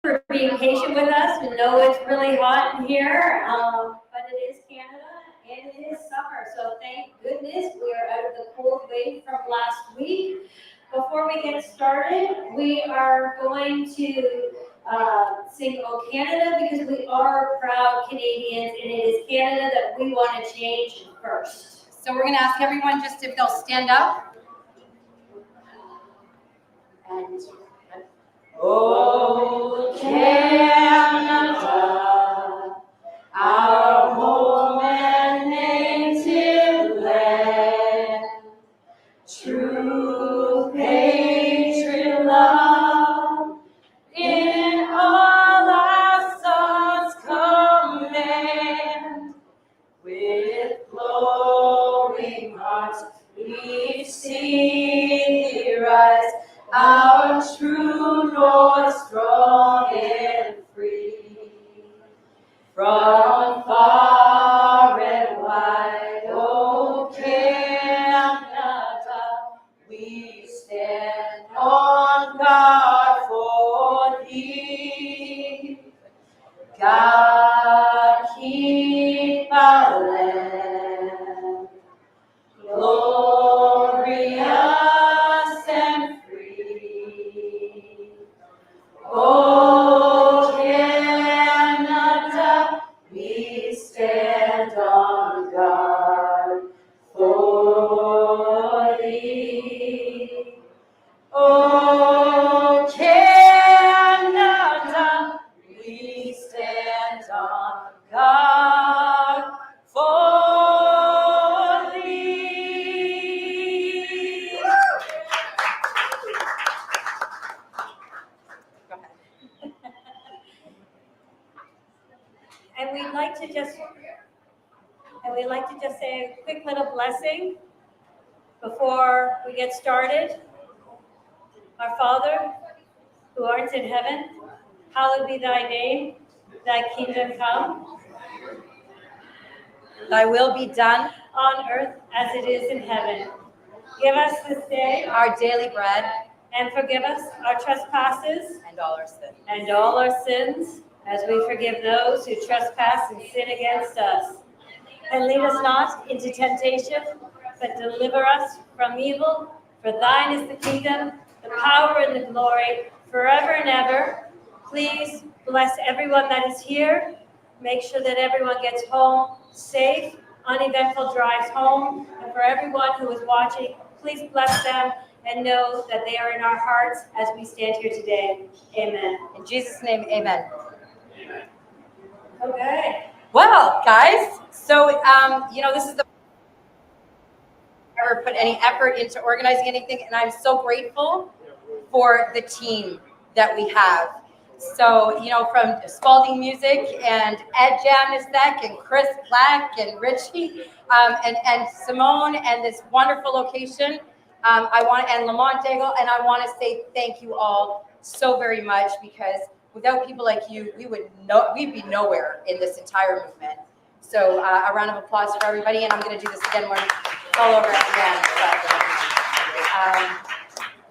for being patient with us. We know it's really hot in here, but it is Canada and it is summer. So thank goodness we are out of the cold wave from last week. Before we get started, we are going to sing "O Canada" because we are proud Canadians, and it is Canada that we want to change first. So we're going to ask everyone just if they'll stand up. And O Canada, our home and native land, true patriot love in all our sons command. With glowing hearts we see thee rise, our true north, strong and free. From far and wide, O Canada, we stand on guard for thee. God keep our land glorious and free. O Canada, we stand on guard for thee. O Canada, we stand on guard for thee. And we'd like to just say a quick little blessing before we get started. Our Father, who art in heaven, hallowed be thy name. Thy kingdom come. thy will be done On earth as it is in heaven. Give us this day our daily bread and forgive us our trespasses and all our sins. and all our sins, as we forgive those who trespass and sin against us. And lead us not into temptation, but deliver us from evil. For thine is the kingdom, the power, and the glory, forever and ever. Please bless everyone that is here. Make sure that everyone gets home safe, uneventful drives home. And for everyone who is watching, please bless them and know that they are in our hearts as we stand here today. Amen. In Jesus' name, amen. Okay. Well, guys, so, this is the ever put any effort into organizing anything, and I'm so grateful for the team that we have. So, from Spalding Music and Ed Janisek and Chris Black and Richie and Simone and this wonderful location, and Lamont Daigle, and I want to say thank you all so very much, because without people like you, we'd be nowhere in this entire movement. So a round of applause for everybody, and I'm going to do this again when it's all over again.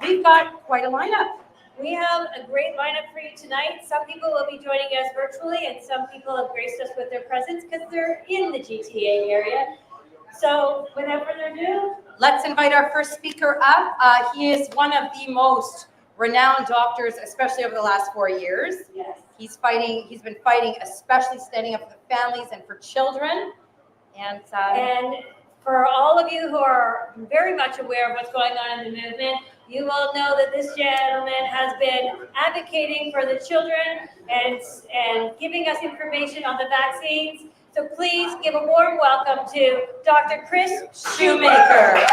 We've got quite a lineup. We have a great lineup for you tonight. Some people will be joining us virtually, and some people have graced us with their presence because they're in the GTA area. So without further ado, let's invite our first speaker up. He is one of the most renowned doctors, especially over the last 4 years. yes. He's been fighting, especially standing up for the families and for children. And for all of you who are very much aware of what's going on in the movement, you will know that this gentleman has been advocating for the children and giving us information on the vaccines. So please give a warm welcome to Dr. Chris Shoemaker.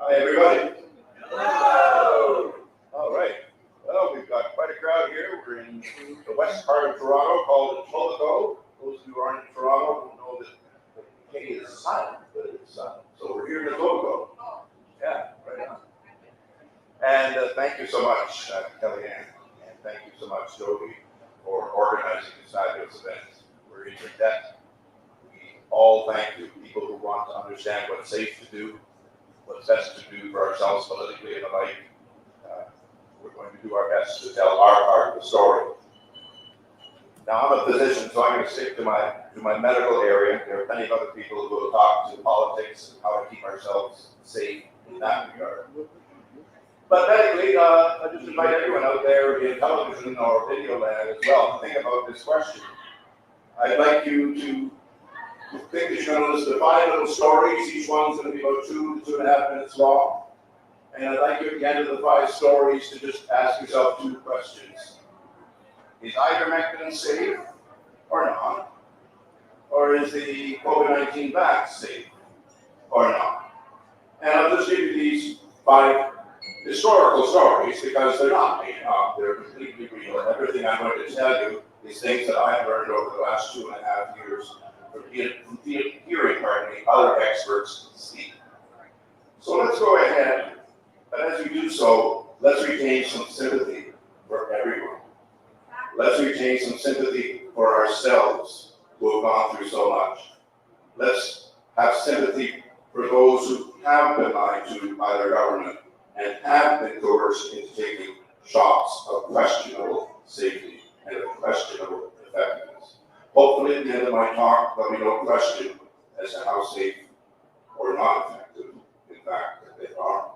Hi, everybody. Hello. All right. Well, we've got quite a crowd here. We're in the west part of Toronto called Etobicoke. Those who aren't in Toronto don't know that the K is silent, but it's silent. So we're here in Etobicoke. Yeah, right on. And thank you so much, Kellyanne. And thank you so much, Joby. for organizing this fabulous event. We're in your debt. We all thank you, people who want to understand what's safe to do, what's best to do for ourselves politically and the like. We're going to do our best to tell our part of the story. Now, I'm a physician, so I'm going to stick to my medical area. There are plenty of other people who will talk to politics and how to keep ourselves safe in that regard. But medically, I just invite everyone out there in television or video land as well to think about this question. I'd like you to think that you're going to listen to 5 little stories. Each one's going to be about 2 to 2.5 minutes long. And I'd like you at the end of the 5 stories to just ask yourself 2 questions. Is ivermectin safe or not? Or is the COVID-19 vaccine safe or not? And I'll just give you these 5 historical stories because they're not made up, they're completely real. And everything I'm going to tell you is things that I've learned over the last 2.5 years from hearing other experts speak. So let's go ahead, and as we do so, let's retain some sympathy for everyone. Let's retain some sympathy for ourselves who have gone through so much. Let's have sympathy for those who have been lied to by their government and have been coerced into taking shots of questionable safety and of questionable effectiveness. Hopefully at the end of my talk, there'll be no question as to how safe or not effective, in fact, that they are.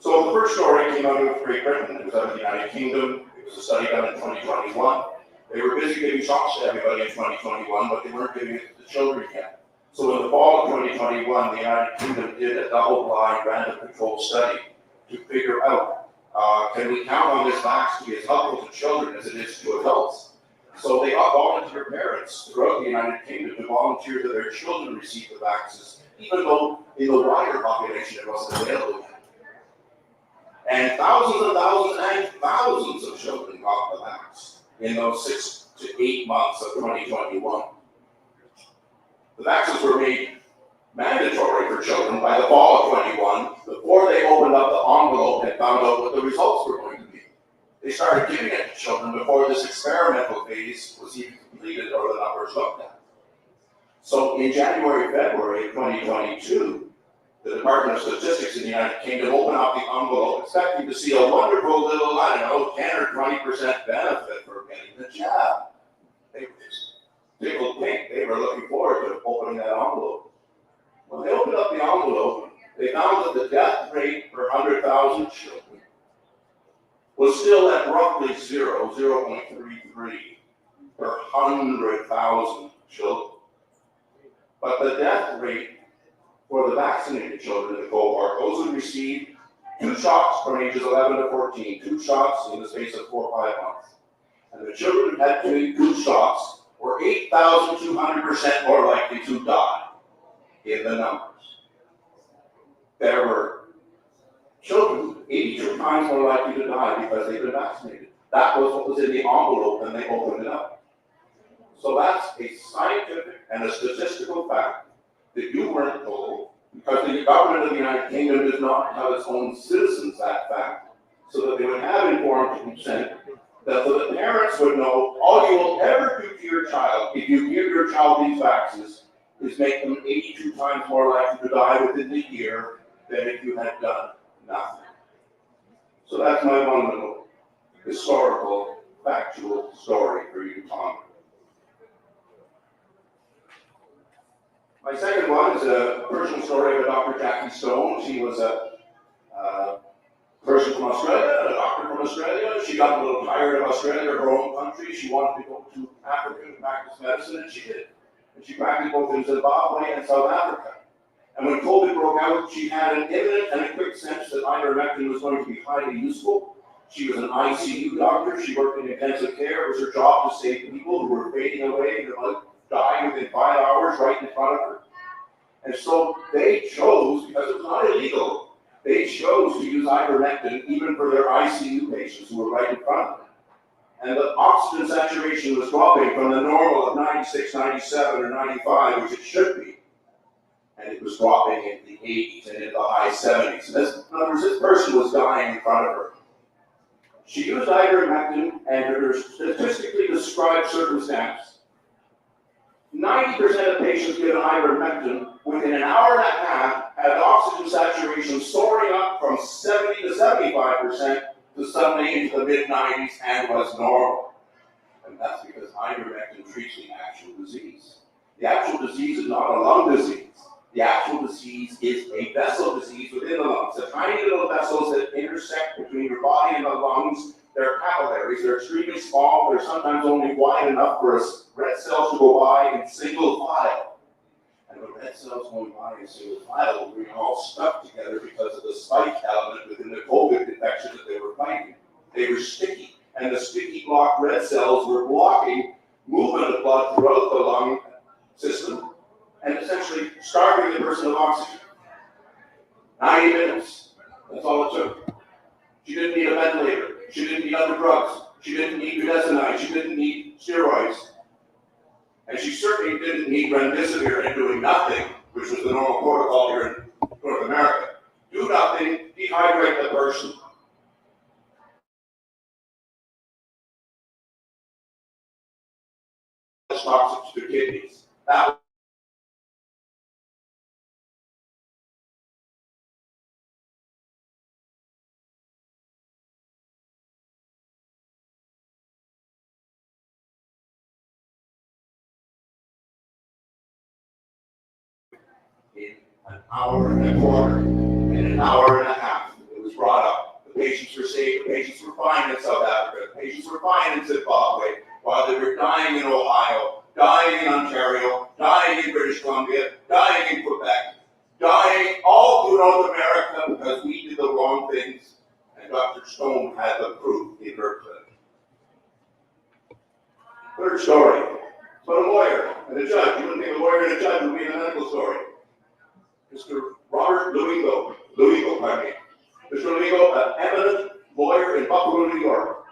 So the first story came out of Great Britain. It was out of the United Kingdom. It was a study done in 2021. They were busy giving shots to everybody in 2021, but they weren't giving it to the children yet. So in the fall of 2021, the United Kingdom did a double-blind random control study to figure out, can we count on this vaccine to be as helpful to children as it is to adults? So they got volunteer parents throughout the United Kingdom to volunteer that their children receive the vaccines, even though in the wider population it wasn't available yet. And thousands and thousands and thousands of children got the vaccine in those 6 to 8 months of 2021. The vaccines were made mandatory for children by the fall of 21 before they opened up the envelope and found out what the results were going to be. They started giving it to children before this experimental phase was even completed or the numbers looked at. So in January, February of 2022, the Department of Statistics in the United Kingdom opened up the envelope expecting to see a wonderful little, 10 or 20% benefit for getting the jab. They were just tickled pink. They were looking forward to opening that envelope. When they opened up the envelope, they found that the death rate per 100,000 children was still at roughly 0.33 per 100,000 children. But the death rate for the vaccinated children in the cohort, those who received 2 shots from ages 11 to 14, 2 shots in the space of 4 or 5 months. And the children who had 2 shots were 8,200% more likely to die in the numbers. There were children 82 times more likely to die because they've been vaccinated. That was what was in the envelope when they opened it up. So that's a scientific and a statistical fact that you weren't told, because the government of the United Kingdom does not tell its own citizens that fact, so that they would have informed consent, that so that parents would know all you will ever do to your child if you give your child these vaccines is make them 82 times more likely to die within the year than if you had done nothing. So that's my one little historical, factual story for you to ponder. My second one is a personal story of Dr. Jackie Stone. She was a person from Australia, a doctor from Australia. She got a little tired of Australia, her own country. She wanted to go to Africa to practice medicine, and she did. And she practiced both in Zimbabwe and South Africa. And when COVID broke out, she had an imminent and a quick sense that ivermectin was going to be highly useful. She was an ICU doctor. She worked in intensive care. It was her job to save people who were fading away, who might die within 5 hours right in front of her. And so they chose, because it was not illegal, they chose to use ivermectin even for their ICU patients who were right in front of them. And the oxygen saturation was dropping from the normal of 96, 97, or 95, which it should be. And it was dropping into the 80s and into the high 70s. In other words, this person was dying in front of her. She used ivermectin and her statistically described circumstance. 90% of patients given ivermectin within an hour and a half had oxygen saturation soaring up from 70 to 75% to suddenly into the mid-90s and was normal. And that's because ivermectin treats the actual disease. The actual disease is not a lung disease. The actual disease is a vessel disease within the lungs. The tiny little vessels that intersect between your body and the lungs, they're capillaries. They're extremely small. They're sometimes only wide enough for red cells to go by in single file. And when red cells going by in single file, we're all stuck together because of the spike element within the COVID infection that they were fighting. They were sticky. And the sticky blocked red cells were blocking movement of blood throughout the lung system and essentially starving the person of oxygen. 90 minutes. That's all it took. She didn't need a ventilator. She didn't need other drugs. She didn't need budesonide. She didn't need steroids. And she certainly didn't need remdesivir and doing nothing, which was the normal protocol here in North America. Do nothing, dehydrate the person. It's toxic to the kidneys. That in an hour and a quarter, in an hour and a half, it was brought up. The patients were saved, the patients were fine in South Africa, the patients were fine in Zimbabwe, while they were dying in Ohio, dying in Ontario, dying in British Columbia, dying in Quebec, dying all through North America because we did the wrong things, and Dr. Stone had the proof in her clinic. Third story, it's about a lawyer and a judge. You wouldn't think a lawyer and a judge would be in a medical story. Mr. Robert Luingo, pardon me. Mr. Luingo, an eminent lawyer in Buffalo, New York.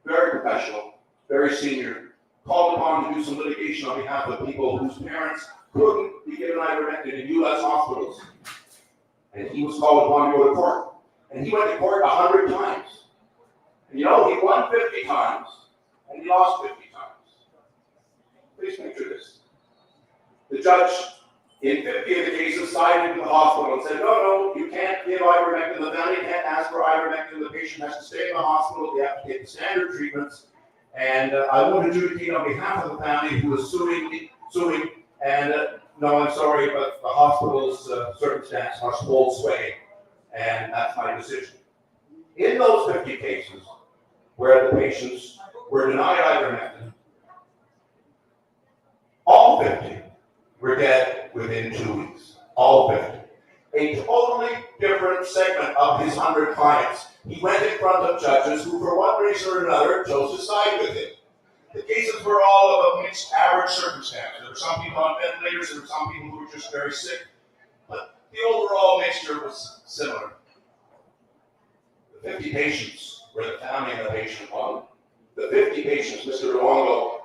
Very professional, very senior. Called upon to do some litigation on behalf of people whose parents couldn't be given ivermectin in U.S. hospitals. And he was called upon to go to court. And he went to court 100 times. And you know, he won 50 times, and he lost 50 times. Please picture this. The judge, in 50 of the cases, sided with the hospital and said, no, you can't give ivermectin. The family can't ask for ivermectin. The patient has to stay in the hospital. They have to get the standard treatments. And I won't adjudicate on behalf of the family who is suing. And no, I'm sorry, but the hospital's circumstance must hold sway. And that's my decision. In those 50 cases where the patients were denied ivermectin, all 50 were dead within 2 weeks. All 50. A totally different segment of his 100 clients. He went in front of judges who, for one reason or another, chose to side with him. The cases were all of a mixed average circumstance. There were some people on ventilators, there were some people who were just very sick. But the overall mixture was similar. The 50 patients where the family and the patient won. The 50 patients Mr. Luongo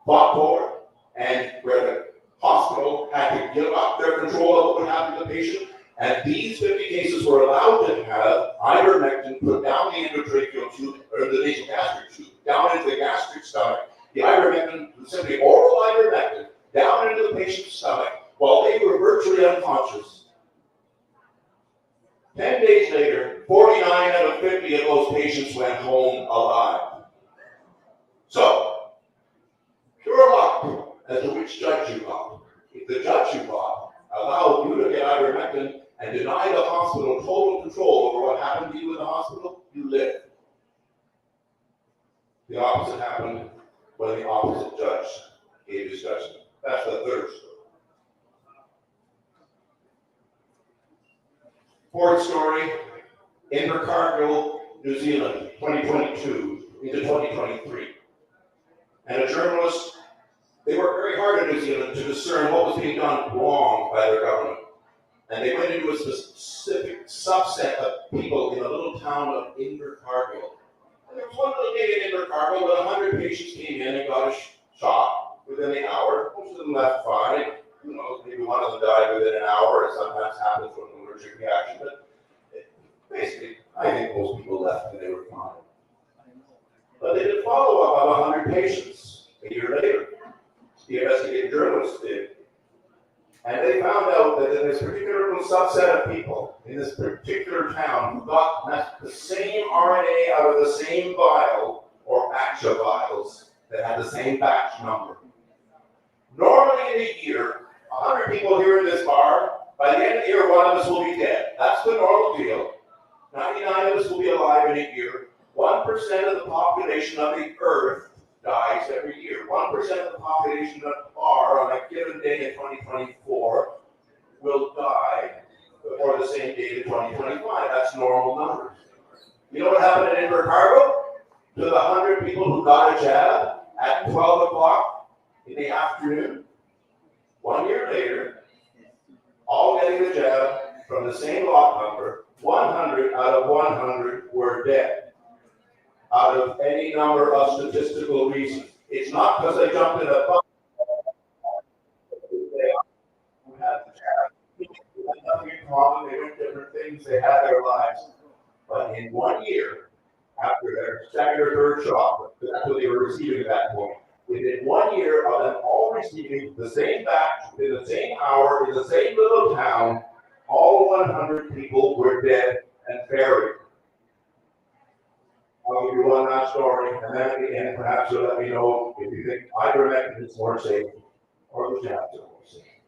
fought for, and where the hospital had to give up their control of what would happen to the patient. And these 50 cases were allowed to have ivermectin put down the endotracheal tube, or the nasogastric tube, down into the gastric stomach. The ivermectin, simply oral ivermectin, down into the patient's stomach while they were virtually unconscious. 10 days later, 49 out of 50 of those patients went home alive. So, pure luck as to which judge you got. If the judge you got allowed you to get ivermectin and deny the hospital total control over what happened to you in the hospital, you live. The opposite happened when the opposite judge gave his judgment. That's the third story. Fourth story, Invercargill, New Zealand, 2022 into 2023. And a journalist, they worked very hard in New Zealand to discern what was being done wrong by their government. And they went into a specific subset of people in a little town of Invercargill. And there was one little lady in Invercargill, but 100 patients came in and got a shot within the hour. Most of them left fine. Who knows, maybe one of them died within an hour. It sometimes happens from an allergic reaction. But basically, I think most people left and they were fine. But they did follow up on 100 patients a year later. The investigative journalists did. And they found out that in this particular subset of people, in this particular town, who got the same RNA out of the same vial, or batch of vials, that had the same batch number. Normally in a year, 100 people here in this bar, by the end of the year, one of us will be dead. That's the normal deal. 99 of us will be alive in a year. 1% of the population of the Earth dies every year. 1% of the population of the bar on a given day in 2024 will die before the same date in 2025. That's normal numbers. You know what happened in Invercargill? To the 100 people who got a jab at 12 o'clock in the afternoon, 1 year later, all getting the jab from the same lot number, 100 out of 100 were dead. Out of any number of statistical reasons. It's not because they jumped in a bus. They had the jab. They had nothing in common. They went different things. They had their lives. But in 1 year, after their second or third shot, that's what they were receiving at that point. Within 1 year of them all receiving the same batch, in the same hour, in the same little town, all 100 people were dead and buried. I'll give you one last story, and then at the end, perhaps you'll let me know if you think ivermectin is more safe or the jabs are more safe.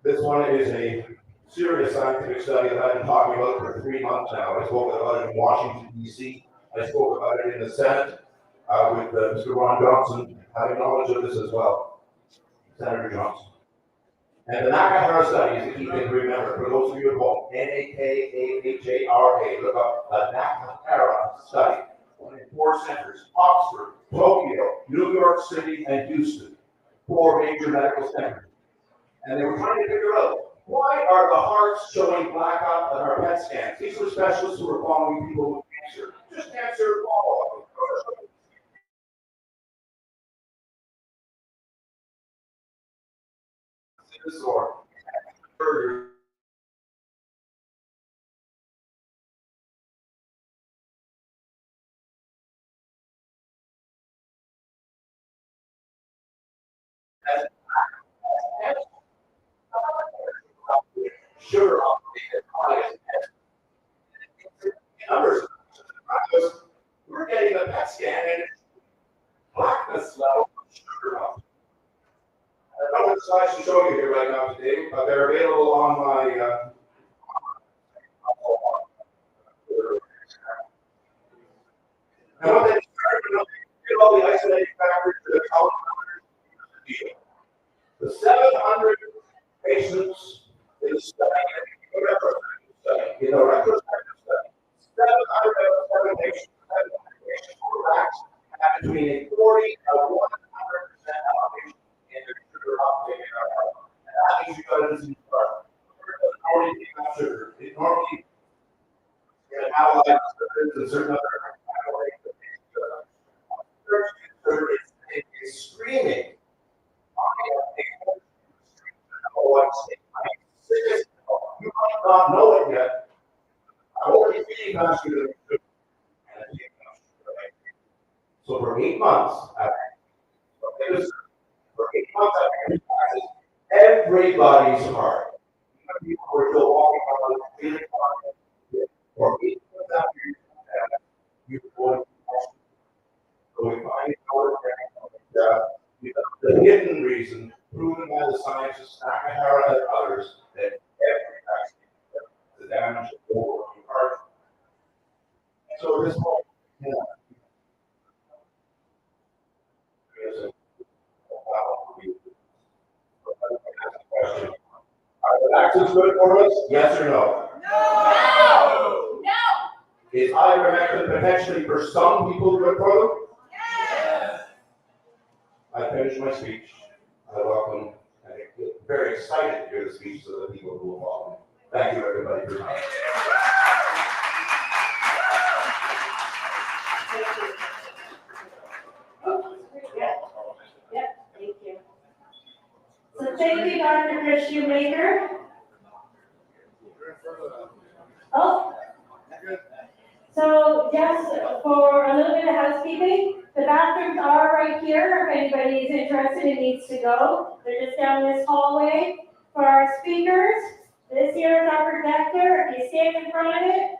This one is a serious scientific study that I've been talking about for 3 months now. I spoke about it in Washington, D.C. I spoke about it in the Senate with Mr. Ron Johnson having knowledge of this as well, Senator Johnson. And the Nakahara study is the key thing to remember. For those of you at home, Nakahara, look up the Nakahara study. In 4 centers, Oxford, Tokyo, New York City, and Houston. 4 major medical centers. And they were trying to figure out, why are the hearts showing blackout on our PET scans? These were specialists who were following people with cancer. Just cancer follow-up. Or burger. Sugar numbers. We're getting a PET scan and blackness level sugar up. I don't know what slides to show you here right now today, but they're available on my and what they did all the isolating factors to the color. The 700 patients in the study, in a retrospective study, 707 patients were vaccinated had between a 40 and 100% elevation in their sugar uptake in our health. And that means you got a disease start. Normally sugar. It normally analyzes certain other is screaming. You might not know it yet. I'm already feeding vascular. So for 8 months, everybody's heart. People were still walking around feeling fine. For 8 months after you're going to so we find out the hidden reason, proven by the scientists, Nakahara and others, that every vaccine, the damage of your heart. So this whole, question. Are the vaccines good for us? Yes or no? No! No! Is ivermectin potentially for some people good for them? Yes! I finished my speech. I welcome, I get very excited to hear the speeches of the people who will follow me. Thank you, everybody, for your time. Thank you. So thank you, Dr. Chris Shoemaker. Oh. So yes, for a little bit of housekeeping, the bathrooms are right here if anybody is interested and needs to go. They're just down this hallway. For our speakers, this here is our projector. If you stand in front of it,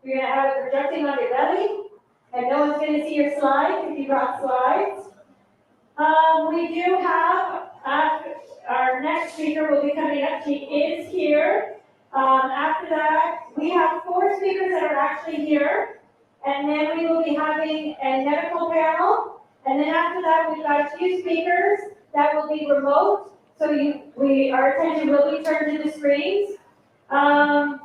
you're going to have it projecting on your belly, and no one's going to see your slides if you brought slides. We do have, our next speaker will be coming up. She is here. After that, we have 4 speakers that are actually here, and then we will be having a medical panel, and then after that, we've got a few speakers that will be remote, so our attention will be turned to the screens. And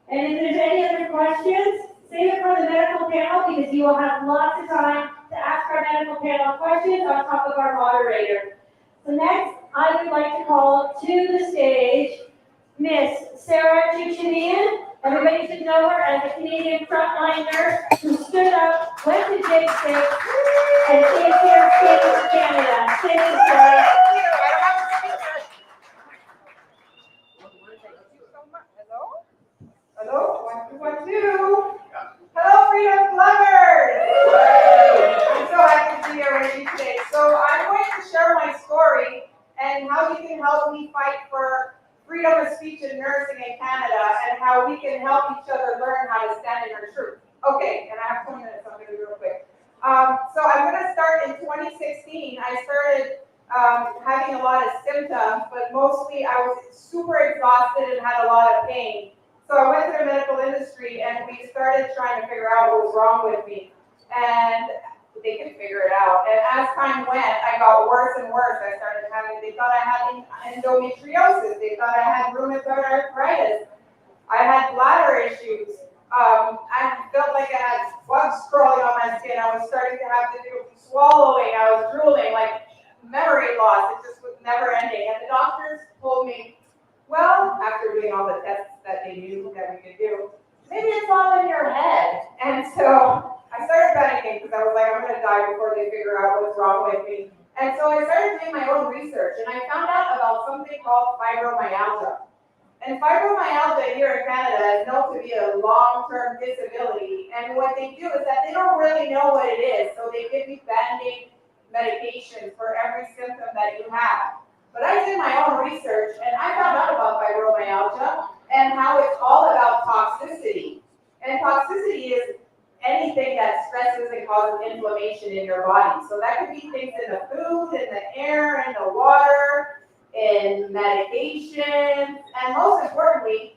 if there's any other questions, save it for the medical panel, because you will have lots of time to ask our medical panel questions on top of our moderator. So next, I would like to call to the stage Miss Sarah Chuchinian. Everybody should know her as a Canadian frontline nurse who stood up, went to J6, and she is here speaking for Canada. Thank you, Sarah. Hello, 1, 2, 1, 2. Hello, freedom lovers! I'm so happy to be here with you today. So I'm going to share my story and how you can help me fight for freedom of speech in nursing in Canada, and how we can help each other learn how to stand in our truth. Okay, and I have 20 minutes, so I'm going to do real quick. So I'm going to start in 2016. I started having a lot of symptoms, but mostly I was super exhausted and had a lot of pain. So I went to the medical industry, and we started trying to figure out what was wrong with me. And they could figure it out. And as time went, I got worse and worse. I started having, they thought I had endometriosis. They thought I had rheumatoid arthritis. I had bladder issues. I felt like I had bugs crawling on my skin. I was starting to have difficulty swallowing. I was drooling, like memory loss. It just was never ending. And the doctors told me, well, after doing all the tests that they knew that we could do, maybe it's all in your head. And so I started panicking, because I was like, I'm going to die before they figure out what's wrong with me. And so I started doing my own research, and I found out about something called fibromyalgia. And fibromyalgia here in Canada is known to be a long-term disability. And what they do is that they don't really know what it is. So they give you Band-Aid medications for every symptom that you have. But I did my own research, and I found out about fibromyalgia and how it's all about toxicity. And toxicity is anything that stresses and causes inflammation in your body. So that could be things in the food, in the air, in the water, in medications, and most importantly,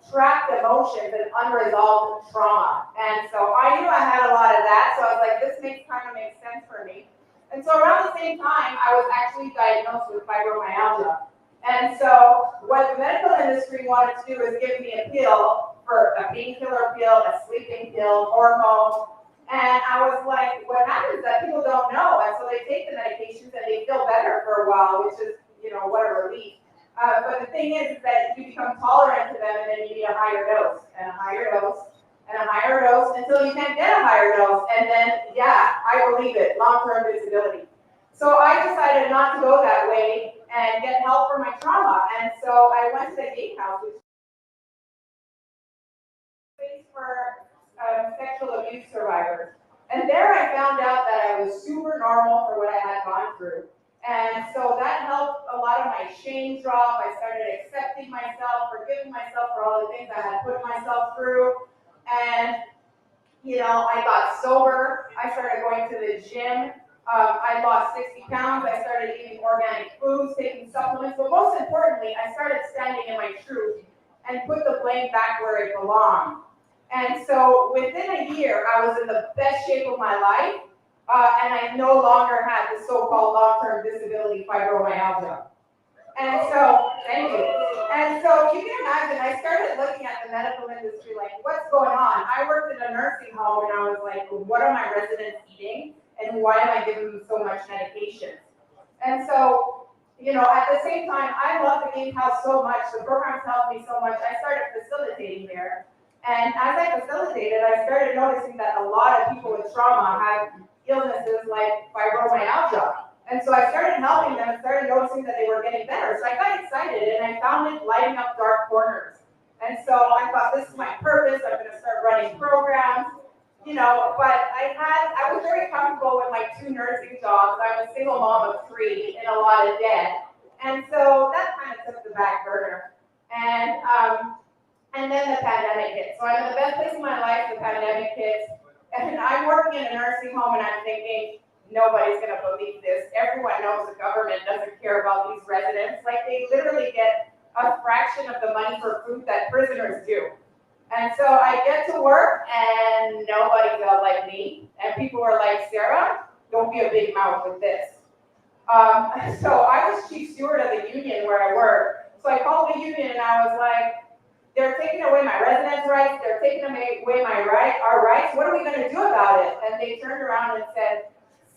trapped emotions and unresolved trauma. And so I knew I had a lot of that, so I was like, this kind of makes sense for me. And so around the same time, I was actually diagnosed with fibromyalgia. And so what the medical industry wanted to do is give me a pill, for a painkiller pill, a sleeping pill, hormone. And I was like, what happens is that people don't know. And so they take the medications and they feel better for a while, which is, what a relief. But the thing is that you become tolerant to them, and then you need a higher dose, and a higher dose, and a higher dose, until you can't get a higher dose. And then, yeah, I believe it, long-term disability. So I decided not to go that way and get help for my trauma. And so I went to the Gatehouse, which is for sexual abuse survivors. And there I found out that I was super normal for what I had gone through. And so that helped a lot of my shame drop. I started accepting myself, forgiving myself for all the things I had put myself through. And, I got sober. I started going to the gym. I lost 60 pounds. I started eating organic foods, taking supplements. But most importantly, I started standing in my truth and put the blame back where it belonged. And so within a year, I was in the best shape of my life. And I no longer had the so-called long-term disability fibromyalgia. And so, thank you. And so you can imagine, I started looking at the medical industry like, what's going on? I worked in a nursing home, and I was like, what are my residents eating? And why am I giving them so much medication? And so, at the same time, I love the Gatehouse so much. The programs helped me so much. I started facilitating there. And as I facilitated, I started noticing that a lot of people with trauma have illnesses like fibromyalgia. And so I started helping them and started noticing that they were getting better. So I got excited, and I found it lighting up dark corners. And so I thought, this is my purpose. I'm going to start running programs. but I was very comfortable with my 2 nursing jobs. I'm a single mom of 3 in a lot of debt. And so that kind of took the back burner. And then the pandemic hit. So I'm in the best place in my life, the pandemic hits. And I'm working in a nursing home and I'm thinking, nobody's gonna believe this. Everyone knows the government doesn't care about these residents. Like they literally get a fraction of the money for food that prisoners do. And so I get to work and nobody felt like me. And people were like, Sarah, don't be a big mouth with this. So I was chief steward of the union where I work. So I called the union and I was like, they're taking away my residence rights, they're taking away our rights, what are we gonna do about it? And they turned around and said,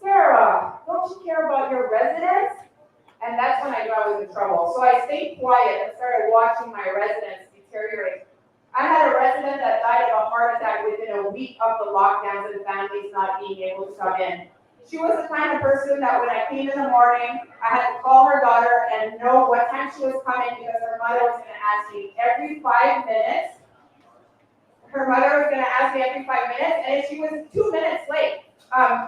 Sarah, don't you care about your residents? And that's when I knew I was in trouble. So I stayed quiet and started watching my residents deteriorate. I had a resident that died of a heart attack within a week of the lockdowns and families not being able to come in. She was the kind of person that when I came in the morning, I had to call her daughter and know what time she was coming because her mother was going to ask me every 5 minutes. Her mother was going to ask me every 5 minutes, and if she was 2 minutes late,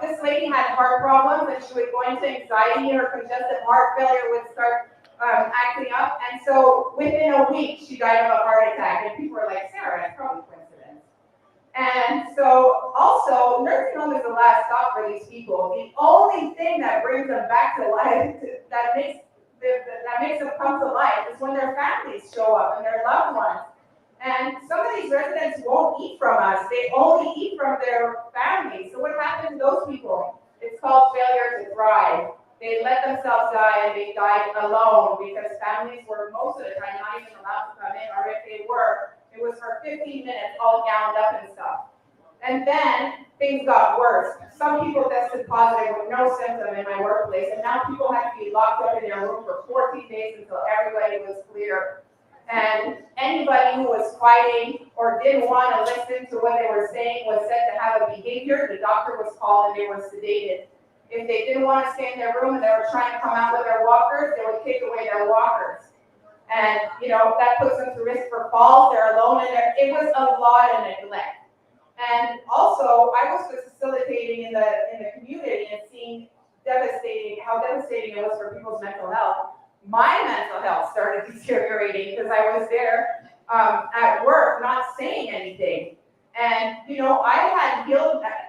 this lady had heart problems and she would go into anxiety. Her congestive heart failure would start acting up, and so within a week she died of a heart attack. And people were like, Sarah, that's probably coincidence. And so also, nursing home is the last stop for these people. The only thing that brings them back to life, that makes them come to life, is when their families show up and their loved ones. And some of these residents won't eat from us. They only eat from their families. So what happens to those people? It's called failure to thrive. They let themselves die and they died alone because families were most of the time not even allowed to come in, or if they were, it was for 15 minutes all gowned up and stuff. And then things got worse. Some people tested positive with no symptom in my workplace, and now people had to be locked up in their room for 14 days until everybody was clear. And anybody who was fighting or didn't want to listen to what they were saying was said to have a behavior. The doctor was called and they were sedated. If they didn't want to stay in their room and they were trying to come out with their walkers, they would take away their walkers. And, that puts them to risk for falls. They're alone in there. It was a lot of neglect. And also, I was facilitating in the community and seeing how devastating it was for people's mental health. My mental health started deteriorating because I was there at work not saying anything. And, I had healed that.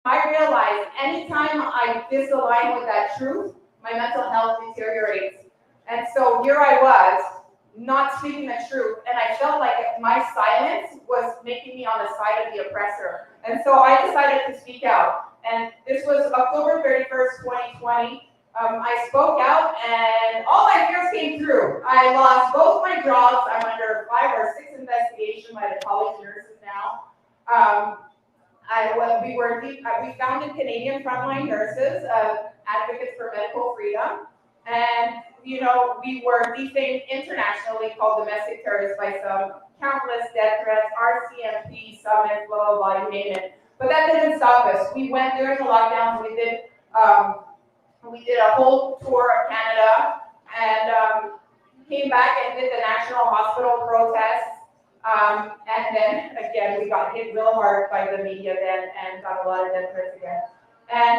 I realized anytime I disalign with that truth, my mental health deteriorates. And so here I was, not speaking the truth, and I felt like my silence was making me on the side of the oppressor. And so I decided to speak out. And this was October 31st, 2020. I spoke out and all my fears came through. I lost both my jobs. I'm under 5 or 6 investigations by the College of Nurses now. We founded Canadian Frontline Nurses, Advocates for Medical Freedom. And, we were defamed internationally, called domestic terrorists by some, countless death threats, RCMP, summits, blah, blah, blah, you name it. But that didn't stop us. We went during the lockdowns, we did a whole tour of Canada and came back and did the national hospital protests. And then again, we got hit real hard by the media then and got a lot of death threats again.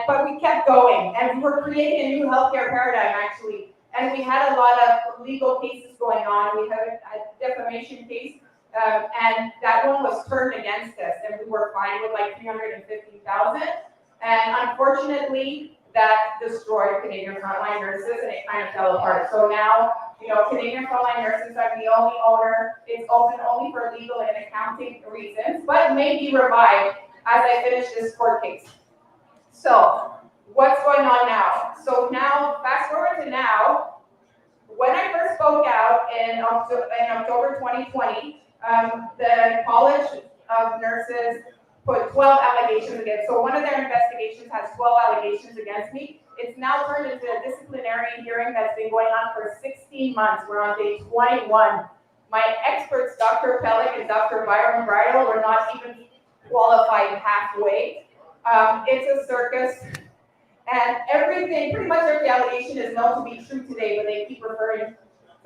But we kept going and we were creating a new healthcare paradigm actually. And we had a lot of legal cases going on. We had a defamation case and that one was turned against us and we were fined with like $350,000. And unfortunately, that destroyed Canadian Frontline Nurses and it kind of fell apart. So now, Canadian Frontline Nurses, I'm the only owner. It's open only for legal and accounting reasons, but may be revived as I finish this court case. So, what's going on now? So now, fast forward to now, when I first spoke out in October 2020, the College of Nurses put 12 allegations against. So one of their investigations has 12 allegations against me. It's now turned into a disciplinary hearing that's been going on for 16 months. We're on day 21. My experts, Dr. Pellick and Dr. Byron Bridle, were not even qualified halfway. It's a circus. And everything, pretty much every allegation is known to be true today, but they keep referring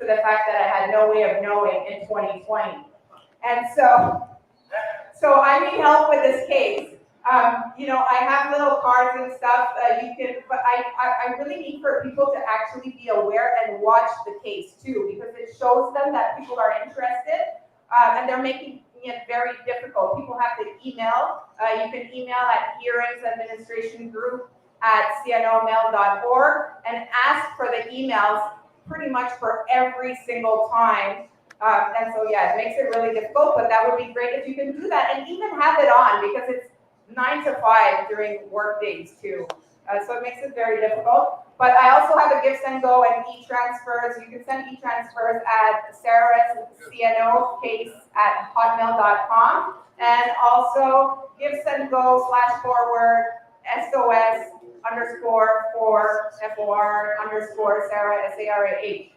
to the fact that I had no way of knowing in 2020. And so I need help with this case. I have little cards and stuff but I really need for people to actually be aware and watch the case too, because it shows them that people are interested, and they're making it very difficult. People have to email. You can email at hearingsadministrationgroup@cnomail.org and ask for the emails pretty much for every single time. And so, yeah, it makes it really difficult, but that would be great if you can do that and even have it on, because it's 9 to 5 during work days too. So it makes it very difficult. But I also have a GiveSendGo and e-transfers. You can send e-transfers at sarahscnocase@hotmail.com, and also GiveSendGo/forward SOS_4FOR_Sarah SARAH.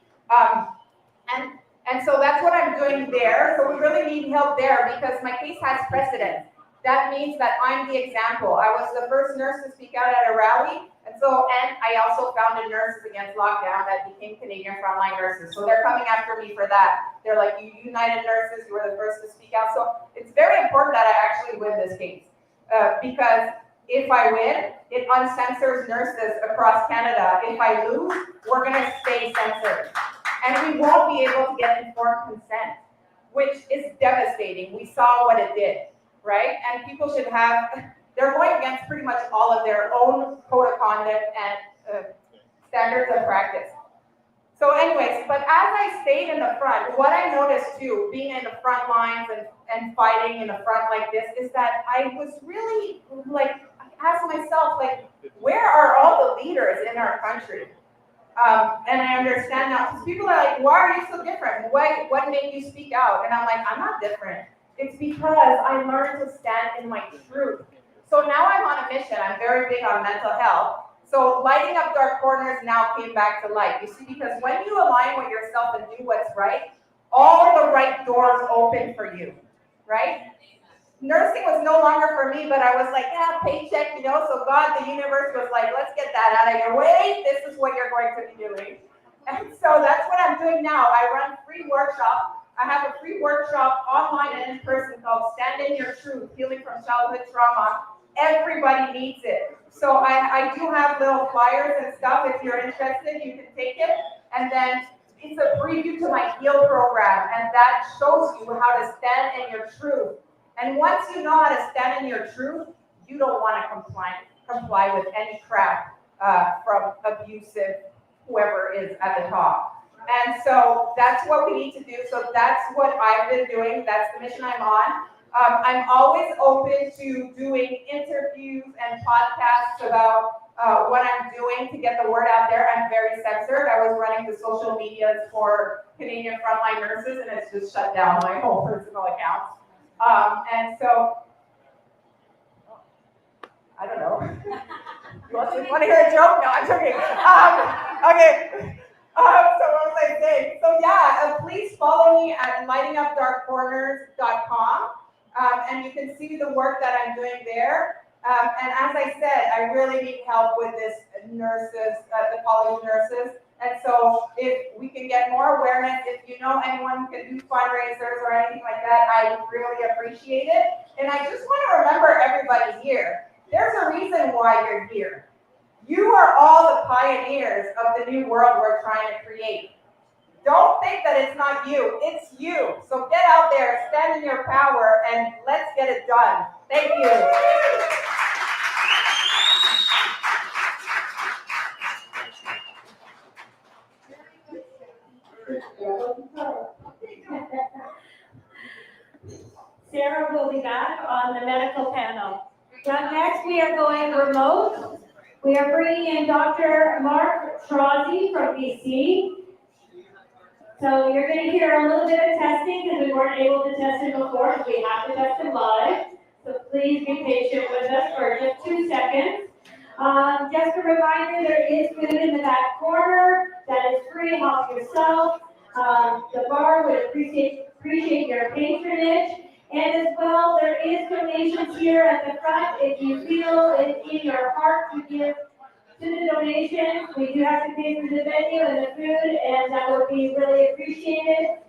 And so that's what I'm doing there. So we really need help there because my case has precedent. That means that I'm the example. I was the first nurse to speak out at a rally. And I also founded Nurses Against Lockdown that became Canadian Frontline Nurses. So they're coming after me for that. They're like, you united nurses, you were the first to speak out. So it's very important that I actually win this case. Because if I win, it uncensors nurses across Canada. If I lose, we're gonna stay censored. And we won't be able to get informed consent, which is devastating. We saw what it did, right? And people should they're going against pretty much all of their own code of conduct and standards of practice. So anyways, but as I stayed in the front, what I noticed too, being in the front lines and fighting in the front like this, is that I was really I asked myself, where are all the leaders in our country? And I understand now, because people are like, why are you so different? What made you speak out? And I'm like, I'm not different. It's because I learned to stand in my truth. So now I'm on a mission. I'm very big on mental health. So lighting up dark corners now came back to light. You see, because when you align with yourself and do what's right, all the right doors open for you, right? Nursing was no longer for me, but I was like, yeah, paycheck, so God, the universe was like, let's get that out of your way. This is what you're going to be doing. And so that's what I'm doing now. I run free workshops. I have a free workshop online and in person called Stand in Your Truth, Healing from Childhood Trauma. Everybody needs it. So I do have little flyers and stuff. If you're interested, you can take it. And then it's a preview to my HEAL program. And that shows you how to stand in your truth. And once you know how to stand in your truth, you don't want to comply with any crap from abusive whoever is at the top. And so that's what we need to do. So that's what I've been doing. That's the mission I'm on. I'm always open to doing interviews and podcasts about what I'm doing to get the word out there. I'm very censored. I was running the social medias for Canadian Frontline Nurses, and it's just shut down my whole personal account. And so, I don't know. You want to hear a joke? No, I'm joking. Okay. So what was I saying? So yeah, please follow me at lightingupdarkcorners.com, and you can see the work that I'm doing there. And as I said, I really need help with this nurses, the college nurses. And so if we can get more awareness, if you know anyone who can do fundraisers or anything like that, I would really appreciate it. And I just want to remember everybody here, there's a reason why you're here. You are all the pioneers of the new world we're trying to create. Don't think that it's not you, it's you. So get out there, stand in your power, and let's get it done. Thank you. Sarah will be back on the medical panel. Now next we are going remote. We are bringing in Dr. Mark Trozzi from BC. So you're going to hear a little bit of testing because we weren't able to test him before. So we have to test him live. So please be patient with us for just 2 seconds. Just a reminder, there is food in the back corner that is free. Help yourself. The bar would appreciate your patronage. And as well, there is donations here at the front if you feel it in your heart to give to the donations. We do have to pay for the venue and the food, and that would be really appreciated.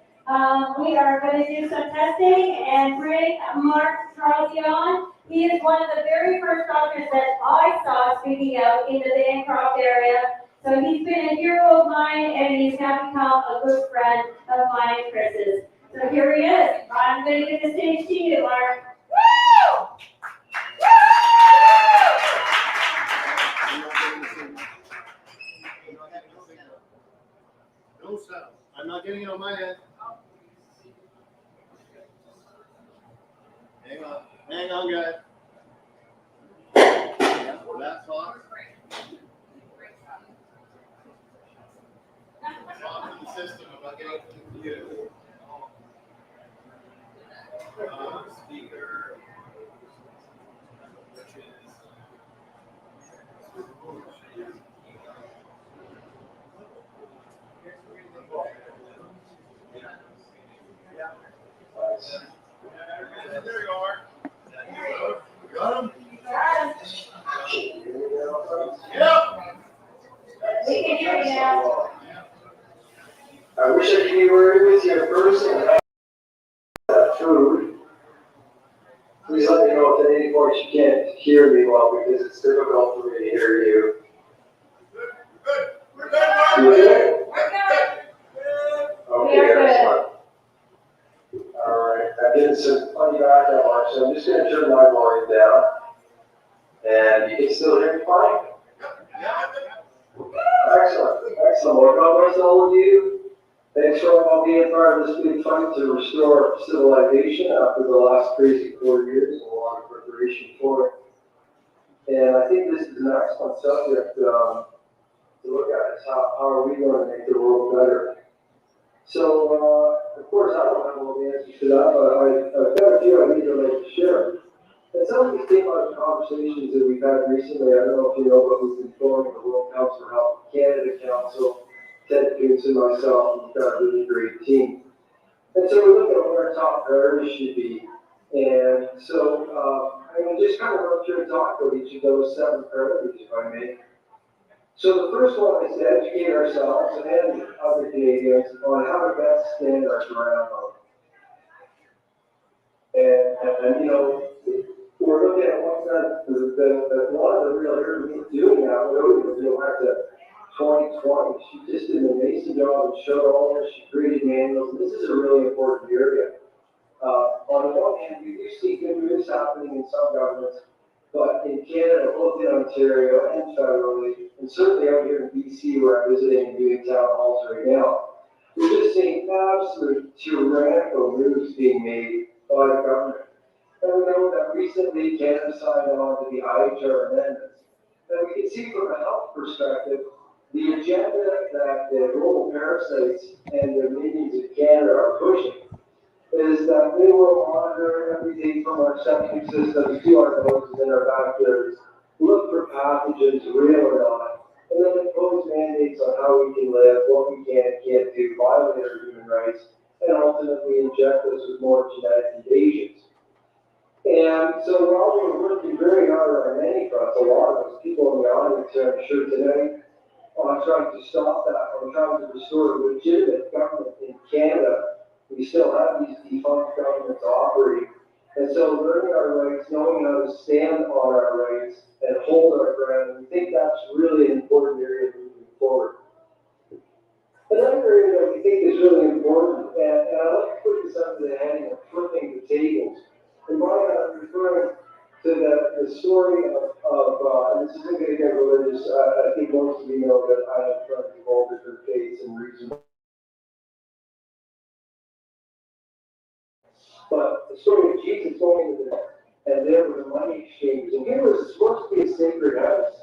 We are going to do some testing and bring Mark Charlie on. He is one of the very first doctors that I saw speaking out into the Ancroft area. So he's been a hero of mine, and he's now become a good friend of mine and Chris's. So here he is. I'm going to give the stage to you, Mark. Woo! No sound. I'm not getting it on my end. Hang on, guys. That's hot. Off in the system. I'm not getting it to you. Speaker. Which is. There you are. Got him? Yep. We can hear you now. I wish I could be right with you in person and have that food. Please let me know if at any point you can't hear me well, because it's difficult for me to hear you. Good. We're good, You Mark. good? We're good. Okay, We're good. excellent. All right, I'm getting some funny background noise, so I'm just gonna turn my volume down. And you can still hear me fine? Excellent, excellent. Well, God bless all of you. Thanks for all being part of this big fight to restore civilization after the last crazy 4 years and a lot of preparation for it. And I think this is an excellent subject to look at, is how are we going to make the world better? So, of course, I don't have all the answers to that, but I've got a few ideas I'd like to share. And some of these came out of conversations that we've had recently. I don't know if you know, but we've been forming the World Council for Health Canada Council. Ted Coons and myself, and we've got a really great team. And so we look at what our top priorities should be. And so I'm going to just kind of run through and talk about each of those 7 priorities, if I may. So the first one is to educate ourselves and other Canadians on how to best stand our ground. And you know, we're looking at one that one of the real areas doing that, we'll have to 2020. She just did an amazing job and showed all this. She created manuals. And this is a really important area. On the one hand, we do see good moves happening in some governments, but in Canada, both in Ontario and federally, and certainly out here in BC, where I'm visiting and doing town halls right now, we're just seeing absolute tyrannical moves being made by the government. And we know that recently Canada signed on to the IHR amendments. And we can see from a health perspective, the agenda that the global parasites and the meetings in Canada are pushing is that they will monitor everything from our septic systems to our noses and our backyards, look for pathogens, real or not, and then impose mandates on how we can live, what we can and can't do, violate our human rights, and ultimately inject us with more genetic invasions. And so while we're working very hard on many fronts, a lot of us people in the audience here, I'm sure tonight, on trying to stop that, on trying to restore legitimate government in Canada. We still have these defunct governments operating. And so learning our rights, knowing how to stand on our rights and hold our ground, we think that's really an important area moving forward. Another area that we think is really important, and I like to put this under the heading of flipping the tables. And by that, I'm referring to the story of and this isn't going to get religious. I think most of you know that I have friends of all different faiths and reasons. But the story of Jesus going to the and there was a money exchange. And here was supposed to be a sacred house.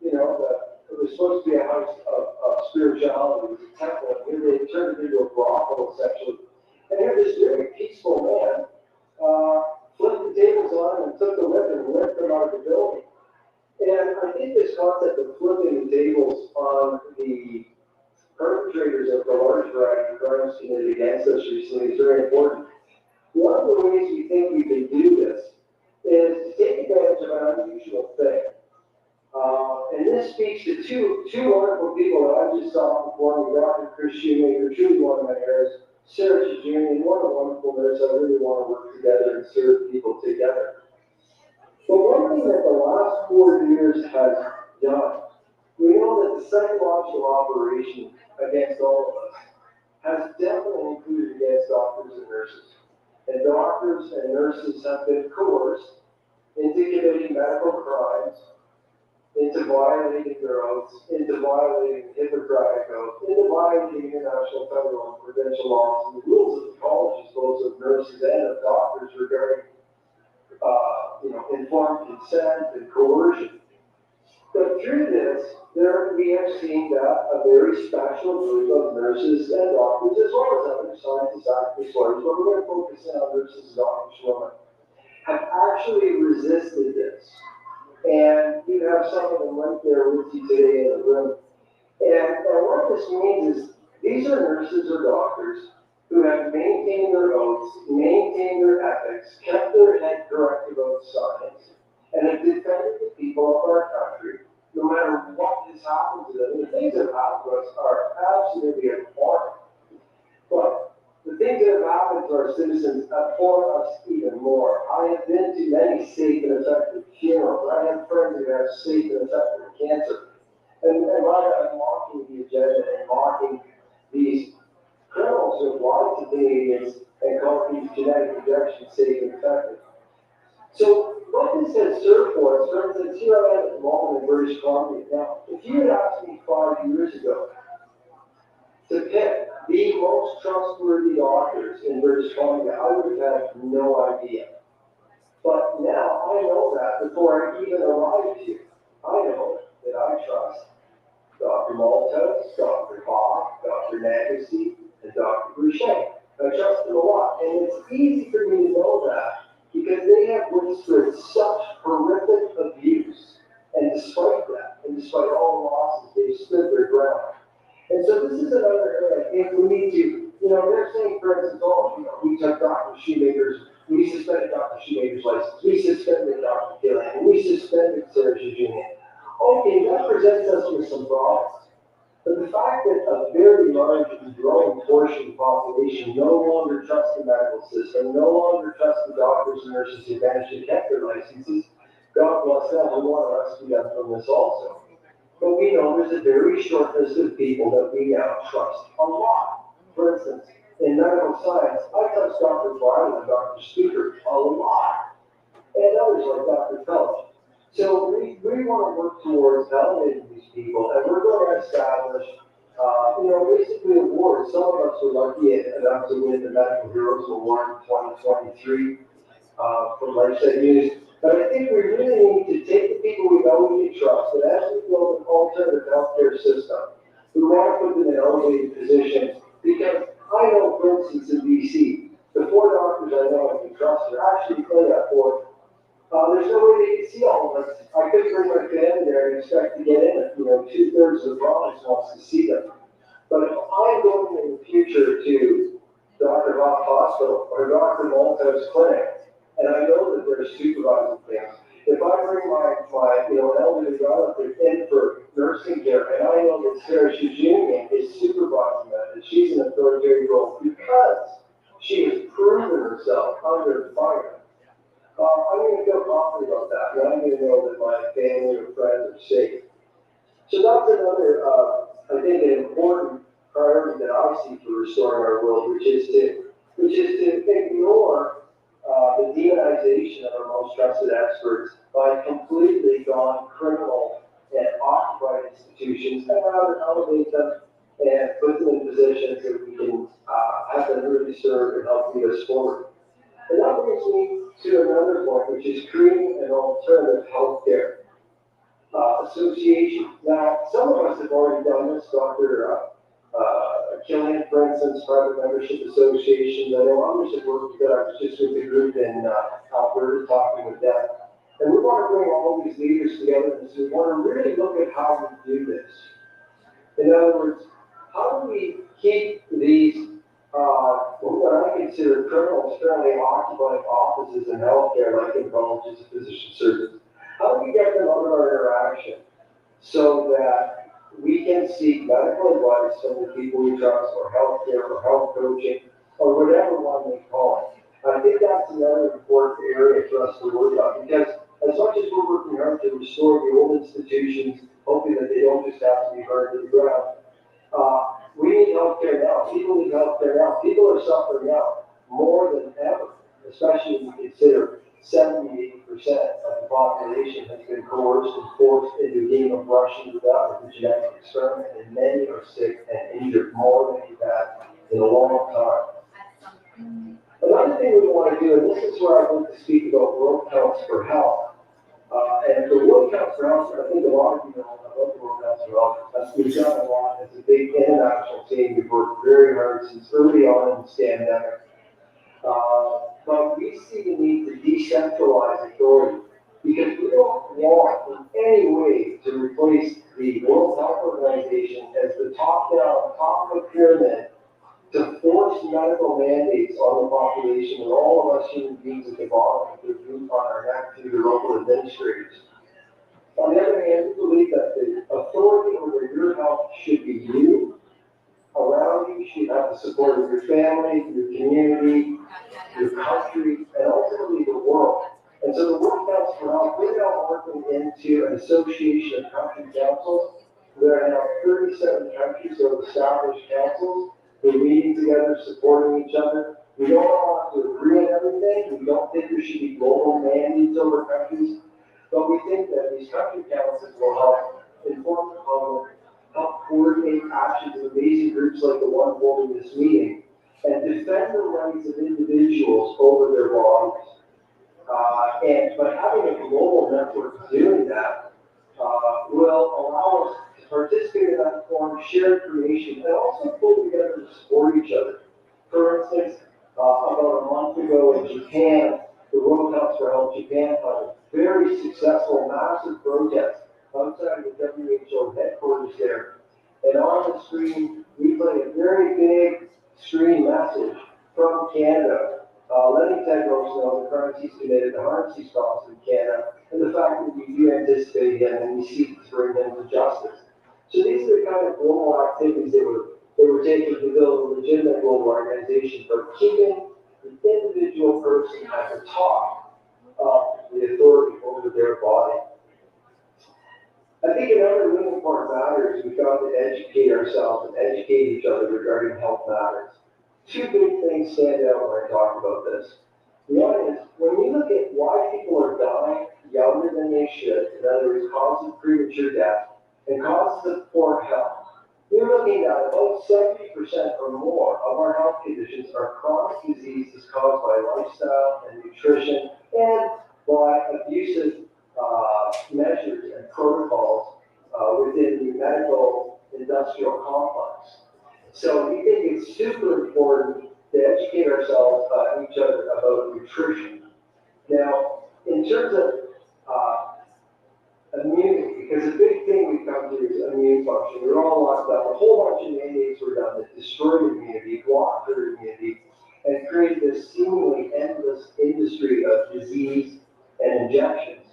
You know, it was supposed to be a house of spirituality, it was a temple. And here they turned it into a brothel, essentially. And here this very peaceful man flipped the tables on and took the whip and whipped them out of the building. And I think this concept of flipping the tables on the perpetrators of the large variety of crimes committed against us recently is very important. One of the ways we think we can do this is to take advantage of an unusual thing. and this speaks to two wonderful people that I just saw before me, Dr. Chris Shoemaker, truly one of my heroes, Sarah Junior, what a wonderful nurse. I really want to work together and serve people together. But one thing that the last 4 years has done, we know that the psychological operation against all of us has definitely included against doctors and nurses. And doctors and nurses have been coerced into committing medical crimes, into violating their oaths, into violating Hippocratic oath, into violating international, federal, and provincial laws and the rules of the colleges, both of nurses and of doctors regarding, informed consent and coercion. But through this, we have seen that a very special group of nurses and doctors, as well as other scientists, activists, lawyers, but we're going to focus in on nurses and doctors, women, have actually resisted this. And you have some of them right there with you today in the room. And what this means is these are nurses or doctors who have maintained their oaths, maintained their ethics, kept their head correct about science, and have defended the people of our country, no matter what has happened to them. The things that have happened to us are absolutely abhorrent. But the things that have happened to our citizens abhor us even more. I have been to many safe and effective funerals. I have friends who have safe and effective cancer. And rather than mocking the agenda and mocking these criminals who have lied to Canadians and called these genetic injections safe and effective. So what this has served for instance, here I am at the moment in British Columbia. Now, if you had asked me 5 years ago to pick the most trustworthy doctors in British Columbia, I would have had no idea. But now I know that before I even arrived here. I know that I trust Dr. Malthouse, Dr. Hawk, Dr. Nagasi, and Dr. Boucher. I trust them a lot. And it's easy for me to know that because they have withstood such horrific abuse. And despite that, and despite all the losses, they've stood their ground. And so this is another area I think we need to, they're saying, for instance, we took Dr. Shoemaker's, we suspended Dr. Shoemaker's license, we suspended Dr. Gillian, we suspended Sarah Junior. Okay, that presents us with some problems. But the fact that a very large and growing portion of the population no longer trusts the medical system, no longer trusts the doctors and nurses who managed to get their licenses, God bless them, we want to rescue them from this also. But we know there's a very short list of people that we now trust a lot. For instance, in medical science, I trust Dr. Barlow and Dr. Speaker a lot, and others like Dr. Felch. So we want to work towards elevating these people, and we're going to establish, basically awards. Some of us were lucky enough to win the Medical Heroes Award in 2023 from LifeSite News. But I think we really need to take the people we know we can trust, and as we build an alternative healthcare system, we want to put them in elevated positions, because I know, for instance, in BC, the 4 doctors I know I can trust are actually played at 4. There's no way they can see all of us. I couldn't bring my family there and expect to get in if, 2/3 of the province wants to see them. But if I'm going in the future to Dr. Hoff Hospital or Dr. Malthouse Clinic, and I know that they're supervising things. If I bring my elderly relative in for nursing care, and I know that Sarah Shujunian is supervising that she's an authoritative role because she has proven herself under fire, I'm going to feel confident about that, and I'm going to know that my family or friends are safe. So that's another, I think, an important priority that I see for restoring our world, which is to ignore the demonization of our most trusted experts by completely gone criminal and occupied institutions, and rather elevate them and put them in positions that we can have them really serve and help lead us forward. And that brings me to another point, which is creating an alternative healthcare association. Now, some of us have already done this. Dr. Killian, for instance, private membership associations. I know others have worked with that. I was just with the group in Alberta talking with them. And we want to bring all these leaders together, and so we want to really look at how we do this. In other words, how do we keep these what I consider criminals currently occupying offices in healthcare, like in colleges and physician surgeons? How do we get them out of our interaction so that we can seek medical advice from the people we trust, or healthcare, or health coaching, or whatever one may call it. I think that's another important area for us to work on, because as much as we're working hard to restore the old institutions, hoping that they don't just have to be burned to the ground, we need healthcare now. People need healthcare now. People are suffering now more than ever, especially when you consider 78% of the population has been coerced and forced into a game of Russian roulette with a genetic experiment, and many are sick and injured more than we've had in a long time. Another thing we want to do, and this is where I want to speak about World Counts for Health. And the World Counts for Health, I think a lot of you know about the World Counts for Health. We've done a lot as a big international team. We've worked very hard since early on in this pandemic. But we see the need to decentralize authority, because we don't want in any way to replace the World Health Organization as the top-down, top of the pyramid to force medical mandates on the population, and all of us human beings at the bottom with their boot on our neck through the local administrators. On the other hand, we believe that the authority over your health should be you. Around you should have the support of your family, your community, your country, and ultimately the world. And so the World Counts for Health, we're now working into an association of country councils. There are now 37 countries that have established councils. We're meeting together, supporting each other. We don't all have to agree on everything. We don't think there should be global mandates over countries. But we think that these country councils will help inform the public, help coordinate actions of amazing groups like the one holding this meeting, and defend the rights of individuals over their bodies. But having a global network doing that will allow us to participate in that forum, share information, and also pull together to support each other. For instance, about a month ago in Japan, the World Counts for Health Japan had a very successful, massive protest outside of the WHO headquarters there. And on the screen, we play a very big screen message from Canada, letting Tedros know the current he's committed to harm he's caused in Canada, and the fact that we do anticipate him and we seek to bring him to justice. So these are the kind of global activities they were taking to build a legitimate global organization, but keeping the individual person at the top of the authority over their body. I think another really important matter is we've got to educate ourselves and educate each other regarding health matters. Two big things stand out when I talk about this. One is, when we look at why people are dying younger than they should, in other words, causes of premature death and causes of poor health, we're looking at about 70% or more of our health conditions are chronic diseases caused by lifestyle and nutrition and by abusive measures and protocols within the medical industrial complex. So we think it's super important to educate ourselves and each other about nutrition. Now, in terms of immunity, because a big thing we come to is immune function. We're all locked up. A whole bunch of mandates were done that destroyed immunity, blocked herd immunity, and created this seemingly endless industry of disease and injections.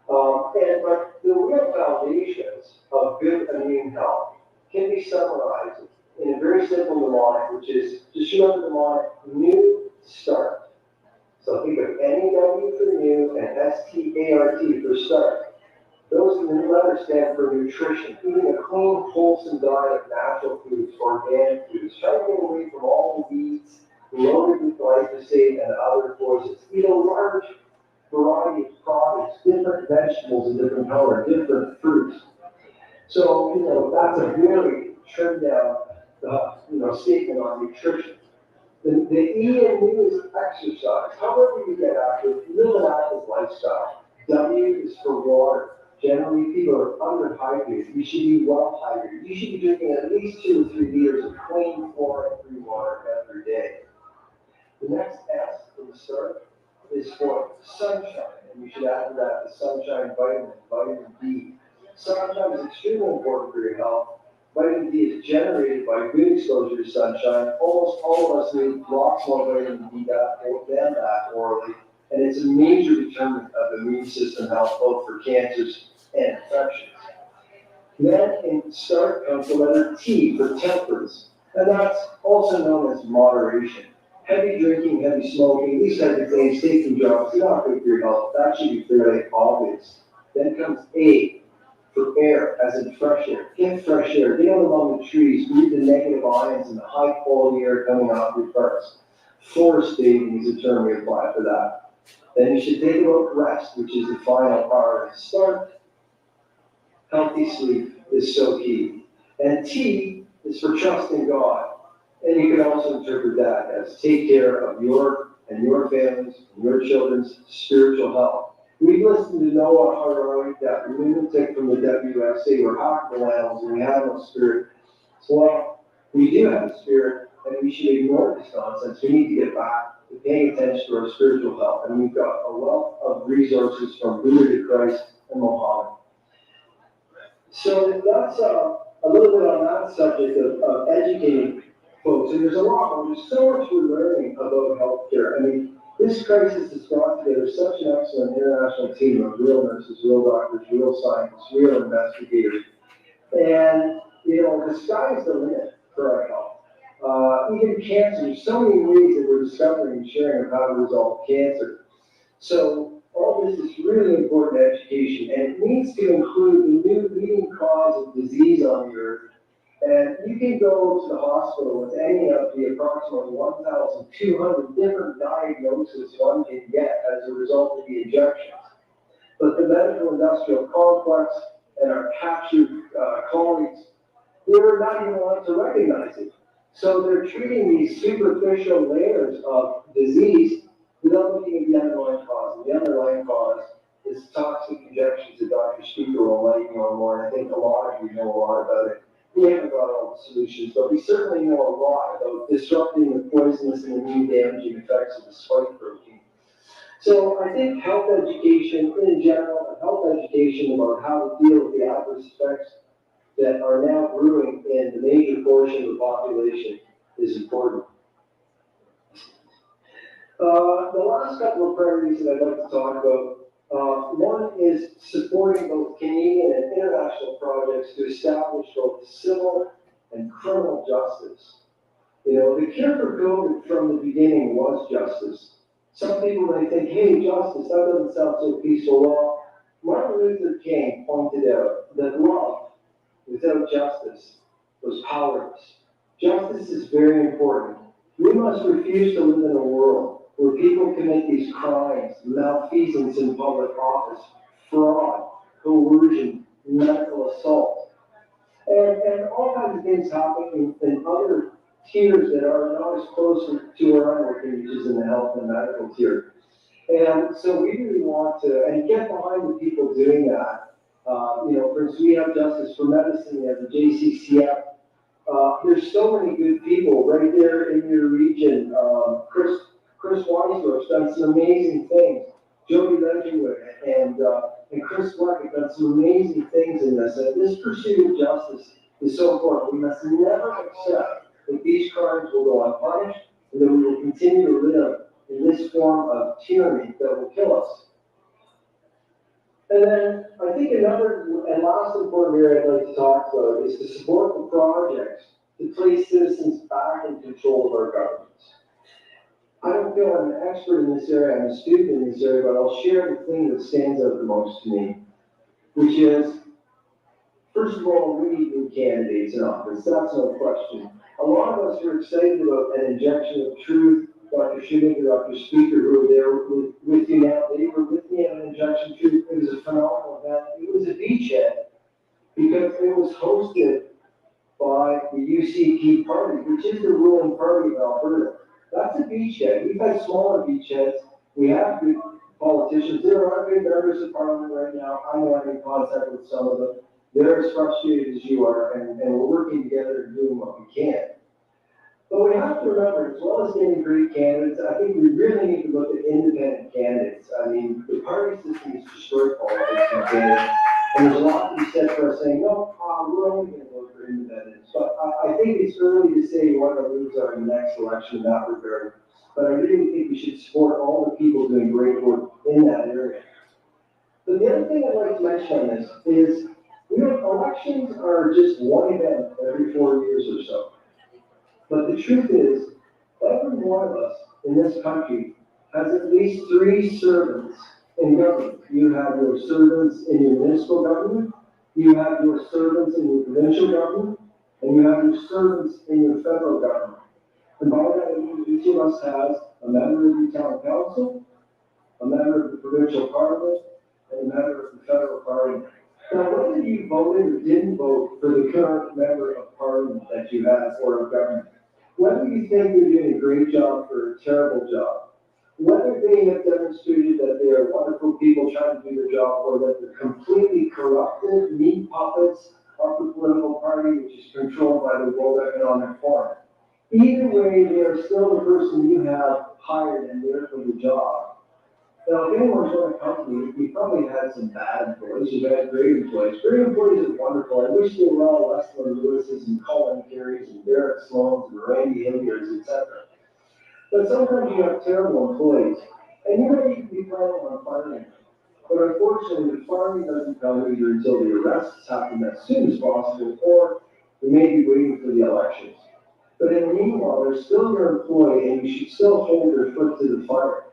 But the real foundations of good immune health can be summarized in a very simple mnemonic, which is, just remember the mnemonic, new start. So think of NEW for new and START for start. Those letters stand for nutrition, eating a clean, wholesome diet of natural foods, organic foods. Try to get away from all the weeds loaded with glyphosate and other poisons. Eat a large variety of products, different vegetables and different color, different fruits. So, that's a very trimmed down, statement on nutrition. The E in new is exercise. However you get active, live an active lifestyle. W is for water. Generally, people are underhydrated. You should be well hydrated. You should be drinking at least 2 or 3 liters of clean, fluoride-free water every day. The next S for the start is for sunshine, and you should add to that the sunshine vitamin D. Sunshine is extremely important for your health. Vitamin D is generated by good exposure to sunshine. Almost all of us need lots more vitamin D than that orally, and it's a major determinant of immune system health, both for cancers and infections. Then in START comes the letter T for temperance, and that's also known as moderation. Heavy drinking, heavy smoking, these types of things, taking drugs, they're not good for your health. That should be fairly obvious. Then comes A for air, as in fresh air. Get fresh air, get out among the trees, breathe the negative ions and the high quality air coming off your parts. Forest bathing is a term we apply for that. Then you should think about rest, which is the final part. START. Healthy sleep is so key. And T is for trust in God. And you can also interpret that as take care of your and your families and your children's spiritual health. We listened to Noah Harari, that lunatic from the WSA, we're hackable animals and we have no spirit. So, well, we do have a spirit and we should ignore this nonsense. We need to get back to paying attention to our spiritual health. And we've got a wealth of resources from Buddha to Christ and Muhammad. So that's a little bit on that subject of educating folks. And there's a lot more. There's so much we're learning about healthcare. I mean, this crisis has brought together such an excellent international team of real nurses, real doctors, real scientists, real investigators. And, you know, the sky's the limit for our health. Even cancer, there's so many ways that we're discovering and sharing of how to resolve cancer. So all this is really important education, and it needs to include the new leading cause of disease on the earth. And you can go to the hospital with any of the approximately 1,200 different diagnoses one can get as a result of the injections. But the medical industrial complex and our captured colleagues, they're not even allowed to recognize it. So they're treating these superficial layers of disease without looking at the underlying cause. And the underlying cause is toxic injections that Dr. Speaker will let you know more. And I think a lot of you know a lot about it. We haven't got all the solutions, but we certainly know a lot about disrupting the poisonous and immune damaging effects of the spike protein. So I think health education in general, and health education about how to deal with the adverse effects that are now brewing in the major portion of the population is important. The last couple of priorities that I'd like to talk about, one is supporting both Canadian and international projects to establish both civil and criminal justice. You know, the cure for COVID from the beginning was justice. Some people may think, hey, justice, that doesn't sound so peaceful. Well, Martin Luther King pointed out that love without justice was powerless. Justice is very important. We must refuse to live in a world where people commit these crimes, malfeasance in public office, fraud, coercion, medical assault, and all kinds of things happen in other tiers that are not as close to our own working, which is in the health and medical tier. And so we really want to, and get behind the people doing that. You know, for instance, we have Justice for Medicine, we have the JCCF. There's so many good people right there in your region. Chris Weisberg's done some amazing things. Jody Ledgerwood and Chris Black have done some amazing things in this. And this pursuit of justice is so important. We must never accept that these crimes will go unpunished and that we will continue to live in this form of tyranny that will kill us. And then I think another and last important area I'd like to talk about is to support the projects to place citizens back in control of our governments. I don't feel I'm an expert in this area, I'm a student in this area, but I'll share the thing that stands out the most to me, which is, first of all, we need new candidates in office, that's no question. A lot of us are excited about an injection of truth. Dr. Shoemaker, Dr. Speaker, who were there with you now, they were with me at an injection of truth. It was a phenomenal event. It was a beachhead because it was hosted by the UCP party, which is the ruling party of Alberta. That's a beachhead. We've had smaller beachheads. We have good politicians. There are good members of parliament right now. I know I'm in contact with some of them. They're as frustrated as you are, and we're working together and doing what we can. But we have to remember, as well as getting great candidates, I think we really need to look at independent candidates. I mean, the party system has destroyed politics in Canada, and there's a lot to be said for us saying, no, we're only going to vote for independents. But I think it's early to say what our moves are in the next election in that regard. But I really think we should support all the people doing great work in that area. But the other thing I'd like to mention on this is Elections are just one event every 4 years or so. But the truth is, every one of us in this country has at least 3 servants in government. You have your servants in your municipal government, you have your servants in your provincial government, and you have your servants in your federal government. And by that, I mean each of us has a member of the town council, a member of the provincial parliament, and a member of the federal parliament. Now, whether you voted or didn't vote for the current member of parliament that you have or of government, whether you think they're doing a great job or a terrible job, whether they have demonstrated that they are wonderful people trying to do their job or that they're completely corrupted meat puppets of the political party, which is controlled by the World Economic Forum, either way, they are still the person you have hired and there for the job. Now, if anyone's run a company, we probably had some bad employees, you've had great employees. Great employees are wonderful. I wish they were all Leslie Lewis's and Colin Carey's and Derek Sloan's and Randy Hilliard's, etc. But sometimes you have terrible employees, and you may even be planning on firing them. But unfortunately, the firing doesn't come either until the arrests happen as soon as possible, or we may be waiting for the elections. But in the meanwhile, they're still your employee, and you should still hold their foot to the fire.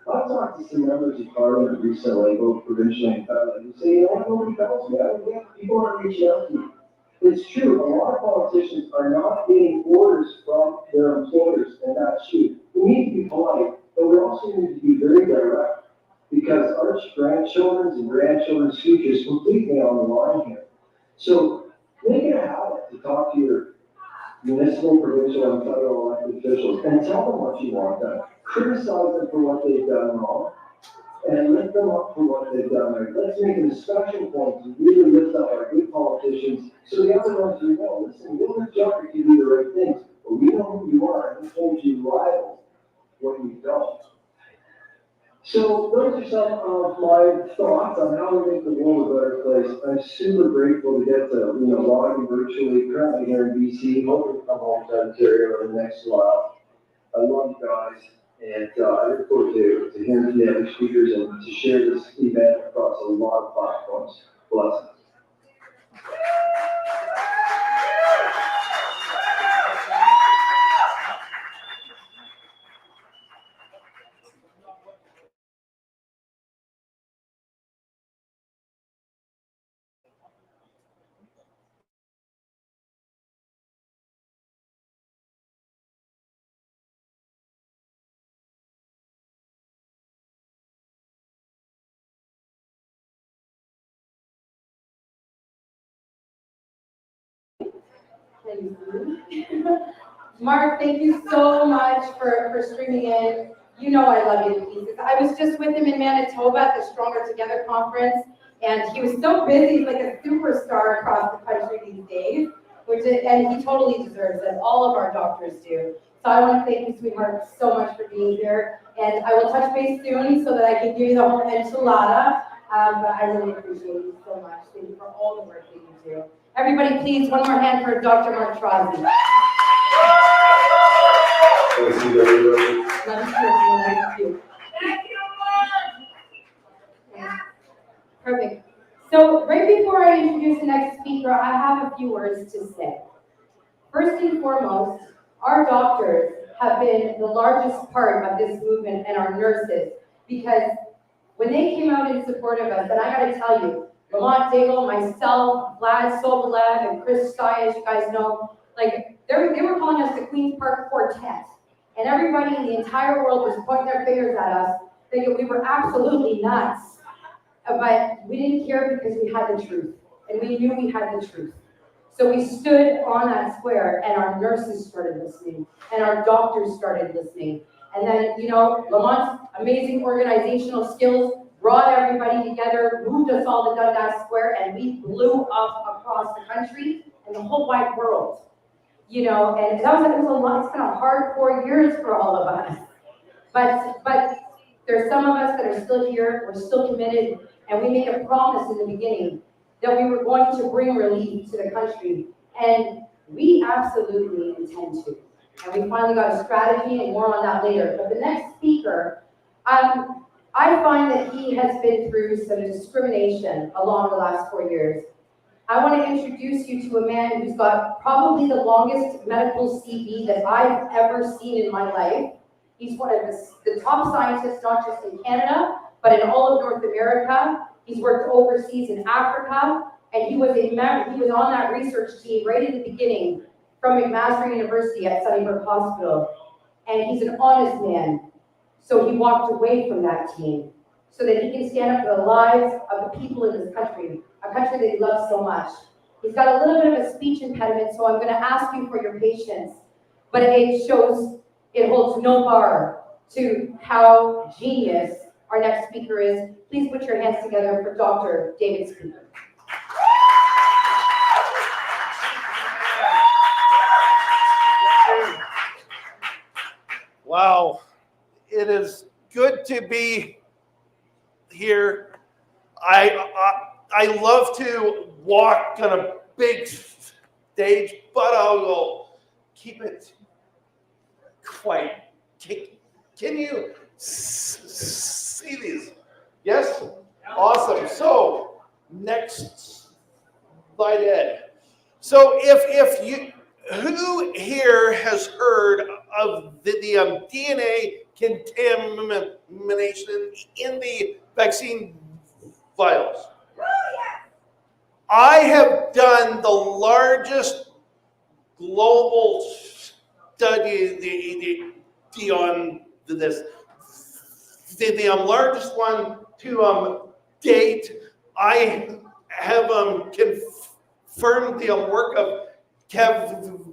I've talked to some members of parliament recently, both provincially and federally, who say, you know what, nobody tells me. People aren't reaching out to me. It's true, a lot of politicians are not getting orders from their employers, and that's true. We need to be polite, but we also need to be very direct, because our grandchildren's and grandchildren's future is completely on the line here. So make it a habit to talk to your municipal, provincial, and federal elected officials and tell them what you want done. Criticize them for what they've done wrong and lift them up for what they've done right. Let's make a discussion point to really lift up our good politicians so the other ones will know, listen, you'll lift you up if you do the right things, but we know who you are and we hold you liable when you don't. So those are some of my thoughts on how to make the world a better place. I'm super grateful to get to, log you virtually, currently here in BC, hoping to come home to Ontario in the next while. I love you guys, and I look forward to hearing from the other speakers and to share this event across a lot of platforms. Blessings. Mark, thank you so much for streaming in. You know I love you to pieces. I was just with him in Manitoba at the Stronger Together conference, and he was so busy, he's like a superstar across the country these days, and he totally deserves it. All of our doctors do. So I want to thank you, sweetheart, so much for being here. And I will touch base soon so that I can give you the whole enchilada. But I really appreciate you so much. Thank you for all the work that you do. Everybody, please, one more hand for Dr. Mark Trozzi. Thank you, everybody. Thank you. Thank you, Mark. Perfect. So right before I introduce the next speaker, I have a few words to say. First and foremost, our doctors have been the largest part of this movement, and our nurses, because when they came out in support of us, and I gotta tell you, Lamont Daigle, myself, Vlad Sobolev, and Chris Steyer, you guys know, like, they were calling us the Queen's Park Quartet. And everybody in the entire world was pointing their fingers at us, thinking we were absolutely nuts. But we didn't care because we had the truth. And we knew we had the truth. So we stood on that square, and our nurses started listening, and our doctors started listening. And then, Lamont's amazing organizational skills brought everybody together, moved us all to Dundas Square, and we blew up across the country and the whole wide world. And that was a lot. It's been a hard 4 years for all of us. But there's some of us that are still here, we're still committed, and we made a promise in the beginning that we were going to bring relief to the country, and we absolutely intend to. And we finally got a strategy, and more on that later. But the next speaker, I find that he has been through some discrimination along the last 4 years. I want to introduce you to a man who's got probably the longest medical CV that I've ever seen in my life. He's one of the top scientists, not just in Canada, but in all of North America. He's worked overseas in Africa, and he was on that research team right in the beginning from McMaster University at Sunnybrook Hospital. And he's an honest man. So he walked away from that team so that he can stand up for the lives of the people in this country, a country that he loves so much. He's got a little bit of a speech impediment, so I'm going to ask you for your patience. But it holds no bar to how genius our next speaker is. Please put your hands together for Dr. David Speaker. Wow, it is good to be here. I love to walk on a big stage, but I will keep it quiet. Can you see these? Yes? Awesome. So, next slide, Ed. So, if you, who here has heard of the DNA contamination in the vaccine vials? I have done the largest global study on this. The largest one to date. I have confirmed the work of Kevin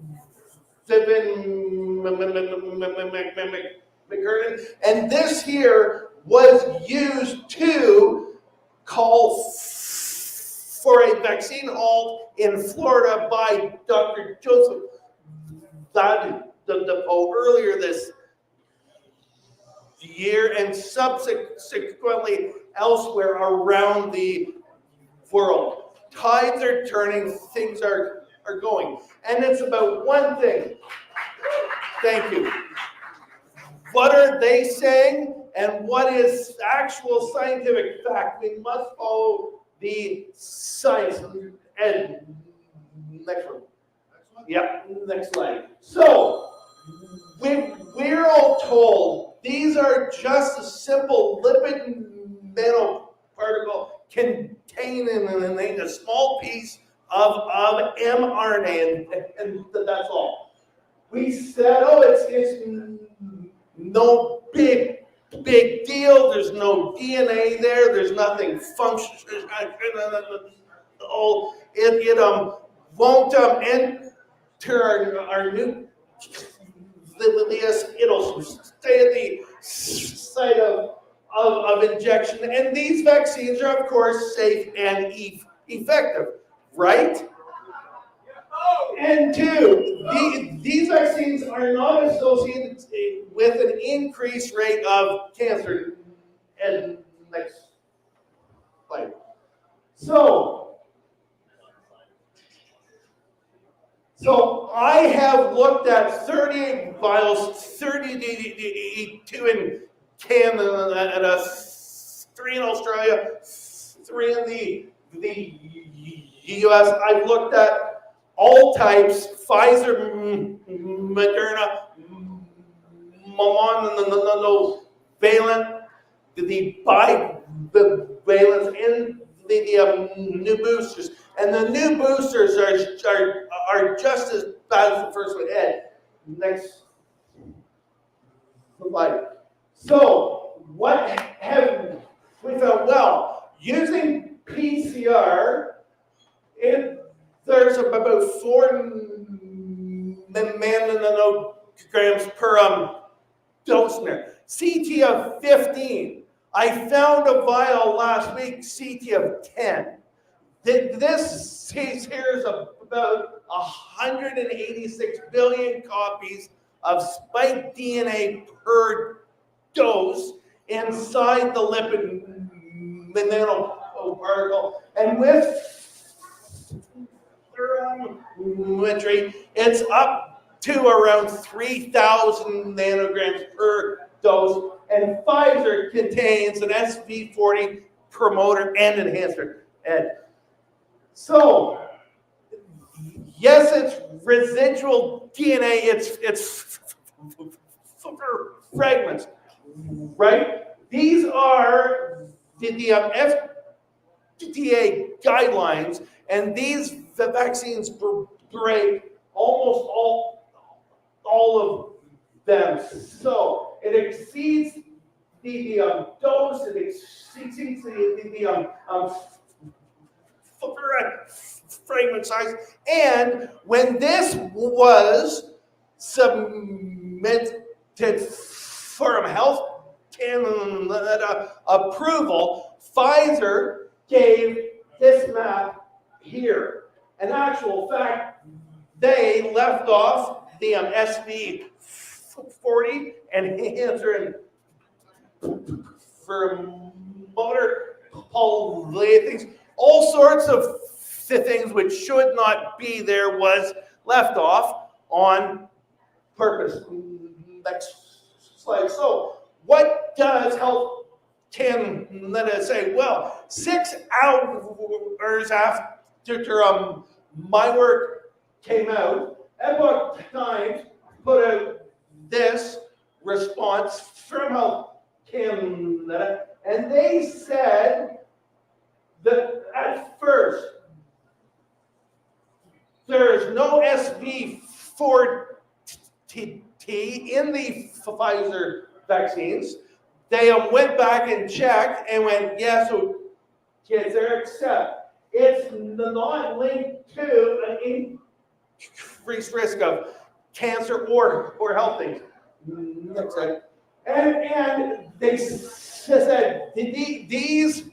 McKernan, and this here was used to call for a vaccine halt in Florida by Dr. Joseph Dadepo earlier this year, and subsequently elsewhere around the world. Tides are turning, things are going. And it's about one thing. Thank you. What are they saying and what is actual scientific fact? We must follow the science. And next one. Yep, next slide. So, we're all told these are just a simple lipid nanoparticle contained in a small piece of mRNA, and that's all. We said, oh, it's no big deal. There's no DNA there. There's nothing functional. Oh, it won't enter our nucleus. It'll stay at the site of injection, and these vaccines are, of course, safe and effective, right? And two, these vaccines are not associated with an increased rate of cancer. And next slide. So I have looked at 38 vials, 32 in Canada, 3 in Australia, 3 in the US. I've looked at all types, Pfizer, Moderna, monovalent, the bivalent, and the new boosters. And the new boosters are just as bad as the first one. Ed, next slide. So, what have we found? Well, using PCR, there's about 4 nanograms per dose there. CT of 15. I found a vial last week, CT of 10. This here is about 186 billion copies of spike DNA per dose inside the lipid nanoparticle. And with spirometry, it's up to around 3,000 nanograms per dose. And Pfizer contains an SV40 promoter and enhancer. Ed. So, yes, it's residual DNA, it's fragments, right? These are the FDA guidelines, and the vaccines break almost all of them. So it exceeds the dose, it exceeds the fragment size. And when this was submitted for Health Canada approval, Pfizer gave this map here. In actual fact, they left off the SV40 enhancer and for motor things, all sorts of things which should not be there was left off on purpose. Next slide. So, what does Health Canada say? Well, 6 hours after my work came out, Epoch Times put out this response from Health Canada, and they said that at first there is no SV4T in the Pfizer vaccines. They went back and checked and went, yeah, so kids are except it's not linked to an increased risk of cancer or health things. Next slide. And they said these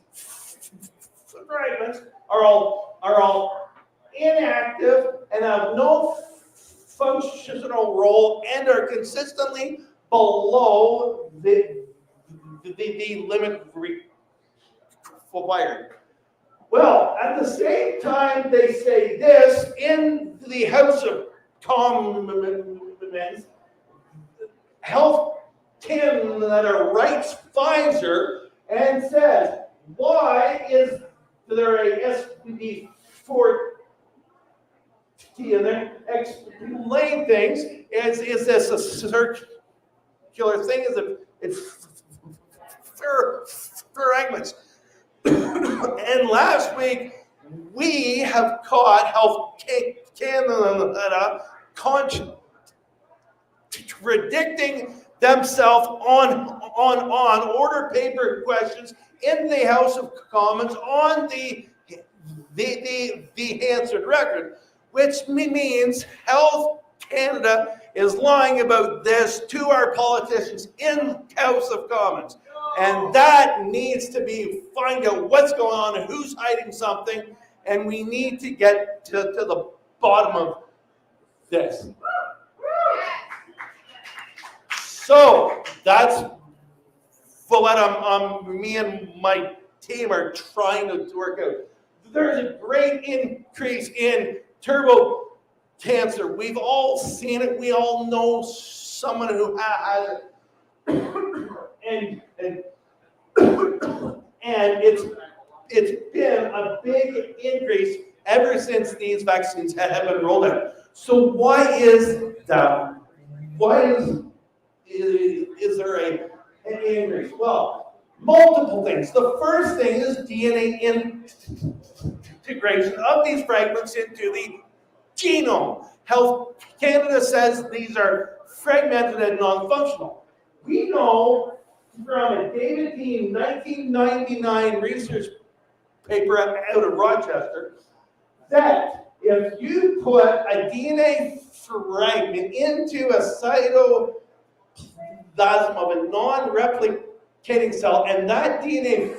fragments are all inactive and have no functional role and are consistently below the limit required. Well, at the same time, they say this in the House of Commons, Health Canada writes Pfizer and says, why is there a SV4T in there? Explain things. Is this a circular thing? Is it fragments? And last week, we have caught Health Canada contradicting themselves on order paper questions in the House of Commons on the answered record, which means Health Canada is lying about this to our politicians in House of Commons. And that needs to be, find out what's going on and who's hiding something, and we need to get to the bottom of this. So that's what me and my team are trying to work out. There's a great increase in turbo cancer. We've all seen it. We all know someone who has it. And it's been a big increase ever since these vaccines have been rolled out. So why is that? Why is there an increase? Well, multiple things. The first thing is DNA integration of these fragments into the genome. Health Canada says these are fragmented and non-functional. We know from a David Dean 1999 research paper out of Rochester that if you put a DNA fragment into a cytoplasm of a non-replicating cell, and that DNA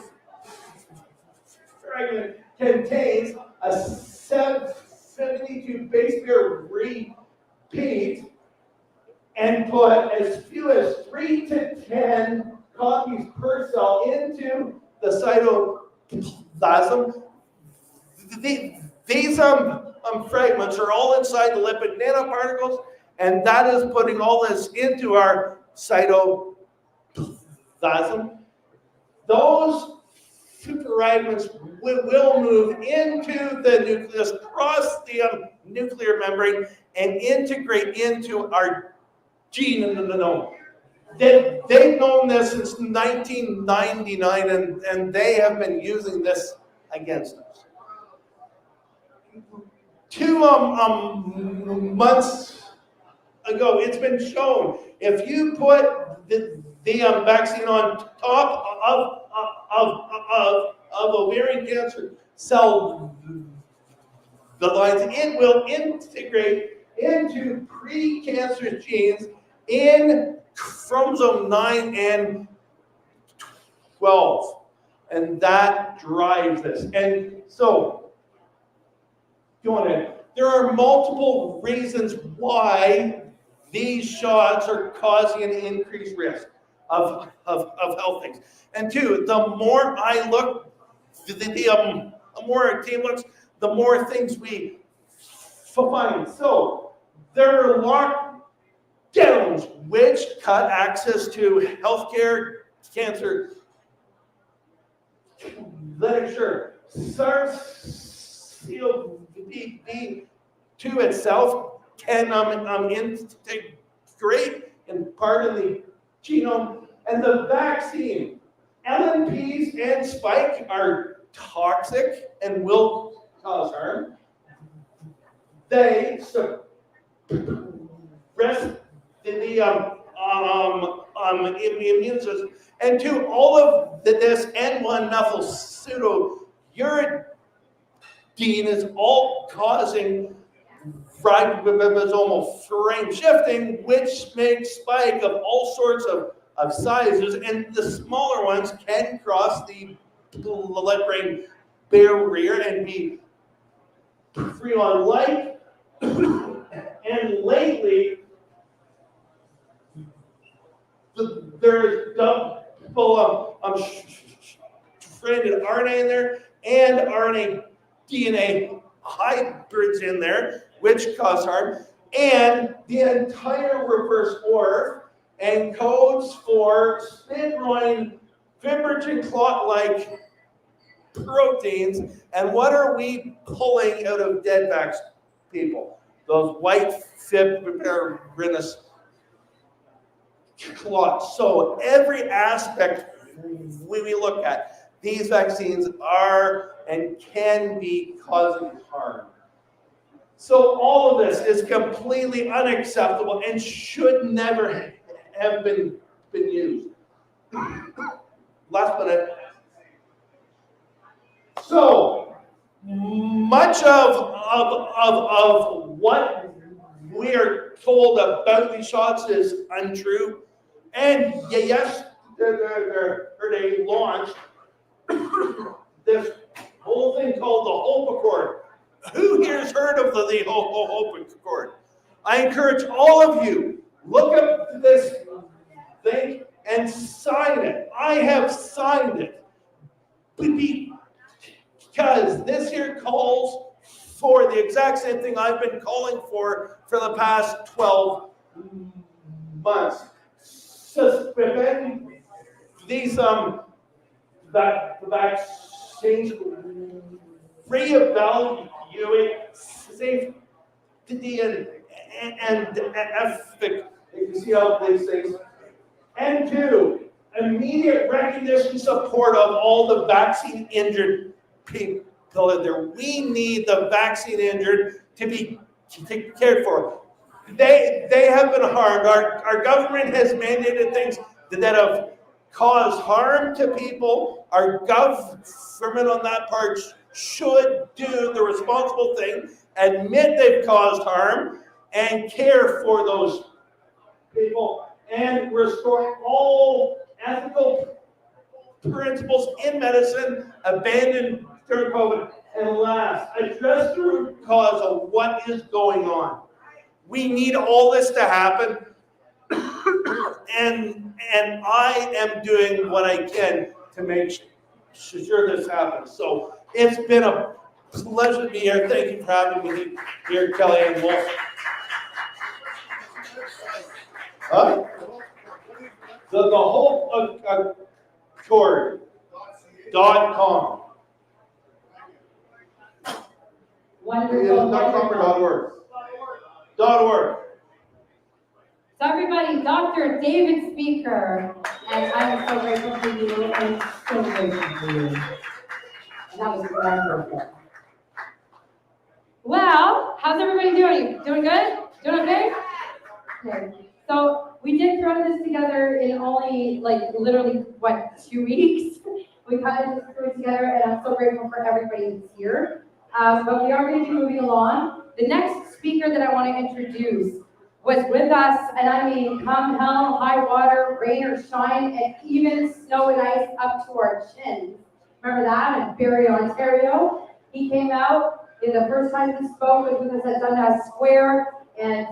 fragment contains a 72 base pair repeat, and put as few as 3 to 10 copies per cell into the cytoplasm. These fragments are all inside the lipid nanoparticles, and that is putting all this into our cytoplasm. Those superfragments will move into the nucleus, cross the nuclear membrane, and integrate into our genome. They've known this since 1999, and they have been using this against us. 2 months ago, it's been shown if you put the vaccine on top of ovarian cancer cell the lines, it will integrate into precancerous genes in chromosome 9 and 12, and that drives this. And so, go on in. There are multiple reasons why these shots are causing an increased risk of health things. And 2, the more I look, the more our team looks, the more things we find. So there are lockdowns which cut access to healthcare, cancer literature. SARS-CoV-2 itself can integrate in part of the genome, and the vaccine, LNPs and spike are toxic and will cause harm. They suppress the immune system, and 2, all of this N1-methyl pseudouridine is all causing ribosomal frame shifting, which makes spike of all sorts of sizes, and the smaller ones can cross the blood-brain barrier and be free on light. And lately, there's double stranded RNA in there and RNA DNA hybrids in there, which cause harm. And the entire reverse ORF encodes for spin-loin fibrinogen clot-like proteins. And what are we pulling out of dead vax people? Those white fibrinous clots. So every aspect we look at, these vaccines are and can be causing harm. So all of this is completely unacceptable and should never have been used. Last minute. So much of what we are told about these shots is untrue. And yes, they launched this whole thing called the Hope Accord. Who here's heard of the Hope Accord? I encourage all of you, look up this thing and sign it. I have signed it. Because this here calls for the exact same thing I've been calling for the past 12 months. Suspend these vaccines, reevaluate safety and efficacy of these things, and 2, immediate recognition support of all the vaccine injured people in there. We need the vaccine injured to be cared for. They have been harmed. Our government has mandated things that have caused harm to people. Our government on that part should do the responsible thing, admit they've caused harm, and care for those people, and restore all ethical principles in medicine abandoned during COVID. And last, address the root cause of what is going on. We need all this to happen, and I am doing what I can to make sure this happens. So it's been a pleasure to be here. Thank you for having me here, Kellyanne Wolf. The whole Accord. Wonderful. .com or .org? .org. So everybody, Dr. David Speaker, and I'm so grateful for you, and so grateful for you. And that was wonderful. Well, how's everybody doing? Doing good? Doing okay? Okay. So we did throw this together in only literally 2 weeks. We kind of just threw it together, and I'm so grateful for everybody who's here. But we are going to be moving along. The next speaker that I want to introduce was with us, and I mean, come hell, high water, rain or shine, and even snow and ice up to our chins. Remember that in Barrie, Ontario? He came out, and the first time he spoke was with us at Dundas Square, and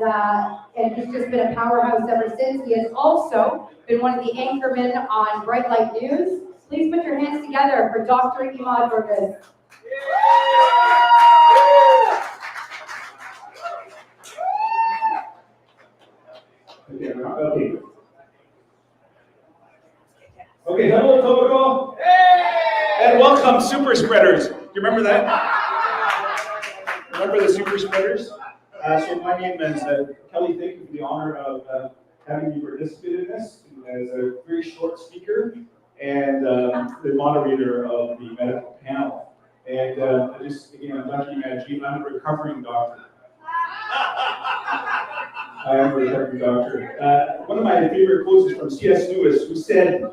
he's just been a powerhouse ever since. He has also been one of the anchormen on Bright Light News. Please put your hands together for Dr. Imad Burgess. Okay, hello, Tobago. And welcome, super spreaders. Do you remember that? Remember the super spreaders? So my name is Kelly. Thank you for the honor of having me participate in this as a very short speaker and the moderator of the medical panel. And I'm Dr. Imad. I'm a recovering doctor. I am a recovering doctor. One of my favorite quotes is from C.S. Lewis, who said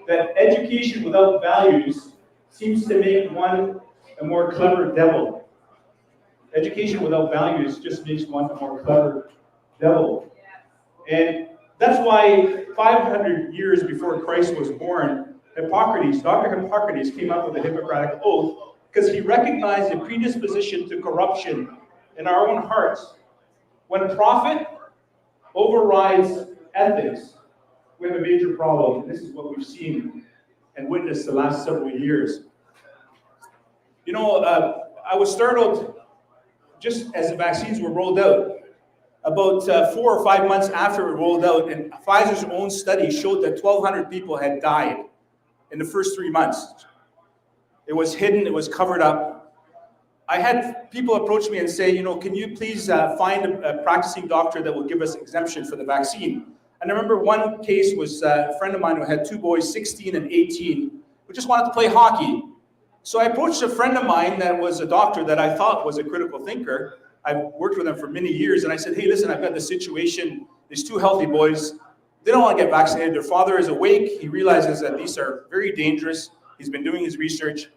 that education without values seems to make one a more clever devil. Education without values just makes one a more clever devil. And that's why 500 years before Christ was born, Hippocrates, Dr. Hippocrates came up with the Hippocratic Oath because he recognized the predisposition to corruption in our own hearts. When profit overrides ethics, we have a major problem. And this is what we've seen and witnessed the last several years. You know, I was startled just as the vaccines were rolled out. About 4 or 5 months after it rolled out, and Pfizer's own study showed that 1,200 people had died in the first 3 months. It was hidden, it was covered up. I had people approach me and say, you know, can you please find a practicing doctor that will give us exemption for the vaccine? And I remember one case was a friend of mine who had 2 boys, 16 and 18, who just wanted to play hockey. So I approached a friend of mine that was a doctor that I thought was a critical thinker. I've worked with him for many years, and I said, hey, listen, I've got this situation. These 2 healthy boys, they don't want to get vaccinated. Their father is awake. He realizes that these are very dangerous. He's been doing his research.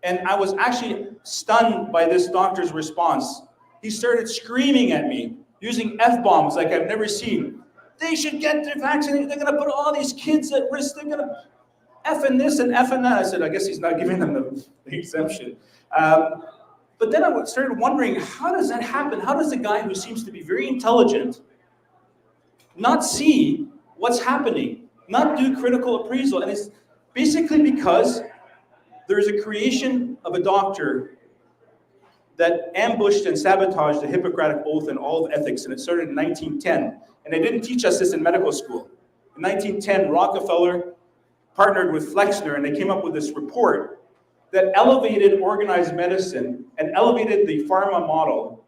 And I was actually stunned by this doctor's response. He started screaming at me, using F-bombs like I've never seen. They should get their vaccinated. They're going to put all these kids at risk. They're going to F and this and F and that. I said, I guess he's not giving them the exemption. But then I started wondering, how does that happen? How does a guy who seems to be very intelligent not see what's happening, not do critical appraisal? And it's basically because there's a creation of a doctor that ambushed and sabotaged the Hippocratic Oath and all of ethics, and it started in 1910. And they didn't teach us this in medical school. In 1910, Rockefeller partnered with Flexner, and they came up with this report that elevated organized medicine and elevated the pharma model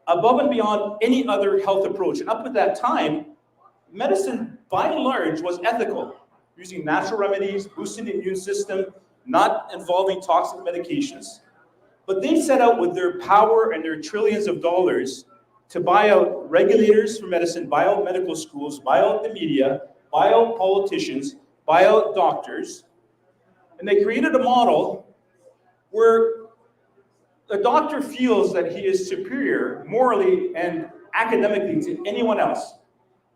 above and beyond any other health approach. And up at that time, medicine, by and large, was ethical, using natural remedies, boosting the immune system, not involving toxic medications. But they set out with their power and their trillions of dollars to buy out regulators for medicine, buy out medical schools, buy out the media, buy out politicians, buy out doctors. And they created a model where the doctor feels that he is superior morally and academically to anyone else.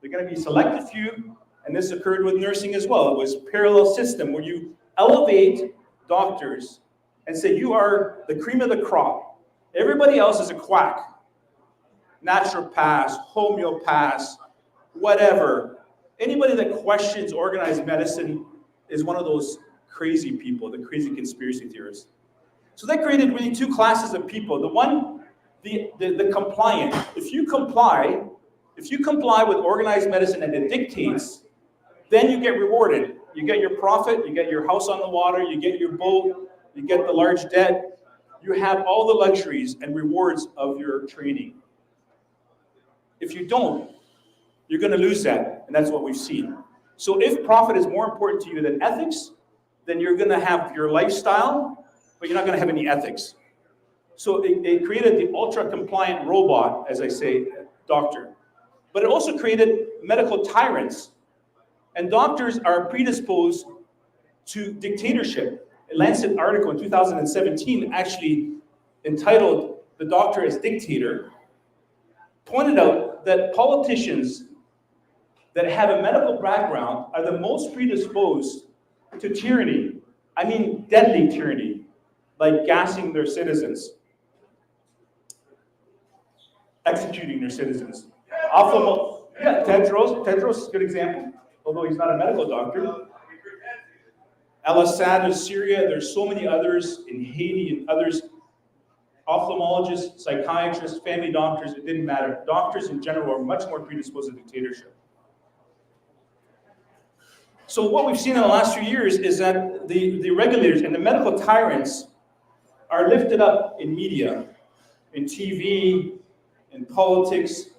They're going to be selected few, and this occurred with nursing as well. It was a parallel system where you elevate doctors and say you are the cream of the crop. Everybody else is a quack. Naturopaths, homeopaths, whatever. Anybody that questions organized medicine is one of those crazy people, the crazy conspiracy theorists. So they created really 2 classes of people. The one, the compliant. If you comply with organized medicine and it dictates, then you get rewarded. you get your profit, you get your house on the water, you get your boat, you get the large debt. You have all the luxuries and rewards of your training. If you don't, you're going to lose that, and that's what we've seen. So if profit is more important to you than ethics, then you're going to have your lifestyle, but you're not going to have any ethics. So they created the ultra-compliant robot, as I say, doctor. But it also created medical tyrants. And doctors are predisposed to dictatorship. A Lancet article in 2017, actually entitled "The Doctor as Dictator," pointed out that politicians that have a medical background are the most predisposed to tyranny. I mean deadly tyranny, like gassing their citizens, executing their citizens. Tedros is a good example, although he's not a medical doctor. Al-Assad in Syria, there's so many others in Haiti and others. Ophthalmologists, psychiatrists, family doctors, it didn't matter. Doctors in general are much more predisposed to dictatorship. So what we've seen in the last few years is that the regulators and the medical tyrants are lifted up in media, in TV, in politics.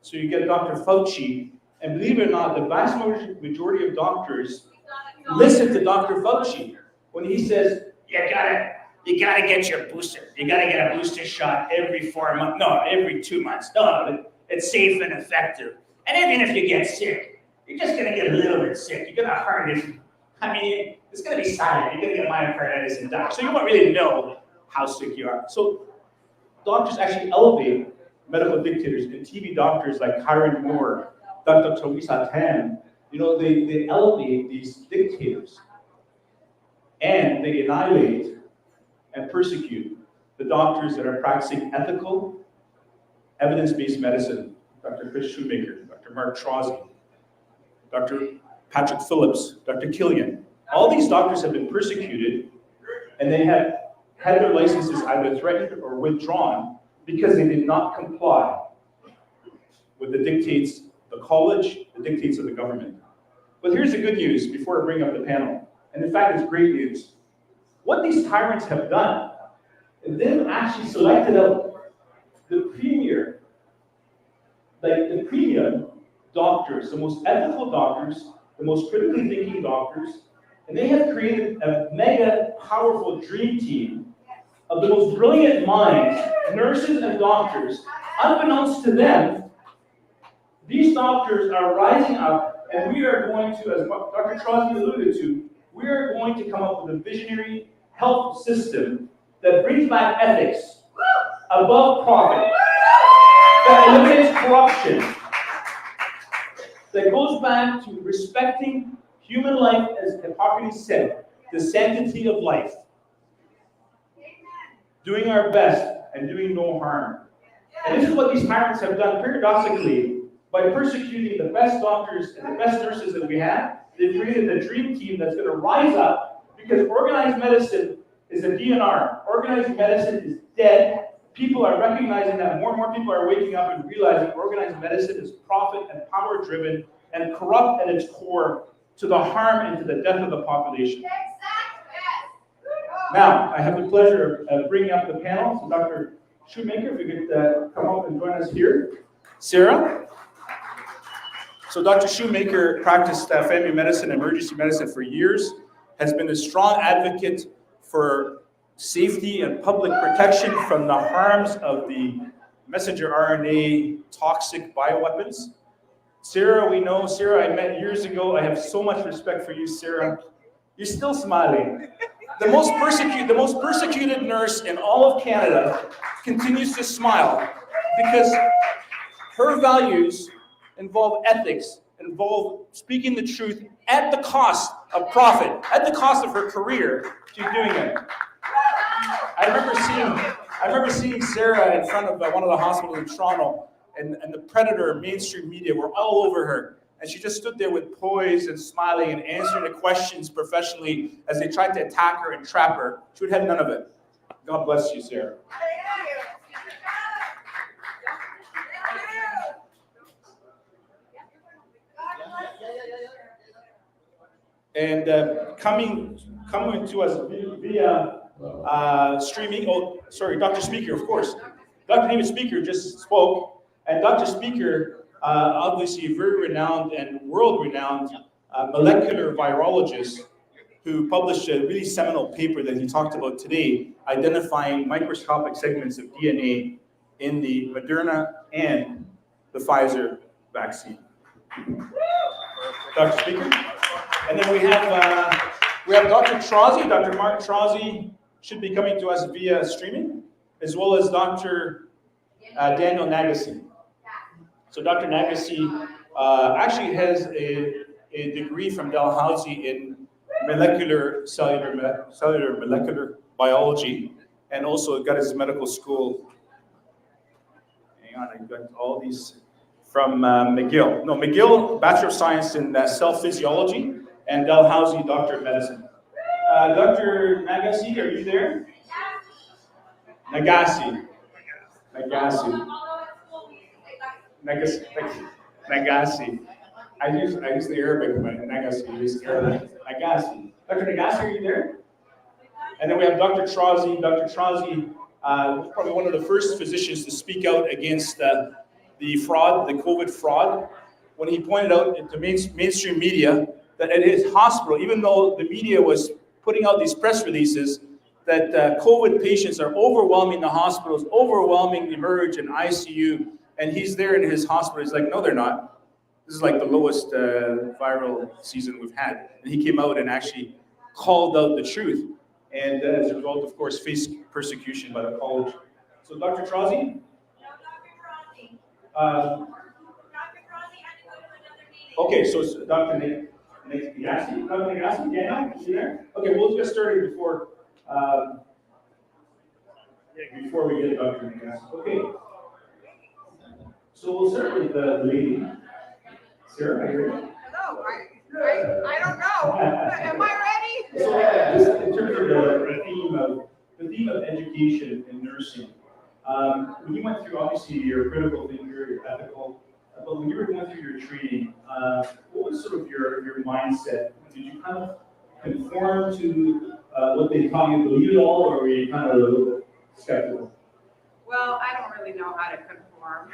So you get Dr. Fauci, and believe it or not, the vast majority of doctors listen to Dr. Fauci when he says, you gotta get your booster. You gotta get a booster shot every 4 months. No, every 2 months. No, it's safe and effective. And even if you get sick, you're just gonna get a little bit sick. You're gonna hurt it. I mean, it's gonna be silent. You're gonna get myocarditis and die. So you won't really know how sick you are. So doctors actually elevate medical dictators, and TV doctors like Karen Moore, Dr. Teresa Tan, they elevate these dictators. And they annihilate and persecute the doctors that are practicing ethical, evidence-based medicine. Dr. Chris Shoemaker, Dr. Mark Trozzi, Dr. Patrick Phillips, Dr. Killian. All these doctors have been persecuted, and they have had their licenses either threatened or withdrawn because they did not comply with the dictates of the college, the dictates of the government. But here's the good news before I bring up the panel, and in fact it's great news. What these tyrants have done is they've actually selected out the premier, like the premium doctors, the most ethical doctors, the most critically thinking doctors, and they have created a mega powerful dream team of the most brilliant minds, nurses and doctors. Unbeknownst to them, these doctors are rising up, and we are going to, as Dr. Trozzi alluded to, we are going to come up with a visionary health system that brings back ethics above profit, that eliminates corruption, that goes back to respecting human life, as Hippocrates said, the sanctity of life. Doing our best and doing no harm. And this is what these tyrants have done paradoxically. By persecuting the best doctors and the best nurses that we have, they've created a dream team that's going to rise up, because organized medicine is a DNR. Organized medicine is dead. People are recognizing that. More and more people are waking up and realizing organized medicine is profit and power driven and corrupt at its core, to the harm and to the death of the population. Now, I have the pleasure of bringing up the panel. So Dr. Shoemaker, if you could come up and join us here. Sarah. So Dr. Shoemaker practiced family medicine, emergency medicine for years, has been a strong advocate for safety and public protection from the harms of the messenger RNA toxic bioweapons. Sarah, we know, Sarah, I met years ago. I have so much respect for you, Sarah. You're still smiling. The most persecuted nurse in all of Canada continues to smile because her values involve ethics, involve speaking the truth at the cost of profit, at the cost of her career. She's doing it. I remember seeing Sarah in front of one of the hospitals in Toronto, and the Predator mainstream media were all over her. And she just stood there with poise and smiling and answering the questions professionally as they tried to attack her and trap her. She would have none of it. God bless you, Sarah. And coming to us via streaming, oh, sorry, Dr. Speaker, of course. Dr. David Speaker just spoke, and Dr. Speaker, obviously a very renowned and world-renowned molecular virologist who published a really seminal paper that he talked about today, identifying microscopic segments of DNA in the Moderna and the Pfizer vaccine. Dr. Speaker. And then we have Dr. Trozzi. Dr. Mark Trozzi should be coming to us via streaming, as well as Dr. Daniel Nagassi. So Dr. Nagassi actually has a degree from Dalhousie in cellular molecular biology, and also got his medical school. Hang on, I got all these from McGill, Bachelor of Science in Cell Physiology, and Dalhousie, Doctor of Medicine. Dr. Nagassi, are you there? Nagassi. I use the Arabic, but Nagassi is Arabic. Nagassi. Dr. Nagassi, are you there? And then we have Dr. Trozzi. Dr. Trozzi was probably one of the first physicians to speak out against the fraud, the COVID fraud, when he pointed out to mainstream media that at his hospital, even though the media was putting out these press releases that COVID patients are overwhelming the hospitals, overwhelming Emerge and ICU, and he's there in his hospital. He's like, no, they're not. This is like the lowest viral season we've had. And he came out and actually called out the truth. And as a result, of course, faced persecution by the college. So Dr. Trozzi? Dr. Crosby had to go to another meeting. Okay, so it's Dr. Nagassi. Dr. Nagassi, Daniel, you there? Okay, we'll get started before we get Dr. Nagassi. Okay. So we'll start with the lady. Sarah, are you ready? Hello, I don't know. Am I ready? So just in terms of the theme of education and nursing, when you went through, obviously, your critical thinker, your ethical, but when you were going through your training, what was sort of your mindset? Did you kind of conform to what they taught you to believe it all, or were you kind of a little bit skeptical? Well, I don't really know how to conform.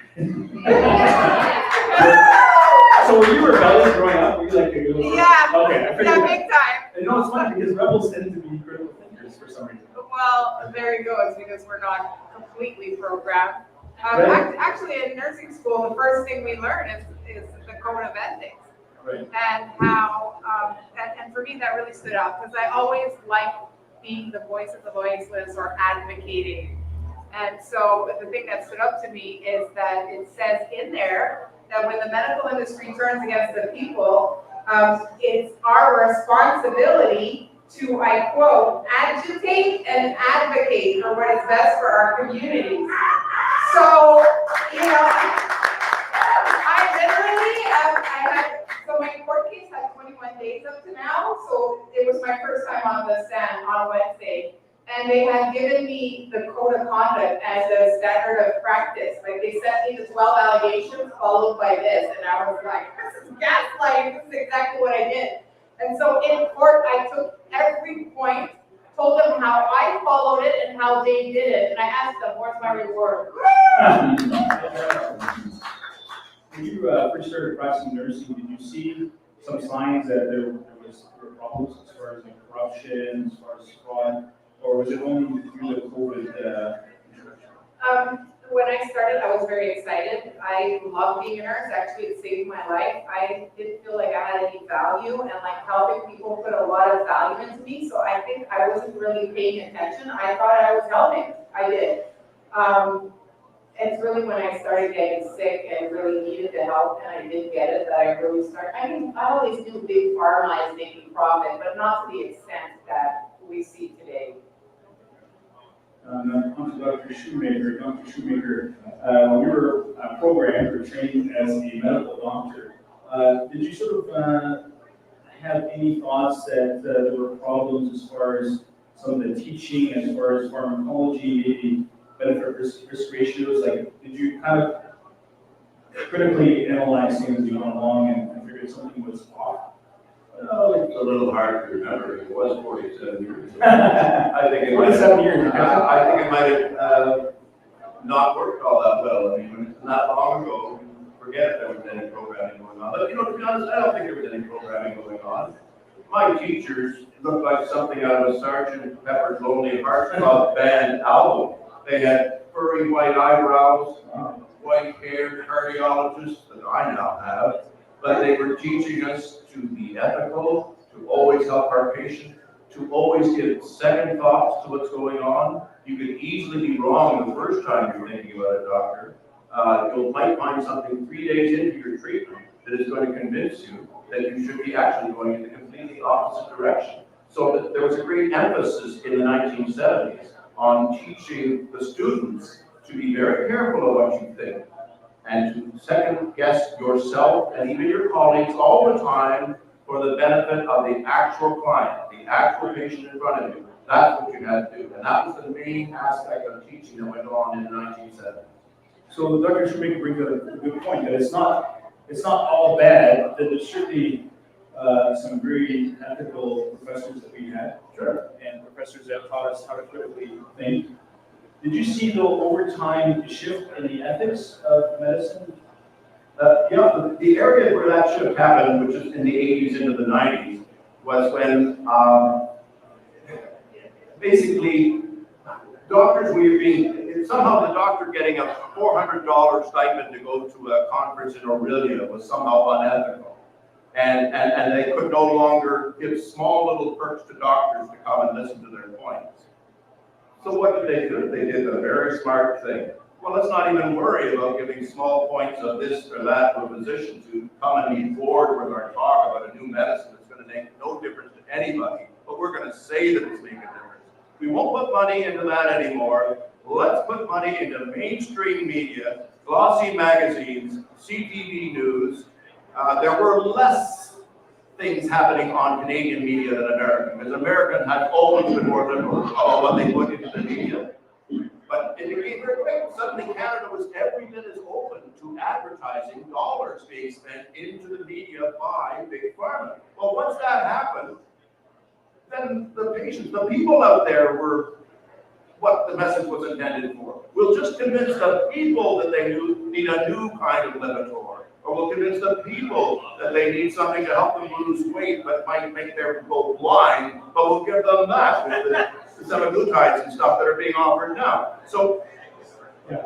So when you were rebellious growing up, were you like a little? Yeah. Okay, I figured. Yeah, big time. You know, it's funny because rebels tend to be critical thinkers for some reason. Well, there you go. It's because we're not completely programmed. Right. Actually, in nursing school, the first thing we learn is the code of ethics. Right. And how, and for me, that really stood out because I always liked being the voice of the voiceless or advocating. And so the thing that stood up to me is that it says in there that when the medical industry turns against the people, it's our responsibility to, I quote, agitate and advocate for what is best for our communities. So, you know, so my court case had 21 days up to now, so it was my first time on the stand on Wednesday. And they had given me the code of conduct as a standard of practice. Like they sent me the 12 allegations followed by this. And I was like, this is gaslighting. This is exactly what I did. And so in court, I took every point, told them how I followed it and how they did it. And I asked them, where's my reward? When you first started practicing nursing, did you see some signs that there were problems as far as like corruption, as far as fraud? Or was it only through the COVID? When I started, I was very excited. I loved being a nurse. Actually, it saved my life. I didn't feel like I had any value, and like helping people put a lot of value into me. So I think I wasn't really paying attention. I thought I was helping. I did. It's really when I started getting sick and really needed the help, and I did get it, that I really started. I mean, I always knew big pharma is making profit, but not to the extent that we see today. Dr. Shoemaker, when you were programmed or trained as a medical doctor, did you sort of have any thoughts that there were problems as far as some of the teaching, as far as pharmacology, maybe benefit risk ratios? Like, did you kind of critically analyze things as you went along and figured something was off? Well, it's a little hard to remember. It was 47 years ago. I think it might 47 years. I think it might have not worked all that well. I mean, when it's not long ago, forget if there was any programming going on. But, you know, to be honest, I don't think there was any programming going on. My teachers looked like something out of a Sgt. Pepper's Lonely Hearts Club Band album. They had furry white eyebrows, white hair, cardiologists that I now have. But they were teaching us to be ethical, to always help our patient, to always give second thoughts to what's going on. You could easily be wrong the first time you're thinking about a doctor. You might find something 3 days into your treatment that is going to convince you that you should be actually going in the completely opposite direction. So there was a great emphasis in the 1970s on teaching the students to be very careful of what you think and to second guess yourself and even your colleagues all the time for the benefit of the actual client, the actual patient in front of you. That's what you had to do. And that was the main aspect of teaching that went on in the 1970s. So Dr. Shoemaker brings up a good point, that it's not all bad, that there's certainly some very ethical professors that we had. Sure. And professors that taught us how to critically think. Did you see, though, over time, the shift in the ethics of medicine? Yeah, the area where that shift happened, which is in the 80s into the 90s, was when basically doctors were being, somehow the doctor getting a $400 stipend to go to a conference in Aurelia was somehow unethical. And they could no longer give small little perks to doctors to come and listen to their points. So what did they do? They did a very smart thing. Well, let's not even worry about giving small points of this or that to a physician to come and be bored with our talk about a new medicine that's going to make no difference to anybody, but we're going to say that it's making a difference. We won't put money into that anymore. Let's put money into mainstream media, glossy magazines, CTV news. There were less things happening on Canadian media than American, because American had always been more liberal about what they put into the media. But it became very quick. Suddenly Canada was every bit as open to advertising, dollars being spent into the media by Big Pharma. Well, once that happened, then the patients, the people out there were what the message was intended for. We'll just convince the people that they need a new kind of Lipitor. Or we'll convince the people that they need something to help them lose weight, but might make them go blind, but we'll give them that with the semaglutides and stuff that are being offered now. So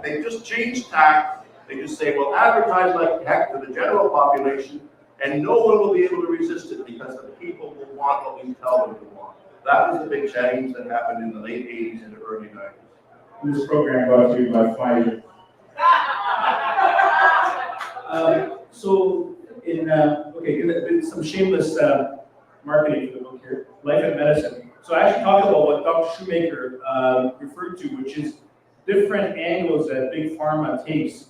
they just change tack. They just say, well, advertise like heck to the general population, and no one will be able to resist it because the people will want what we tell them to want. That was the big change that happened in the late 80s and the early 90s. This program brought to you by Pfizer. So some shameless marketing for the book here, Life in Medicine. So I actually talked about what Dr. Shoemaker referred to, which is different angles that Big Pharma takes.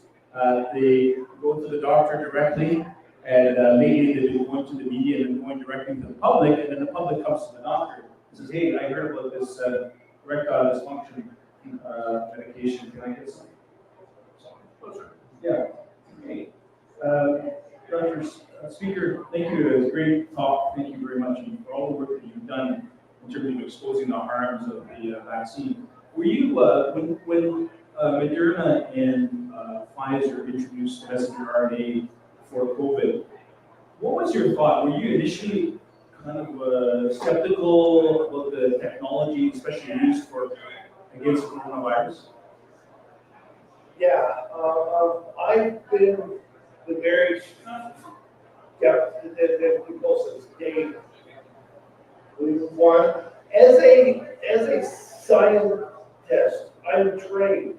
They go to the doctor directly, and maybe they do going to the media and then going directly to the public, and then the public comes to the doctor and says, hey, I heard about this erectile dysfunction medication. Can I get some? Yeah. Okay. Dr. Speaker, thank you. It was a great talk. Thank you very much for all the work that you've done in terms of exposing the harms of the vaccine. Were you, when Moderna and Pfizer introduced messenger RNA for COVID, what was your thought? Were you initially kind of skeptical about the technology, especially used against coronavirus? Yeah, I've been the very skeptical since day one. As a scientist, I'm trained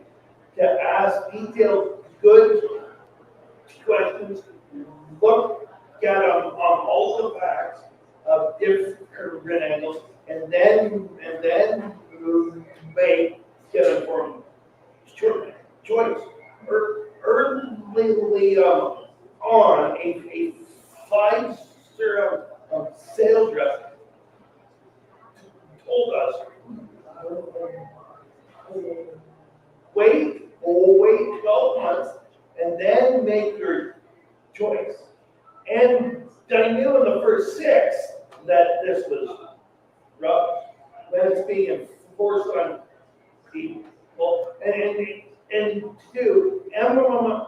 to ask detailed, good questions, look at them on all the facts of different angles, and then make get informed choice. Early on, a Pfizer sales rep told us, wait 12 months and then make your choice. And I knew in the first 6 that this was rough, that it's being enforced on people, and two, mRNA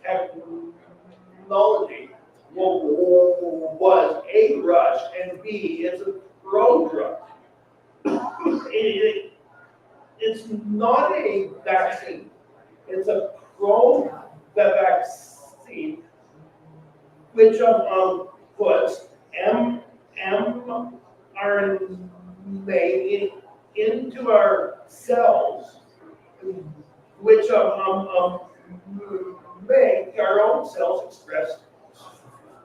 technology was a rush, and B, is a pro-drug. It's not a vaccine, it's a pro-vaccine, which puts mRNA into our cells, which make our own cells express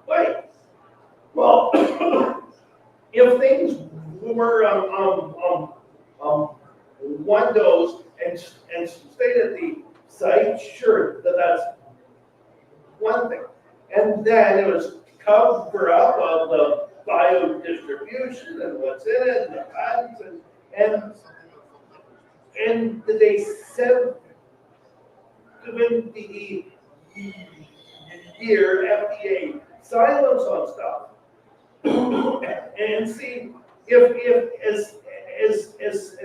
light. Well, if things were one dose and stayed at the site, sure, that's one thing. And then it was cover up of the biodistribution and what's in it, and the patents, and they said when the year FDA silence on stuff, and see if as soon as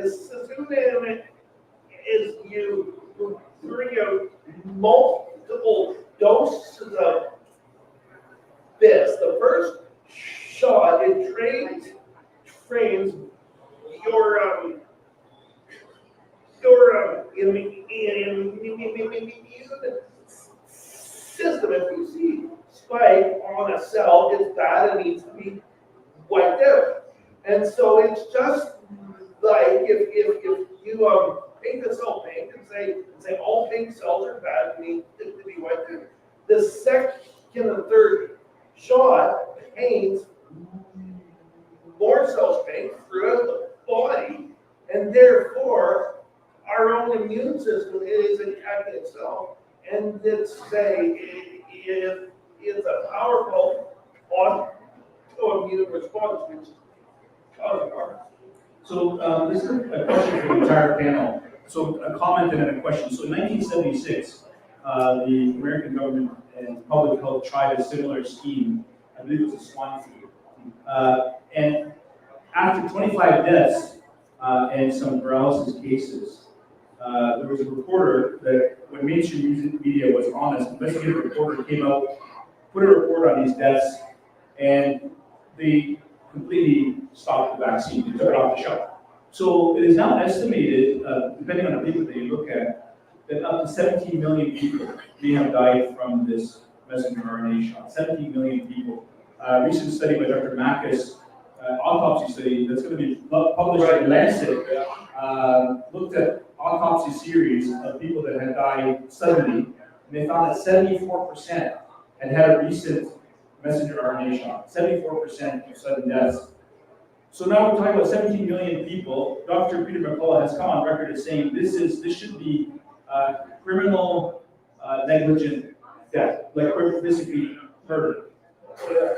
you bring out multiple doses of this, the first shot, it trains your immune system. If you see spike on a cell, it's bad, it needs to be wiped out. And so it's just like if you paint the cell pink and say all pink cells are bad, need to be wiped out. The second and third shot paints more cells pink throughout the body, and therefore our own immune system is attacking itself, and it's a powerful autoimmune response, which causes harm. So this is a question for the entire panel. So a comment and then a question. So in 1976, the American government and public health tried a similar scheme. I believe it was a swine flu. And after 25 deaths and some paralysis cases, there was a reporter that, when mainstream media was honest, an investigative reporter came out, put a report on these deaths, and they completely stopped the vaccine. They took it off the shelf. So it is now estimated, depending on the paper that you look at, that up to 17 million people may have died from this messenger RNA shot. 17 million people. A recent study by Dr. Makis, autopsy study that's going to be published in Lancet, looked at autopsy series of people that had died suddenly, and they found that 74% had a recent messenger RNA shot. 74% of sudden deaths. So now we're talking about 17 million people. Dr. Peter McCullough has come on record as saying this should be criminal negligent death, like basically murder.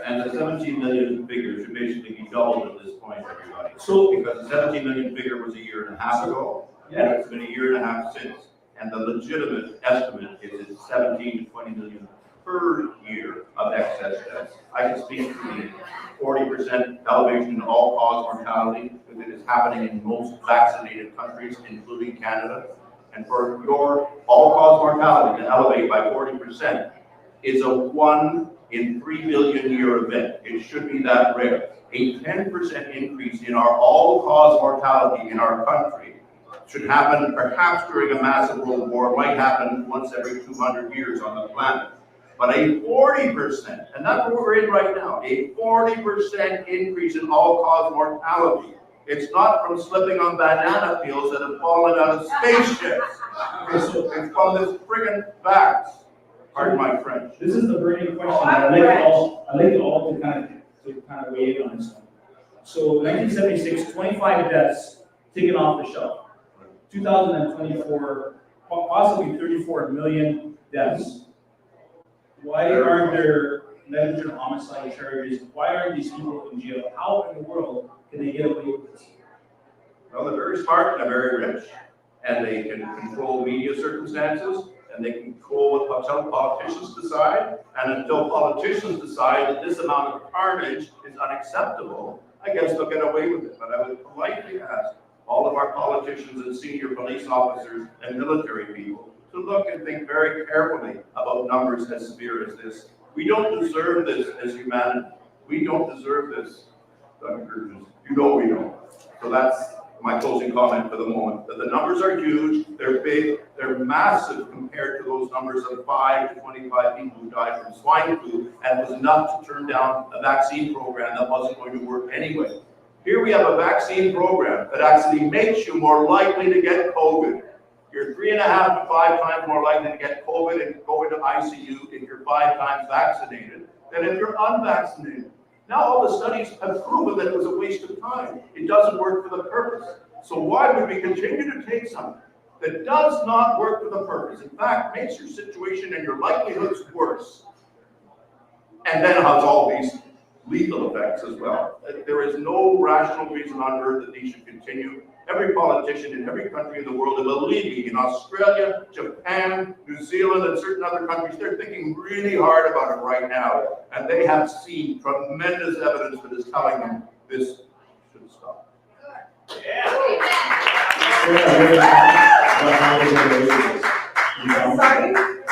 And the 17 million figure should basically be doubled at this point, everybody. So, Because the 17 million figure was a year and a half ago, and it's been a year and a half since. And the legitimate estimate is it's 17 to 20 million per year of excess deaths. I can speak to the 40% elevation in all-cause mortality, because it is happening in most vaccinated countries, including Canada. And for your all-cause mortality to elevate by 40% is a 1 in 3 billion year event. It should be that rare. A 10% increase in our all-cause mortality in our country should happen perhaps during a massive world war, might happen once every 200 years on the planet. But a 40%, and that's what we're in right now, a 40% increase in all-cause mortality. It's not from slipping on banana peels that have fallen out of spaceships. It's from this friggin' vax. Pardon my French. this is the burning question. I'd like you all to kind of weigh in on this one. So 1976, 25 deaths taken off the shelf. 2024, possibly 34 million deaths. Why aren't there negligent homicide charges? Why aren't these people in jail? How in the world can they get away with this? Well, they're very smart and they're very rich, and they can control media circumstances, and they control what politicians decide. And until politicians decide that this amount of carnage is unacceptable, I guess they'll get away with it. But I would politely ask all of our politicians and senior police officers and military people to look and think very carefully about numbers as severe as this. We don't deserve this as humanity. We don't deserve this, Dr. Burgess. You know we don't. So that's my closing comment for the moment. That the numbers are huge, they're big, they're massive compared to those numbers of 5 to 25 people who died from swine flu, and was enough to turn down a vaccine program that wasn't going to work anyway. Here we have a vaccine program that actually makes you more likely to get COVID. You're 3.5 to 5 times more likely to get COVID and go into ICU if you're 5 times vaccinated than if you're unvaccinated. Now all the studies have proven that it was a waste of time. It doesn't work for the purpose. So why would we continue to take something that does not work for the purpose? In fact, makes your situation and your likelihoods worse. And then has all these legal effects as well. There is no rational reason on earth that these should continue. Every politician in every country in the world, and believe me, in Australia, Japan, New Zealand, and certain other countries, they're thinking really hard about it right now. And they have seen tremendous evidence that is telling them this should stop. Sorry?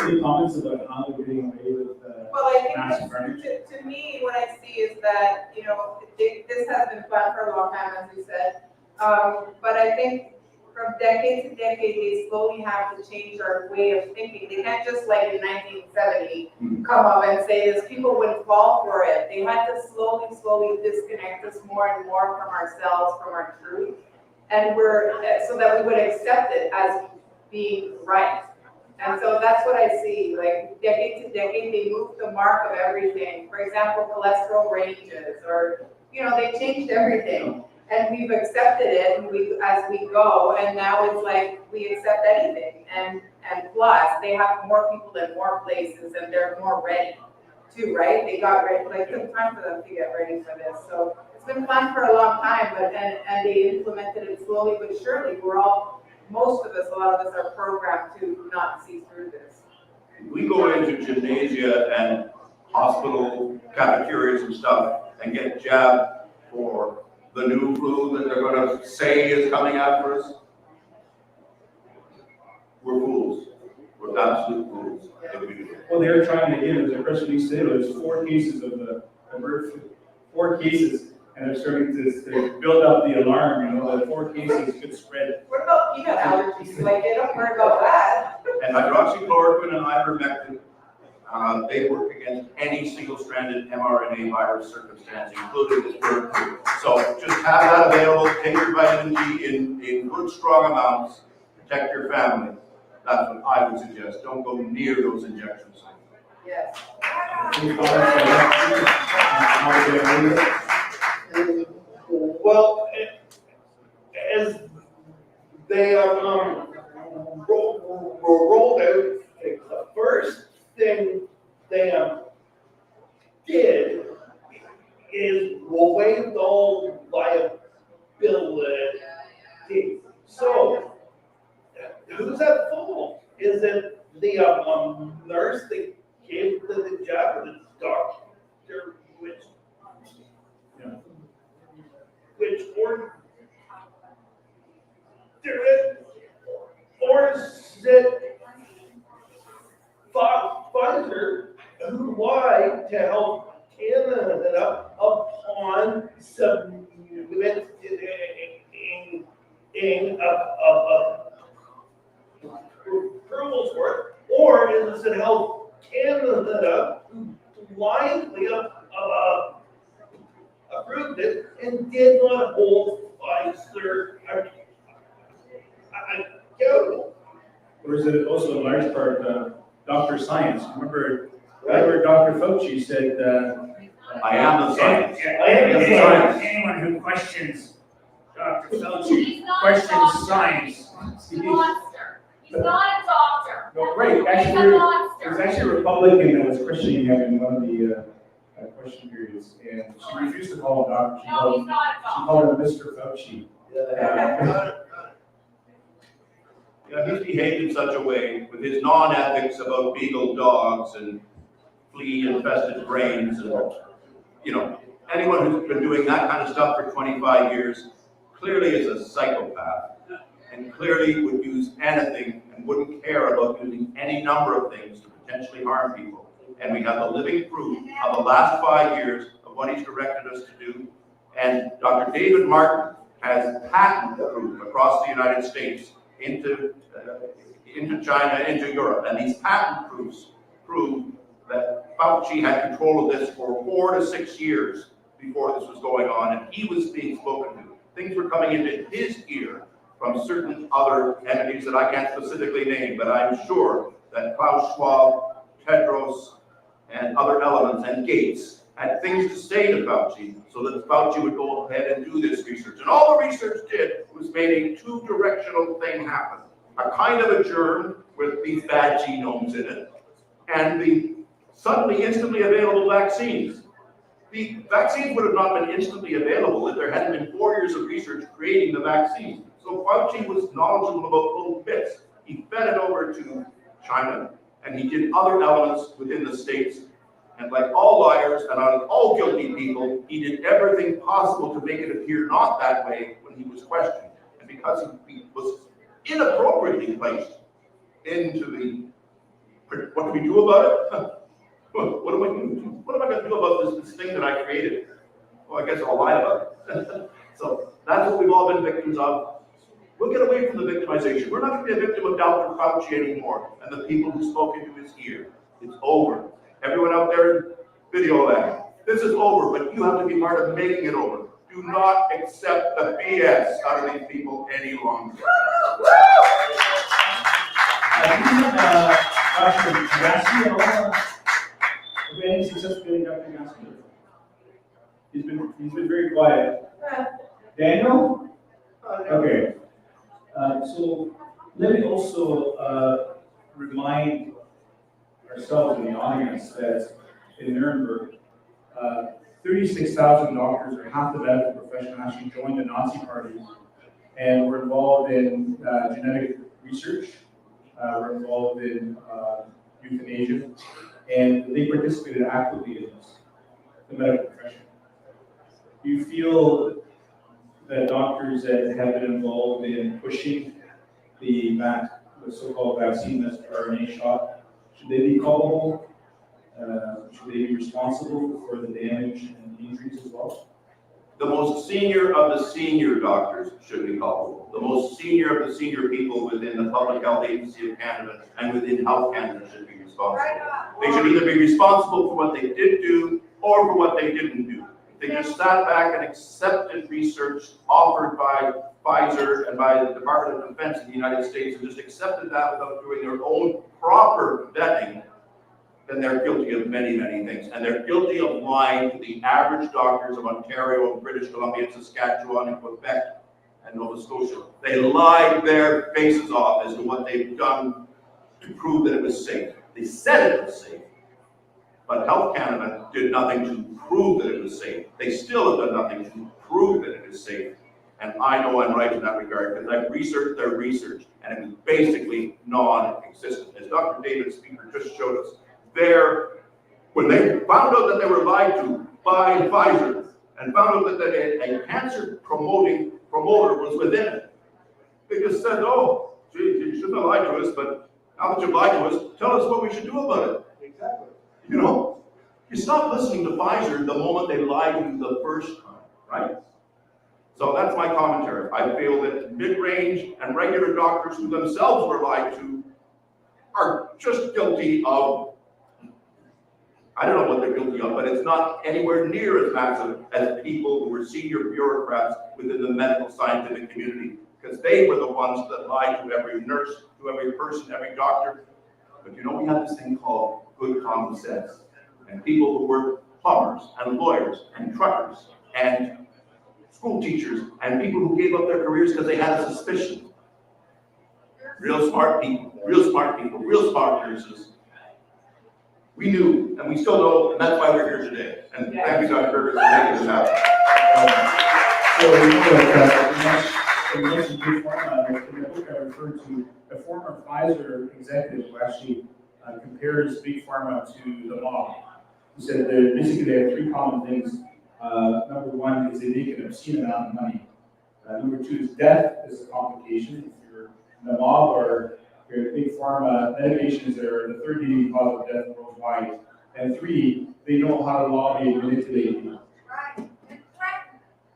Any comments about how they're getting away with Well, I mass think carnage? to me, what I see is that, this has been fun for a long time, as you said. But I think from decade to decade, they slowly have to change our way of thinking. They can't just like in 1970 come up and say this. People wouldn't fall for it. They had to slowly disconnect us more and more from ourselves, from our truth, and so that we would accept it as being right. And so that's what I see, like decade to decade, they moved the mark of everything. For example, cholesterol ranges, or, they changed everything. And we've accepted it as we go, and now it's like we accept anything. And plus, they have more people in more places, and they're more ready too, right? They got ready, like it took time for them to get ready for this. So it's been fun for a long time, but and they implemented it slowly but surely. Most of us, a lot of us are programmed to not see through this. We go into gymnasia and hospital cafeterias and stuff and get jabbed for the new flu that they're going to say is coming after us. We're fools. We're absolute fools if we do it. Well, they're trying to give, as the press release said, there's 4 cases of the bird flu, 4 cases, and they're starting to build up the alarm, that 4 cases could spread. What about peanut allergies? Like, they don't worry about that. And hydroxychloroquine and ivermectin, they work against any single-stranded mRNA virus circumstance, including this bird flu. So just have that available, take your vitamin D in good, strong amounts, protect your family. That's what I would suggest. Don't go near those injections. Yes. Any comments on how they're getting away with it? Well, as they rolled out, the first thing they did is waived all liability. So, who's at fault? Is it the nurse that gave the jab, or the doctor, which ordered it, or is it Pfizer who lied to help Canada upon submitting approvals for it, or is it help Canada who blindly approved it and did not hold Pfizer accountable? Or is it also in large part Dr. Science? Remember Dr. Fauci said, I am the science. Anyone who questions Dr. Fauci questions science. He's a monster. He's not a doctor. No, right, He's actually, a there monster. was actually a Republican that was questioning him in one of the question periods, and she refused to call him doctor. She No, called he's not a She doctor. called him Mr. Fauci. he's behaved in such a way with his non-ethics about beagle dogs and flea-infested brains and, anyone who's been doing that kind of stuff for 25 years clearly is a psychopath and clearly would use anything and wouldn't care about using any number of things to potentially harm people. And we have the living proof of the last 5 years of what he's directed us to do. And Dr. David Martin has patent proof across the United States into China, into Europe. And these patent proofs prove that Fauci had control of this for 4 to 6 years before this was going on, and he was being spoken to. Things were coming into his ear from certain other entities that I can't specifically name, but I'm sure that Klaus Schwab, Tedros, and other elements, and Gates, had things to say to Fauci so that Fauci would go ahead and do this research. And all the research did was made a two-directional thing happen. A kind of a germ with these bad genomes in it, and the suddenly instantly available vaccines. The vaccines would have not been instantly available if there hadn't been 4 years of research creating the vaccine. So Fauci was knowledgeable about both bits. He fed it over to China, and he did other elements within the States. And like all liars and all guilty people, he did everything possible to make it appear not that way when he was questioned. And because he was inappropriately placed into the, what can we do about it? What am I going to do? What am I going to do about this thing that I created? Well, I guess I'll lie about it. So that's what we've all been victims of. We'll get away from the victimization. We're not going to be a victim of Dr. Fauci anymore and the people who spoke into his ear. It's over. Everyone out there in video land, this is over, but you have to be part of making it over. Do not accept the BS out of these people any longer. Dr. Gassi, any success getting Dr. Gassi? He's been very quiet. Daniel? Okay. So let me also remind ourselves in the audience that in Nuremberg, 36,000 doctors, or half the medical profession, actually joined the Nazi Party and were involved in genetic research, were involved in euthanasia, and they participated actively in this, the medical profession. Do you feel that doctors that have been involved in pushing the so-called vaccine, that's RNA shot, should they be culpable? Should they be responsible for the damage and injuries as well? The most senior of the senior doctors should be culpable. The most senior of the senior people within the Public Health Agency of Canada and within Health Canada should be responsible. They should either be responsible for what they did do or for what they didn't do. They just sat back and accepted research offered by Pfizer and by the Department of Defense in the United States and just accepted that without doing their own proper vetting. Then they're guilty of many, many things. And they're guilty of lying to the average doctors of Ontario and British Columbia, Saskatchewan and Quebec and Nova Scotia. They lied their faces off as to what they've done to prove that it was safe. They said it was safe. But Health Canada did nothing to prove that it was safe. They still have done nothing to prove that it is safe. And I know I'm right in that regard because I've researched their research and it was basically non-existent. As Dr. David Speaker just showed us, when they found out that they were lied to by Pfizer and found out that a cancer promoter was within it, they just said, oh, gee, you shouldn't have lied to us, but now that you've lied to us, tell us what we should do about it. Exactly. You stop listening to Pfizer the moment they lied to you the first time, right? So that's my commentary. I feel that mid-range and regular doctors who themselves were lied to are just guilty of, I don't know what they're guilty of, but it's not anywhere near as massive as people who were senior bureaucrats within the medical scientific community, because they were the ones that lied to every nurse, to every person, every doctor. But we have this thing called good common sense. And people who were plumbers and lawyers and truckers and school teachers and people who gave up their careers because they had a suspicion. Real smart people, real smart nurses. We knew, and we still know, and that's why we're here today. And thank you, Dr. Burgess, for making this happen. So we know that the next good format, referred to a former Pfizer executive who actually compares Big Pharma to the mob. He said that basically they have three common things. Number one is they make an obscene amount of money. Number two is death is a complication. If you're in the mob or you're a Big Pharma, medications are the third leading cause of death worldwide. And three, they know how to lobby and manipulate people.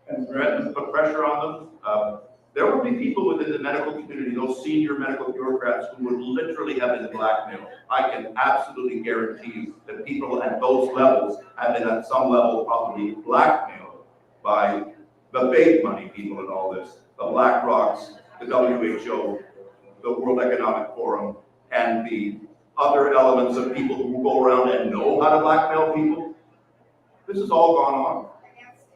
And Threaten, put pressure on them. There will be people within the medical community, those senior medical bureaucrats who would literally have been blackmailed. I can absolutely guarantee you that people at those levels have been at some level probably blackmailed by the big money people in all this, the BlackRocks, the WHO, the World Economic Forum, and the other elements of people who go around and know how to blackmail people. This has all gone on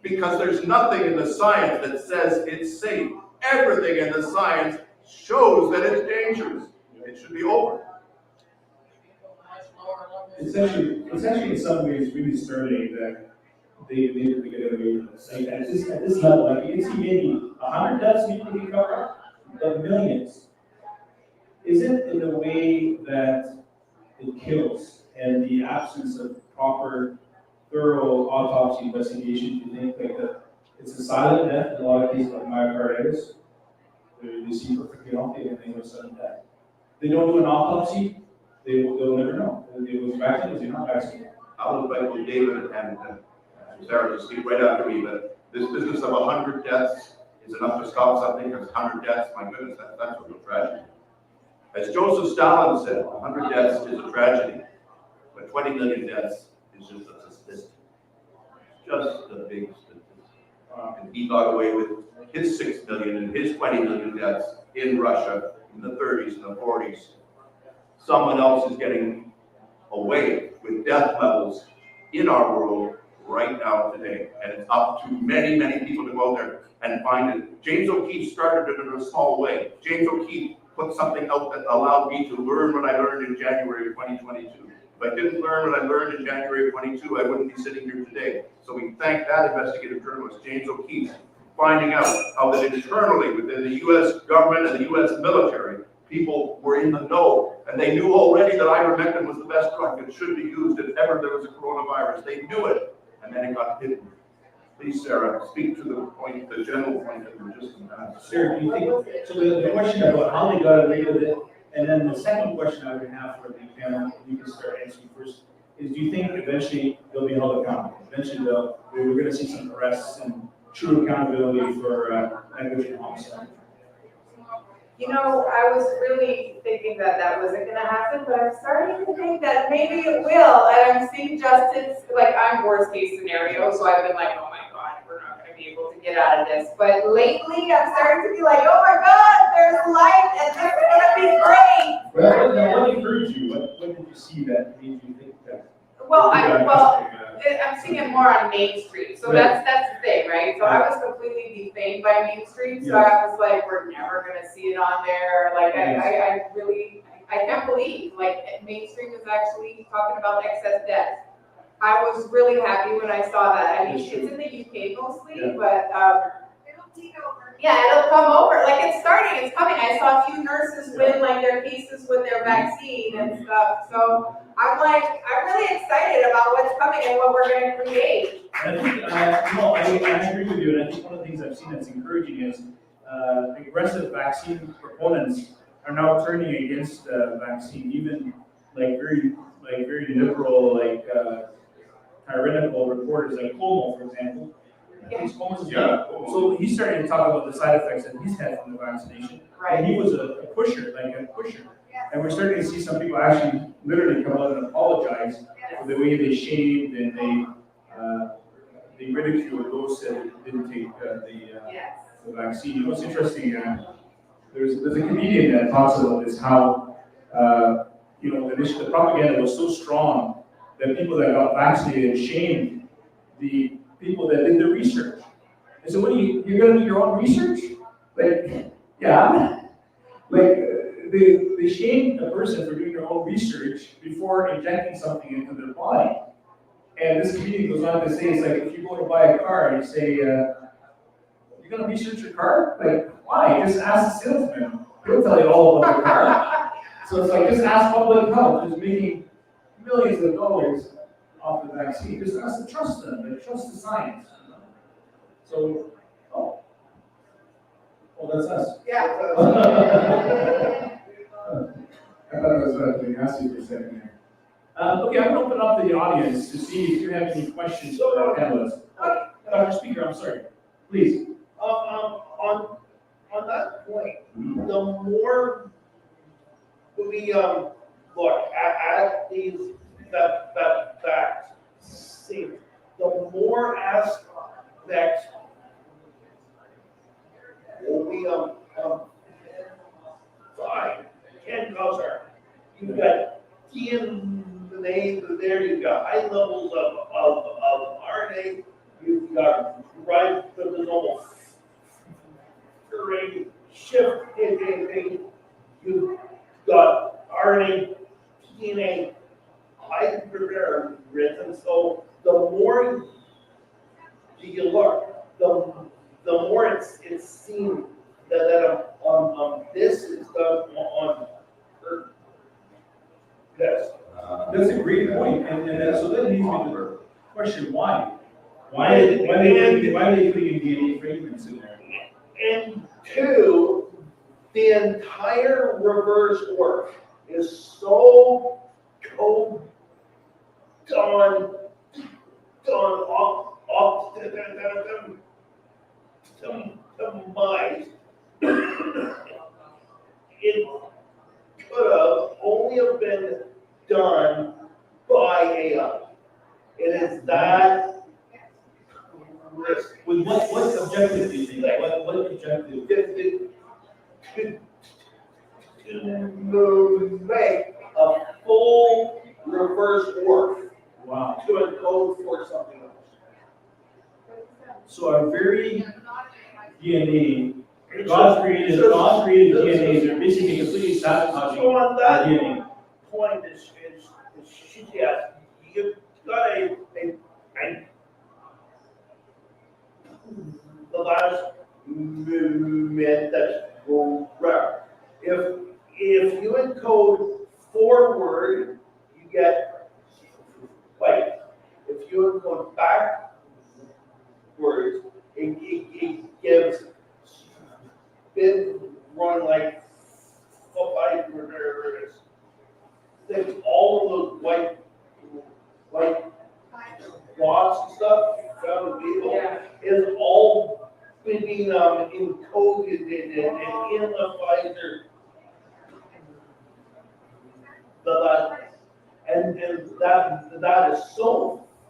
because there's nothing in the science that says it's safe. Everything in the science shows that it's dangerous. It should be over. it's actually in some ways really startling that they able to get away with this. Like at this level, like you can see maybe 100 deaths people can cover up, but millions. Is it in the way that it kills and the absence of proper, thorough autopsy investigation? Do you think like that it's a silent death in a lot of cases like myocarditis? They seem perfectly healthy and they have sudden death. They don't do an autopsy, they'll never know. It was vaccinated, they're not vaccinated. I'll invite you, David and Sarah to speak right after me, but this business of 100 deaths is enough to stop something. Because 100 deaths, my goodness, that's a real tragedy. As Joseph Stalin said, 100 deaths is a tragedy, but 20 million deaths is just a statistic. Just a big statistic. And he got away with his 6 million and his 20 million deaths in Russia in the 30s and the 40s. Someone else is getting away with death levels in our world right now today. And it's up to many, many people to go out there and find it. James O'Keefe started it in a small way. James O'Keefe put something out that allowed me to learn what I learned in January of 2022. If I didn't learn what I learned in January of 22, I wouldn't be sitting here today. So we thank that investigative journalist, James O'Keefe, finding out how that internally within the U.S. government and the U.S. military, people were in the know. And they knew already that ivermectin was the best drug that should be used if ever there was a coronavirus. They knew it, and then it got hidden. Please, Sarah, speak to the point, the general point that we're just about. Sarah, do you think, so the question about how they got away with it, and then the second question I would have for the panel, you can start answering first, is do you think eventually they'll be held accountable? Eventually we're going to see some arrests and true accountability for negligent homicide? You know, I was really thinking that wasn't gonna happen, but I'm starting to think that maybe it will, and I'm seeing justice, like, I'm worst case scenario, so I've been like, oh my God, we're not gonna be able to get out of this, but lately, I'm starting to be like, oh my God, there's light, and this is gonna be great! What encouraged you? What did you see that made you think that? I'm seeing it more on Main Street, so that's the thing, right? So I was completely defamed by Main Street, so I was like, we're never gonna see it on there. Like, I really can't believe, like, Main Street was actually talking about excess deaths. I was really happy when I saw that. I mean, it's in the UK mostly, but It'll take over. yeah, it'll come over. Like, it's starting, it's coming. I saw a few nurses win like their cases with their vaccine and stuff. So I'm really excited about what's coming and what we're going to create. I think, I agree with you, and I think one of the things I've seen that's encouraging is aggressive vaccine proponents are now turning against vaccine, even very liberal, tyrannical reporters like Cuomo, for example. So he's starting to talk about the side effects that he's had from the vaccination. Right. And he was a pusher. And we're starting to see some people actually literally come out and apologize for the way they shamed and they ridiculed those that didn't take the vaccine. You know, it's interesting. There's a comedian that talks about this, how the propaganda was so strong that people that got vaccinated shamed the people that did the research. And so, you're going to do your own research? They shame a person for doing their own research before injecting something into their body. And this comedian goes on to say, it's like if you go to buy a car and you say, you're going to research your car? Like, why? Just ask the salesman. He'll tell you all about the car. So it's like, just ask public health, who's making millions of dollars off the vaccine. Just has to trust them, and trust the science. So, oh, that's us. Yeah. I thought it was being asked you for a second there. Okay, I'm gonna open up to the audience to see if you have any questions for our panelists. Dr. Speaker, I'm sorry. Please. On that point, the more we look at these vaccines, the more aspects we find can cause harm. You've got DNA there, you've got high levels of RNA, you've got ribosomal shift, you've got RNA, DNA, hyperrhythm. So the more you look, the more it's seen that this is done on Earth. Yes. That's a great point, and so that leads me to the question, why? Why are they putting DNA fragments in there? And two, the entire reverse work is so optimized. It could have only have been done by AI. It is that risk. With what objective do you think? What objective? To make a full reverse work Wow. to encode for something else. So our very DNA, God's created DNA, they're basically completely sabotaging So on our that DNA. point is yes, you've got the last movement that's correct. If you encode forward, you get white. If you encode backwards, it gives been run like fibers. Think all of those white dots and stuff found in people is all being encoded in the Pfizer. And that is so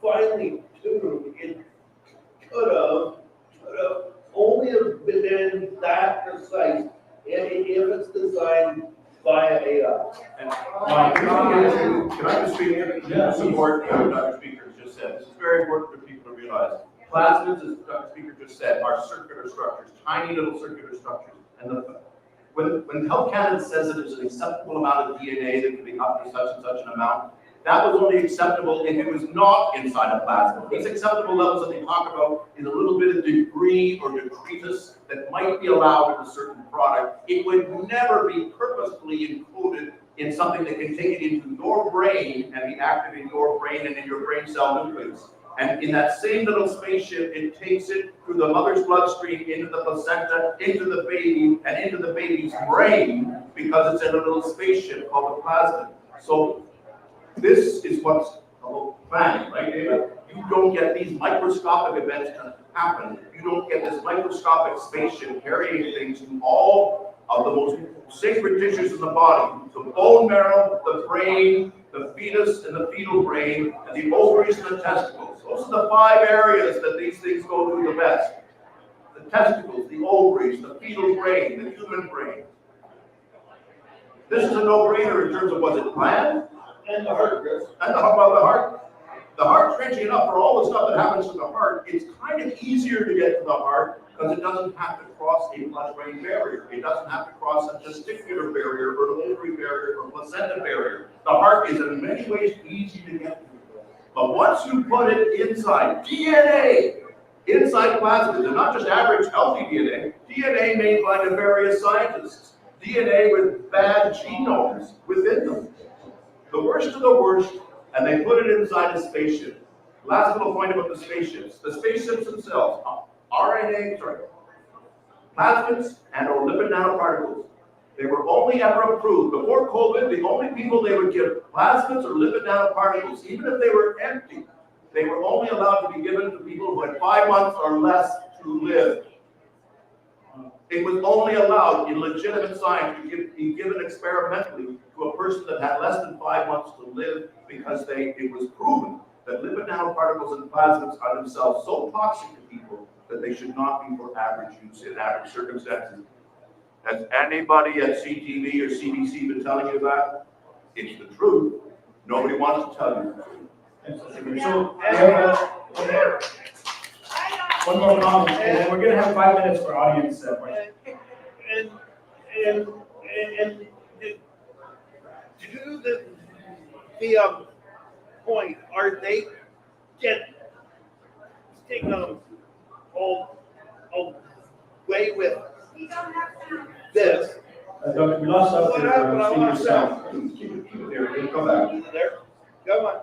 finely tuned. It could have only have been that precise if it's designed by AI. And can I just speak in support of what Dr. Speaker just said? This is very important for people to realize. Plasmids, as Dr. Speaker just said, are circular structures, tiny little circular structures. And when Health Canada says that there's an acceptable amount of DNA that can be up to such and such an amount, that was only acceptable if it was not inside a plasmid. These acceptable levels that they talk about is a little bit of debris or detritus that might be allowed in a certain product. It would never be purposefully encoded in something that can take it into your brain and be active in your brain and in your brain cell nucleus. And in that same little spaceship, it takes it through the mother's bloodstream into the placenta, into the baby, and into the baby's brain, because it's in a little spaceship called the plasmid. So this is what's the whole planning, right, David? You don't get these microscopic events to happen. You don't get this microscopic spaceship carrying things to all of the most sacred tissues in the body. The bone marrow, the brain, the fetus and the fetal brain, and the ovaries and the testicles. Those are the 5 areas that these things go through the best. The testicles, the ovaries, the fetal brain, the human brain. This is a no-brainer in terms of what's it planned. And the heart, Chris. And how about the heart? The heart, strangely enough, for all the stuff that happens to the heart, it's kind of easier to get to the heart because it doesn't have to cross a blood-brain barrier. It doesn't have to cross a testicular barrier or an ovary barrier or placenta barrier. The heart is in many ways easy to get to. But once you put it inside DNA, inside plasmids, and not just average healthy DNA, DNA made by nefarious scientists, DNA with bad genomes within them. The worst of the worst, and they put it inside a spaceship. Last little point about the spaceships. The spaceships themselves, plasmids and or lipid nanoparticles. They were only ever approved, before COVID, the only people they would give plasmids or lipid nanoparticles, even if they were empty, they were only allowed to be given to people who had 5 months or less to live. It was only allowed in legitimate science to be given experimentally to a person that had less than 5 months to live, because it was proven that lipid nanoparticles and plasmids are themselves so toxic to people that they should not be for average use in average circumstances. Has anybody at CTV or CBC been telling you that? It's the truth. Nobody wants to tell you the truth. So, I have one more comment, and then we're gonna have 5 minutes for audience questions. And to the point, are they taking all away with this? Doctor, we lost out What happened? I to lost sound. sound. Keep it there, it'll come back. There, come on.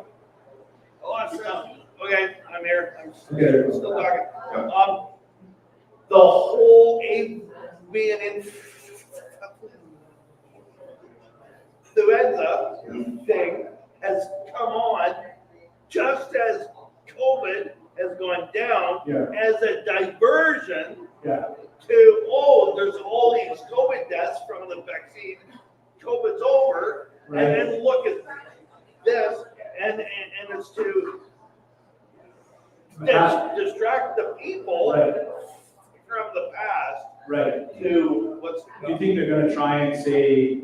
I lost sound. Okay, I'm here. I'm Okay. still talking. The whole avian influenza thing has come on just as COVID has gone down, Yeah. as a diversion Yeah. to, there's all these COVID deaths from the vaccine. COVID's over, Right. and then look at this, and it's to distract the people Right. from the past Right. to what's to Do you come. think they're gonna try and say,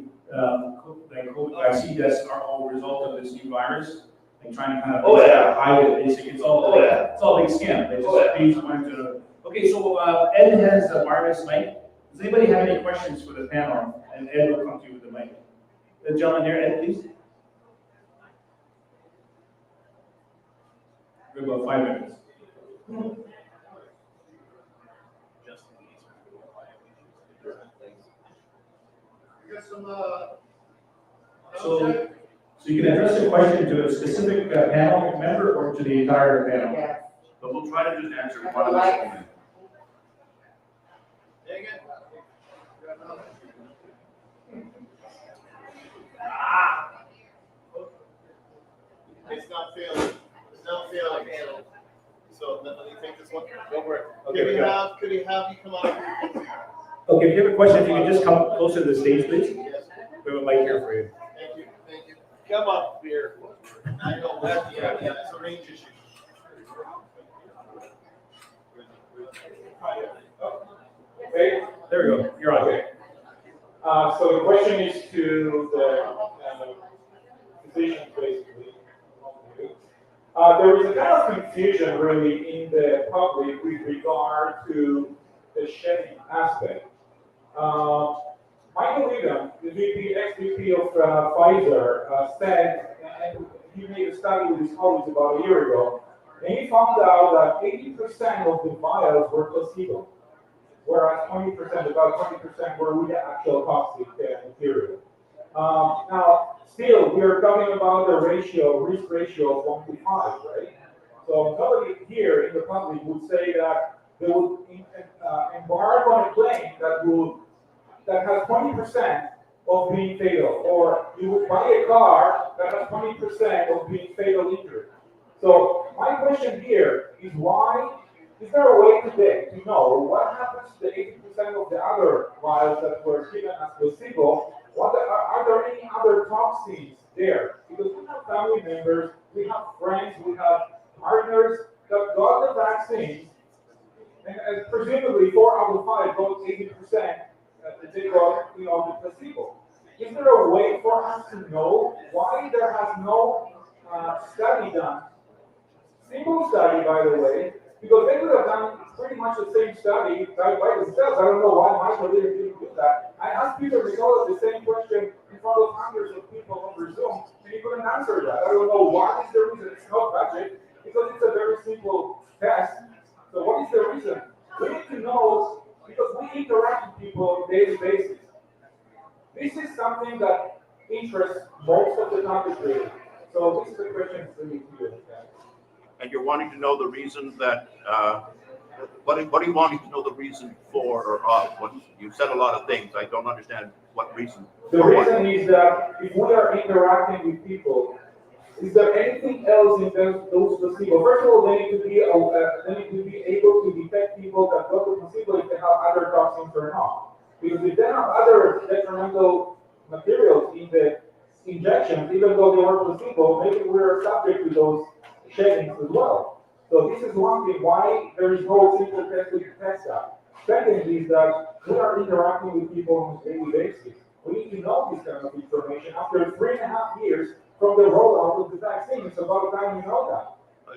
like COVID vaccine deaths are all a result of this new virus? And trying to kind of hide it, basically, it's all it's all big scam. They just wanted to. Okay, so Ed has a wireless mic. Does anybody have any questions for the panel? And Ed will come to you with the mic. The gentleman there, Ed, please. We have about 5 minutes. You got some, So you can address the question to a specific panel member or to the entire panel. But we'll try to just answer one of those. dang it. It's not failing. It's not failing. So let me take this one. Go for it. Okay, we got Could we have you come out? Okay, if you have a question, if you can just come closer to the stage, please. Yes. We have a mic here for you. Thank you. Thank you. Come up here. I know that, yeah, it's a range issue. Okay, There we go, you're on. okay. So the question is to the physicians, basically. There is a kind of confusion really in the public with regard to the shedding aspect. Michael Regan, the ex-VP of Pfizer, said, and he made a study with his colleagues about a year ago, and he found out that 80% of the vials were placebo, whereas 20%, about 20% were with the actual toxic material. Now, still, we are talking about the risk ratio of 1 to 5, right? So nobody here in the public would say that they would embark on a plane that has 20% of being fatal, or you would buy a car that has 20% of being fatal injury. So my question here is why, is there a way today to know what happens to the 80% of the other vials that were given as placebo? Are there any other toxins there? Because we have family members, we have friends, we have partners that got the vaccines, and presumably 4 out of 5 got 80%. That they got, the placebo. Is there a way for us to know why there has no study done? Single study, by the way, because they would have done pretty much the same study by themselves. I don't know why Michael didn't do that. I asked Peter Nicola the same question in front of hundreds of people over Zoom, and he couldn't answer that. I don't know what is the reason. It's not budget, because it's a very simple test. So what is the reason? We need to know, because we interact with people on a daily basis. and you're wanting to know the reason that, what are you wanting to know the reason for or of? What, you said a lot of things. I don't understand what reason. The reason is that if we are interacting with people, is there anything else in those placebo? First of all, they need to be able to detect people that go to placebo if they have other toxins or not. Because if they have other detrimental materials in the injections, even though they were placebo, maybe we're subject to those sheddings as well. So this is one thing why there is no simple test to test that. Second is that we are interacting with people on a daily basis. We need to know this kind of information. After 3.5 years from the rollout of the vaccine, it's about time you know that.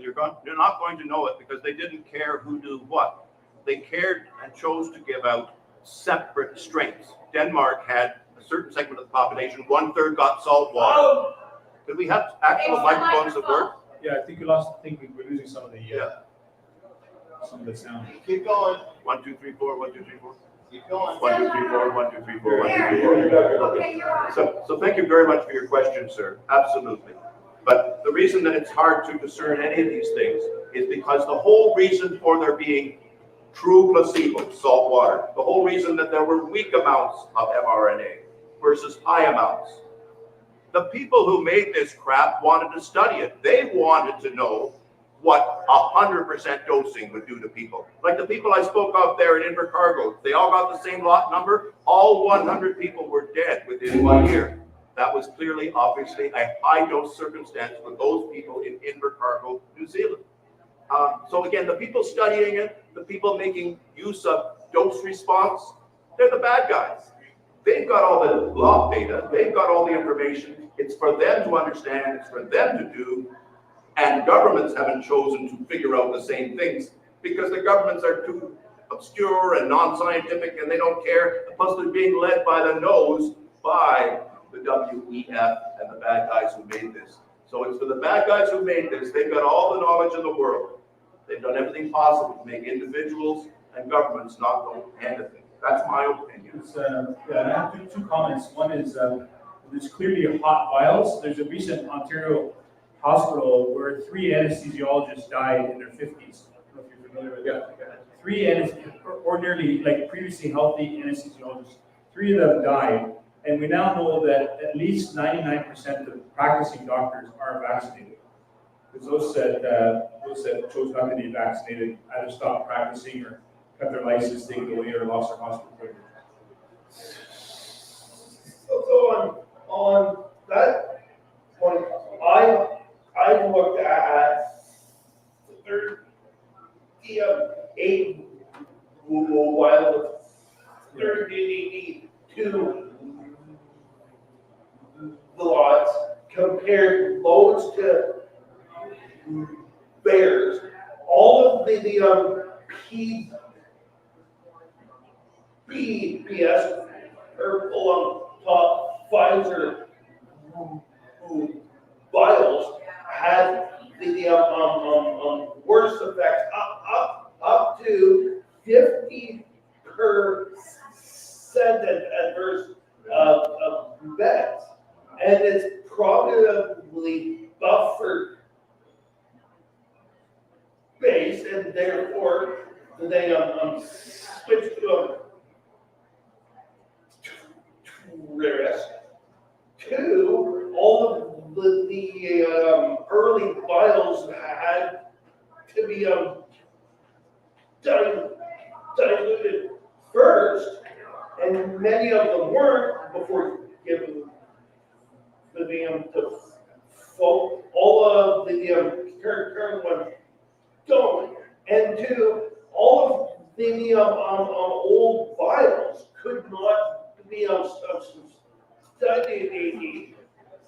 You're not going to know it because they didn't care who knew what. They cared and chose to give out separate strains. Denmark had a certain segment of the population, 1/3 got salt water. Could we have actual microphones that work? Yeah, I think you lost, I think we're losing some of the sound. Keep going. 1, 2, 3, 4, 1, 2, 3, 4. Keep going. 1, 2, 3, 4, 1, 2, 3, 4, 1, 2, 3, 4. Okay, you're on. So thank you very much for your question, sir. Absolutely. But the reason that it's hard to discern any of these things is because the whole reason for there being true placebo, salt water, the whole reason that there were weak amounts of mRNA versus high amounts, the people who made this crap wanted to study it. They wanted to know what 100% dosing would do to people. Like the people I spoke of there in Invercargill, they all got the same lot number. All 100 people were dead within 1 year. That was clearly, obviously, a high dose circumstance for those people in Invercargill, New Zealand. So again, the people studying it, the people making use of dose response, they're the bad guys. They've got all the log data, they've got all the information. It's for them to understand, it's for them to do, and governments haven't chosen to figure out the same things because the governments are too obscure and non-scientific and they don't care. Plus they're being led by the nose by the WEF and the bad guys who made this. So it's for the bad guys who made this. They've got all the knowledge in the world. They've done everything possible to make individuals and governments not know anything. That's my opinion. I have two comments. One is there's clearly hot vials. There's a recent Ontario hospital where 3 anesthesiologists died in their 50s. I don't know if you're familiar with that. 3 ordinarily, like previously healthy anesthesiologists, 3 of them died. And we now know that at least 99% of practicing doctors are vaccinated. Because those that chose not to be vaccinated either stopped practicing or got their license taken away or lost their hospital privilege. So on that point, I looked at the 38 while the 32 lots compared loads to bears. All of the PBS or top Pfizer vials had the worst effects up to 50% adverse effects, and it's probably buffer based, and therefore they switched to risk. 2, all of the early vials had to be diluted first, and many of them weren't before giving the to folk. All of the current ones don't. And 2, all of the old vials could not be studied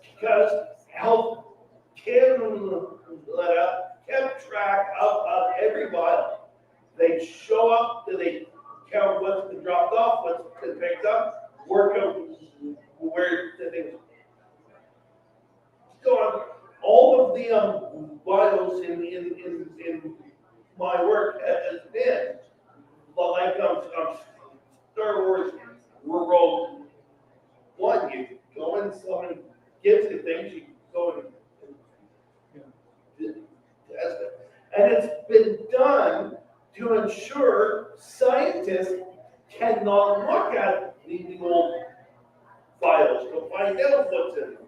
because Health Canada kept track of every vial. They show up, they count what's been dropped off, what's been picked up, work out where the things go on. All of the vials in my work has been like Star Wars Rogue One. You go in, someone gives you things, you go and test it. And it's been done to ensure scientists cannot look at the old files to find out what's in them.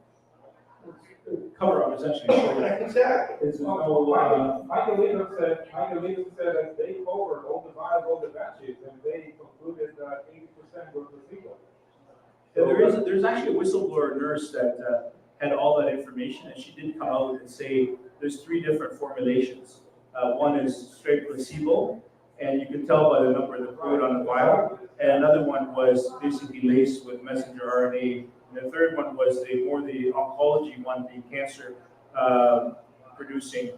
Cover up essentially. Exactly. It's no, Michael Leland said that they covered all the vials, all the batches, and they concluded that 80% were placebo. yeah, there's actually a whistleblower nurse that had all that information, and she did come out and say there's 3 different formulations. One is straight placebo, and you can tell by the number of the code on the vial. And another one was basically laced with messenger RNA. And the third one was the oncology one, the cancer producing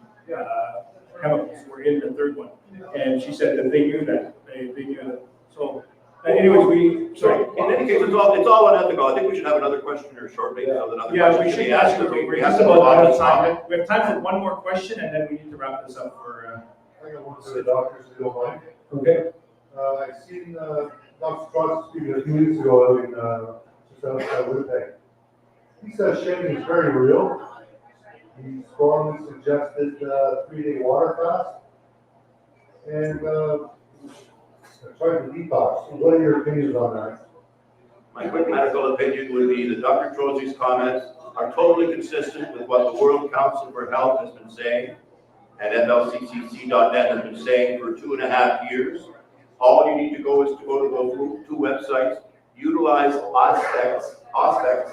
chemicals were in the third one. And she said that they knew that. They knew that. So, anyways, sorry. In any case, it's all unethical. I think we should have another questioner shortly, so that other Yeah, we questions should can be asked. actually, we're We have just to about move on out to of the topic. time. We have time for one more question, and then we need to wrap this up for, I got one for the doctors, if you don't mind. okay? I've seen, Dr. Strauss speak a few weeks ago in, just outside Winnipeg. He says shaming is very real. He strongly suggested, 3-day water fast. And, tried to detox. What are your opinions on that? My quick medical opinion would be that Dr. Trozi's comments are totally consistent with what the World Council for Health has been saying and MLCCC.net has been saying for 2.5 years. All you need to go is to go to those 2 websites, utilize aspects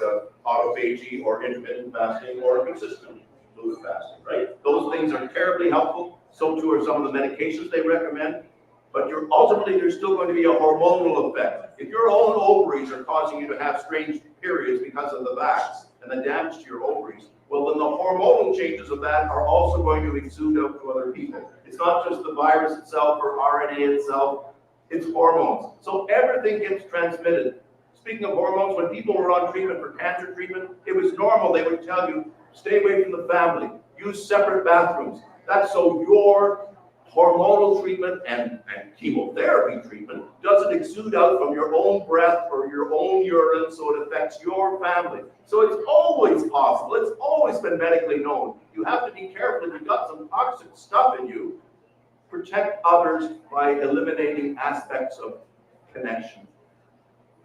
of autophagy or intermittent fasting or consistent fluid fasting, right? Those things are terribly helpful. So too are some of the medications they recommend. But ultimately, there's still going to be a hormonal effect. If your own ovaries are causing you to have strange periods because of the vax and the damage to your ovaries, well, then the hormonal changes of that are also going to exude out to other people. It's not just the virus itself or RNA itself, it's hormones. So everything gets transmitted. Speaking of hormones, when people were on treatment for cancer treatment, it was normal. They would tell you, stay away from the family, use separate bathrooms. That's so your hormonal treatment and chemotherapy treatment doesn't exude out from your own breath or your own urine, so it affects your family. So it's always possible. It's always been medically known. You have to be careful if you've got some toxic stuff in you. Protect others by eliminating aspects of connection.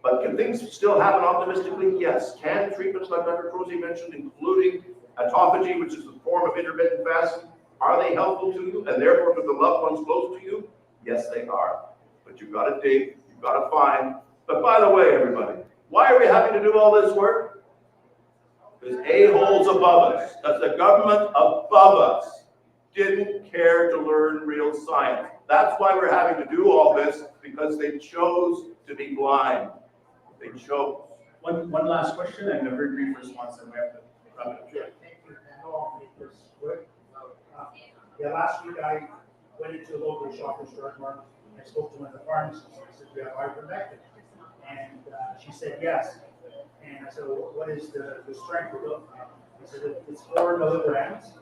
But can things still happen optimistically? Yes. Can treatments like Dr. Trozi mentioned, including autophagy, which is a form of intermittent fasting, are they helpful to you and therefore to the loved ones close to you? Yes, they are. But you've got to dig, you've got to find. But by the way, everybody, why are we having to do all this work? Because a-holes above us, that's the government above us, didn't care to learn real science. That's why we're having to do all this, because they chose to be blind. They chose. One last question and a very brief response, and we have to wrap it up. Thank you. I'll make this quick. Yeah, last week I went into a local Shoppers Drug Mart. I spoke to one of the pharmacists. I said, "Do you have ivermectin?" And she said, "Yes." And I said, well, "What is the strength of it?" He said, "It's 4 milligrams."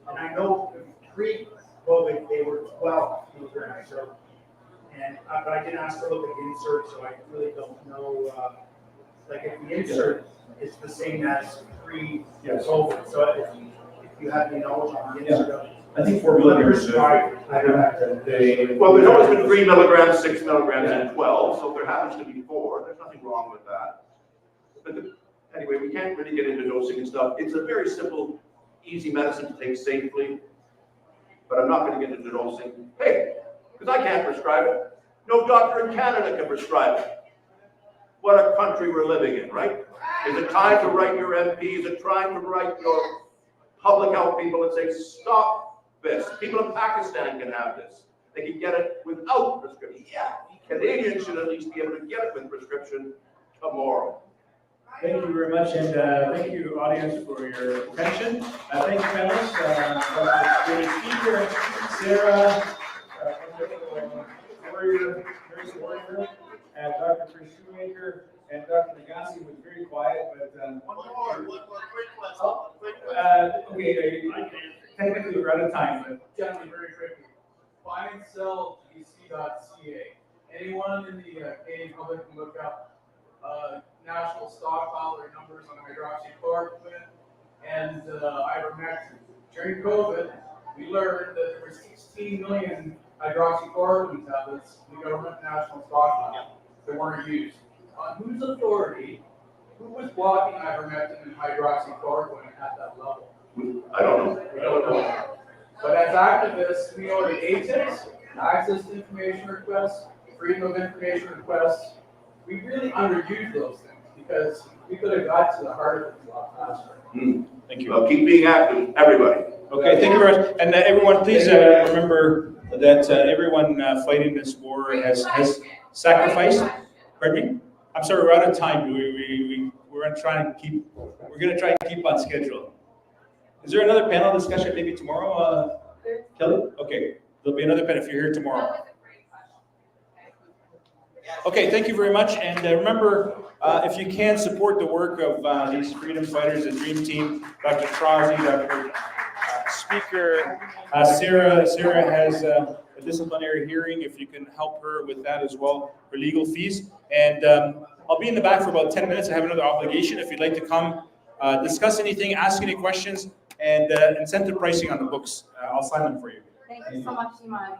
And I know pre-COVID they were 12 milligrams. So, but I didn't ask her to look at the insert, so I really don't know. Like if the insert is the same as pre-COVID. So if you have any knowledge on the insert of it. I think 4 milligrams. Well, there's always been 3 milligrams, 6 milligrams, and 12. So if there happens to be 4, there's nothing wrong with that. But anyway, we can't really get into dosing and stuff. It's a very simple, easy medicine to take safely. But I'm not going to get into dosing. Hey, because I can't prescribe it. No doctor in Canada can prescribe it. What a country we're living in, right? Is it time to write your MP? Is it time to write your public health people and say, stop this? People in Pakistan can have this. They can get it without prescription. Yeah, Canadians should at least be able to get it with prescription tomorrow. Thank you very much, and thank you, audience, for your attention. Thank you, panelists, Dr. Speaker, Sarah, Nurse Warrior, and Dr. Chris Shoemaker, and Dr. Nagasi was very quiet, but One more quick question. okay, technically we're out of time, but Gentlemen, very quickly. BuyandSellGC.ca. Anyone in the Canadian public can look up national stockpile or numbers on hydroxychloroquine and ivermectin. During COVID, we learned that there were 16 million hydroxychloroquine tablets in the government national stockpile that weren't used. On whose authority, who was blocking ivermectin and hydroxychloroquine at that level? I don't know. We don't know. But as activists, we know that ATIPs, access to information requests, freedom of information requests, we really underuse those things because we could have got to the heart of it a lot faster. Thank you. Well, keep being active, everybody. Okay, thank you very much. And everyone, please remember that everyone fighting this war has sacrificed. Pardon me? I'm sorry, we're out of time. We're going to try and keep on schedule. Is there another panel discussion maybe tomorrow, Kelly? Okay, there'll be another panel if you're here tomorrow. Okay, thank you very much. And remember, if you can support the work of these freedom fighters, the Dream Team, Dr. Trozzi, Dr. Speaker, Sarah has a disciplinary hearing, if you can help her with that as well, for legal fees. And I'll be in the back for about 10 minutes. I have another obligation. If you'd like to come discuss anything, ask any questions, and incentive pricing on the books, I'll sign them for you. Thank you so much, Iman.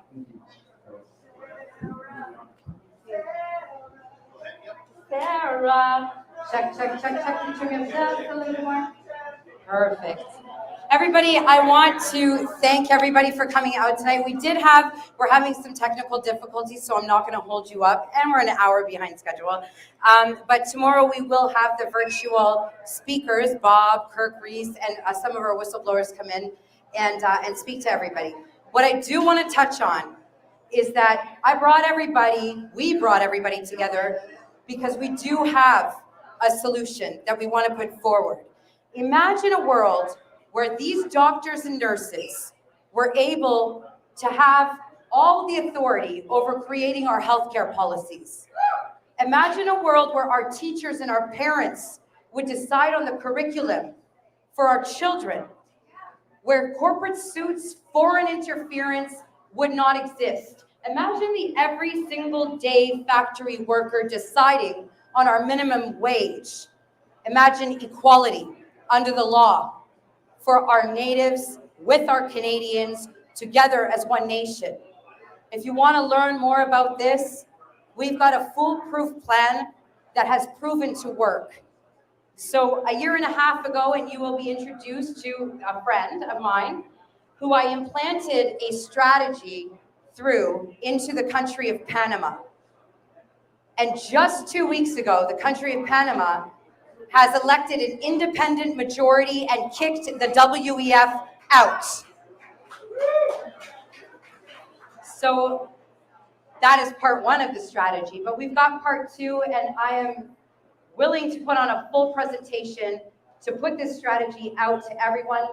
Sarah. Check. You turn me up just a little bit more. Perfect. Everybody, I want to thank everybody for coming out tonight. We're having some technical difficulties, so I'm not going to hold you up, and we're an hour behind schedule. But tomorrow we will have the virtual speakers, Bob, Kirk Reese, and some of our whistleblowers come in and speak to everybody. What I do want to touch on is that we brought everybody together because we do have a solution that we want to put forward. Imagine a world where these doctors and nurses were able to have all the authority over creating our healthcare policies. Imagine a world where our teachers and our parents would decide on the curriculum for our children, where corporate suits, foreign interference would not exist. Imagine the every single day factory worker deciding on our minimum wage. Imagine equality under the law for our natives with our Canadians together as one nation. If you want to learn more about this, we've got a foolproof plan that has proven to work. So a year and a half ago, and you will be introduced to a friend of mine who I implanted a strategy through into the country of Panama. And just 2 weeks ago, the country of Panama has elected an independent majority and kicked the WEF out. So that is part one of the strategy, but we've got part two, and I am willing to put on a full presentation to put this strategy out to everyone,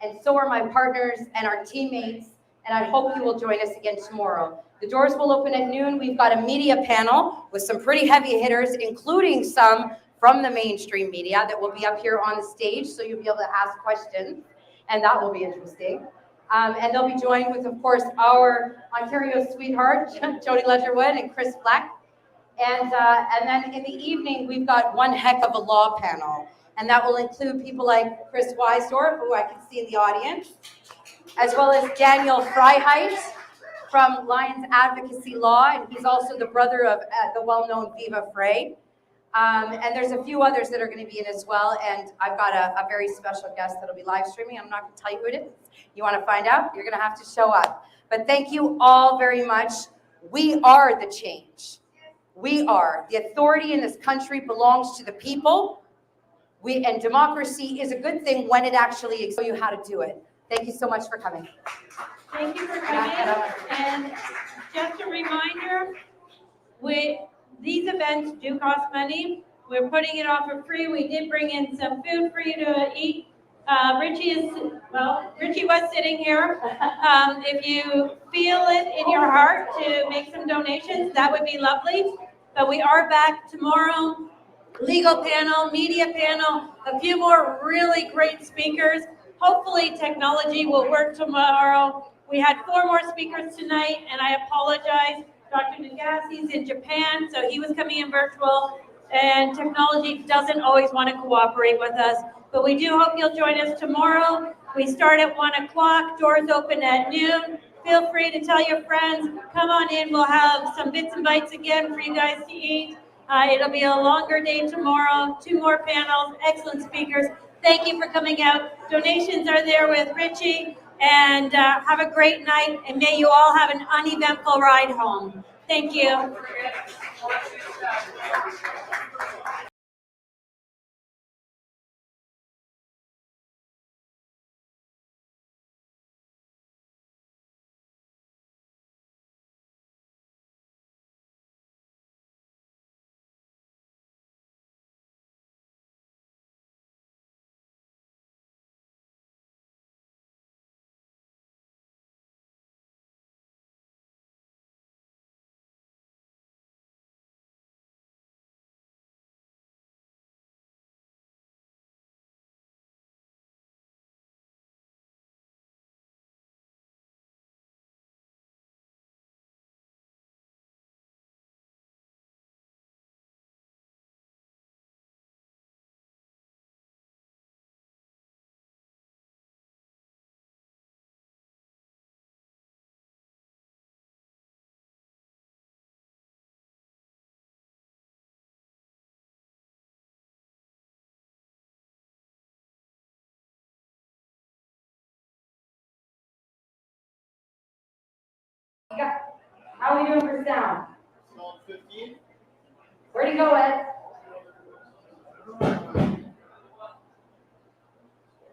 and so are my partners and our teammates, and I hope you will join us again tomorrow. The doors will open at noon. We've got a media panel with some pretty heavy hitters, including some from the mainstream media that will be up here on the stage, so you'll be able to ask questions, and that will be interesting. And they'll be joined with, of course, our Ontario sweetheart, Jody Ledgerwood and Chris Black. And then in the evening, we've got one heck of a law panel, and that will include people like Chris Weisdorf, who I can see in the audience, as well as Daniel Freiheit from Lions Advocacy Law, and he's also the brother of the well-known Viva Frei. And there's a few others that are going to be in as well, and I've got a very special guest that'll be live streaming. I'm not going to tell you who it is. You want to find out? You're going to have to show up. But thank you all very much. We are the change. We are. The authority in this country belongs to the people. And democracy is a good thing when it actually shows you how to do it. Thank you so much for coming. Thank you for coming. And just a reminder, these events do cost money. We're putting it off for free. We did bring in some food for you to eat. Richie was sitting here. If you feel it in your heart to make some donations, that would be lovely. But we are back tomorrow. Legal panel, media panel, a few more really great speakers. Hopefully technology will work tomorrow. We had 4 more speakers tonight, and I apologize. Dr. Nagasi's in Japan, so he was coming in virtual, and technology doesn't always want to cooperate with us. But we do hope you'll join us tomorrow. We start at 1 o'clock, doors open at noon. Feel free to tell your friends, come on in, we'll have some bits and bites again for you guys to eat. It'll be a longer day tomorrow, 2 more panels, excellent speakers. Thank you for coming out. Donations are there with Richie, and have a great night, and may you all have an uneventful ride home. Thank you. How are we doing for sound? Sound 15? Where'd he go, Ed?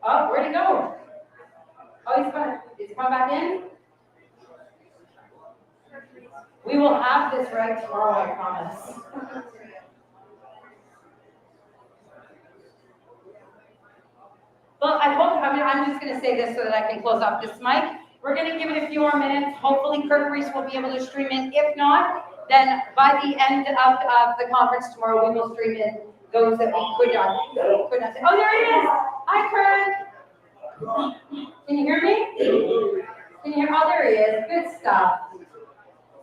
Oh, where'd he go? Oh, he's coming back in? We will have this right tomorrow, I promise. Well, I'm just gonna say this so that I can close off this mic. We're gonna give it a few more minutes. Hopefully Kirk Reese will be able to stream in. If not, then by the end of the conference tomorrow, we will stream in those that we could not say. Oh, there he is. Hi, Kirk. Can you hear me? Can you hear? Oh, there he is. Good stuff.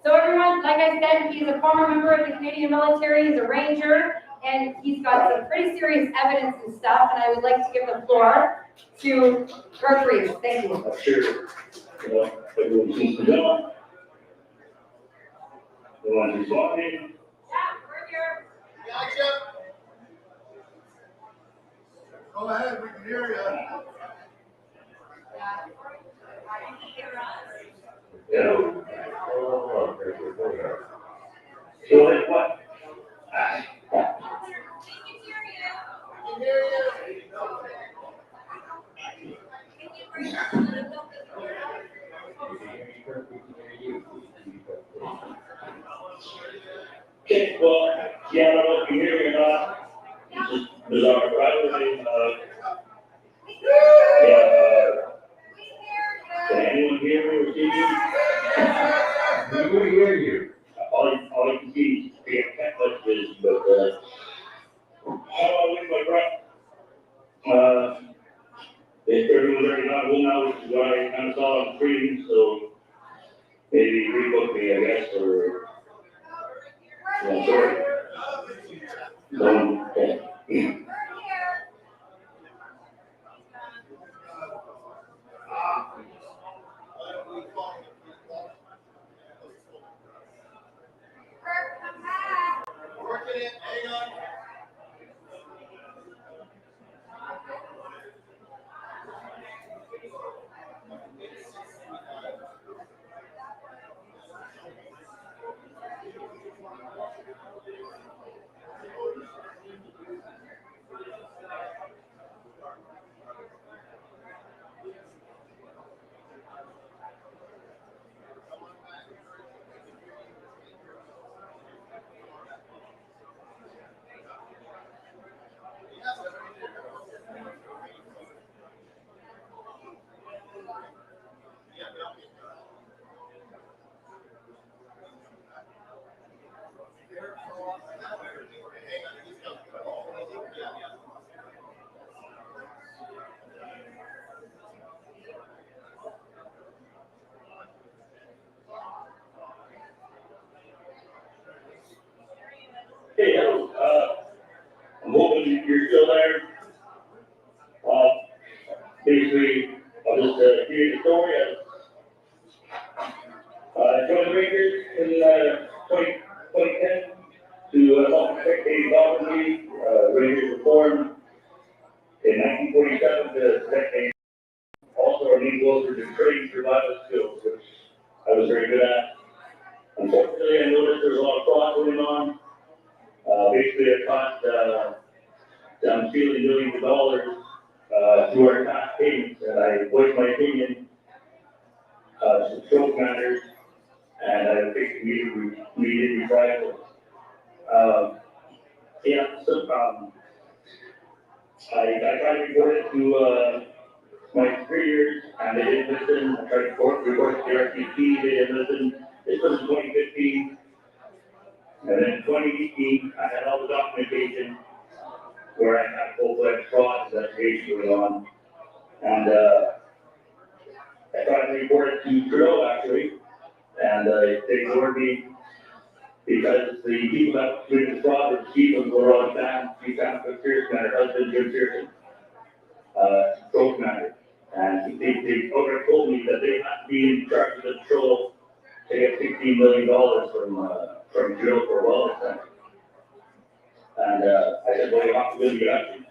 So everyone, like I said, he's a former member of the Canadian military. He's a ranger, and he's got some pretty serious evidence and stuff. And I would like to give the floor to Kirk Reese. Thank you. Sure. Everyone seems to know. The one who's walking. Yeah, we're here. Go ahead, we can hear you. Yeah. So like what? Okay, well, yeah, I don't know if you hear me or not. It's just bizarre, right? Can anyone hear me or see me? We hear you. All you can see is can't touch this, but I lose my breath. Everyone's already not home now, which is why I kind of saw on screen, so maybe rebook me, I guess, or sorry. Okay. Working it, hang on. joined the Rangers in 2010 to help protect Katie Golden League. Rangers were formed in 1947 to protect Katie. Also, our main goals were to train survival skills, which I was very good at. Unfortunately, I noticed there was a lot of fraud going on. Basically, it cost them stealing millions of dollars through our tax payments, and I voiced my opinion to stroke matters, and I think we needed reprisal. Yeah, so I tried to report it to my superiors, and they didn't listen. I tried to report it to the RCP, they didn't listen. This was in 2015. And then in 2018, I had all the documentation where I had full-fledged fraud investigation going on. And I tried to report it to Trudeau, actually, and they ignored me because the people that committed the fraud were the people who were on Sam Pearson and her husband, Jim Pearson, stroke matter. And they already told me that they had to be in charge of the patrol to get $16 million from Trudeau for a wellness center. And I said, well, you have to really get action.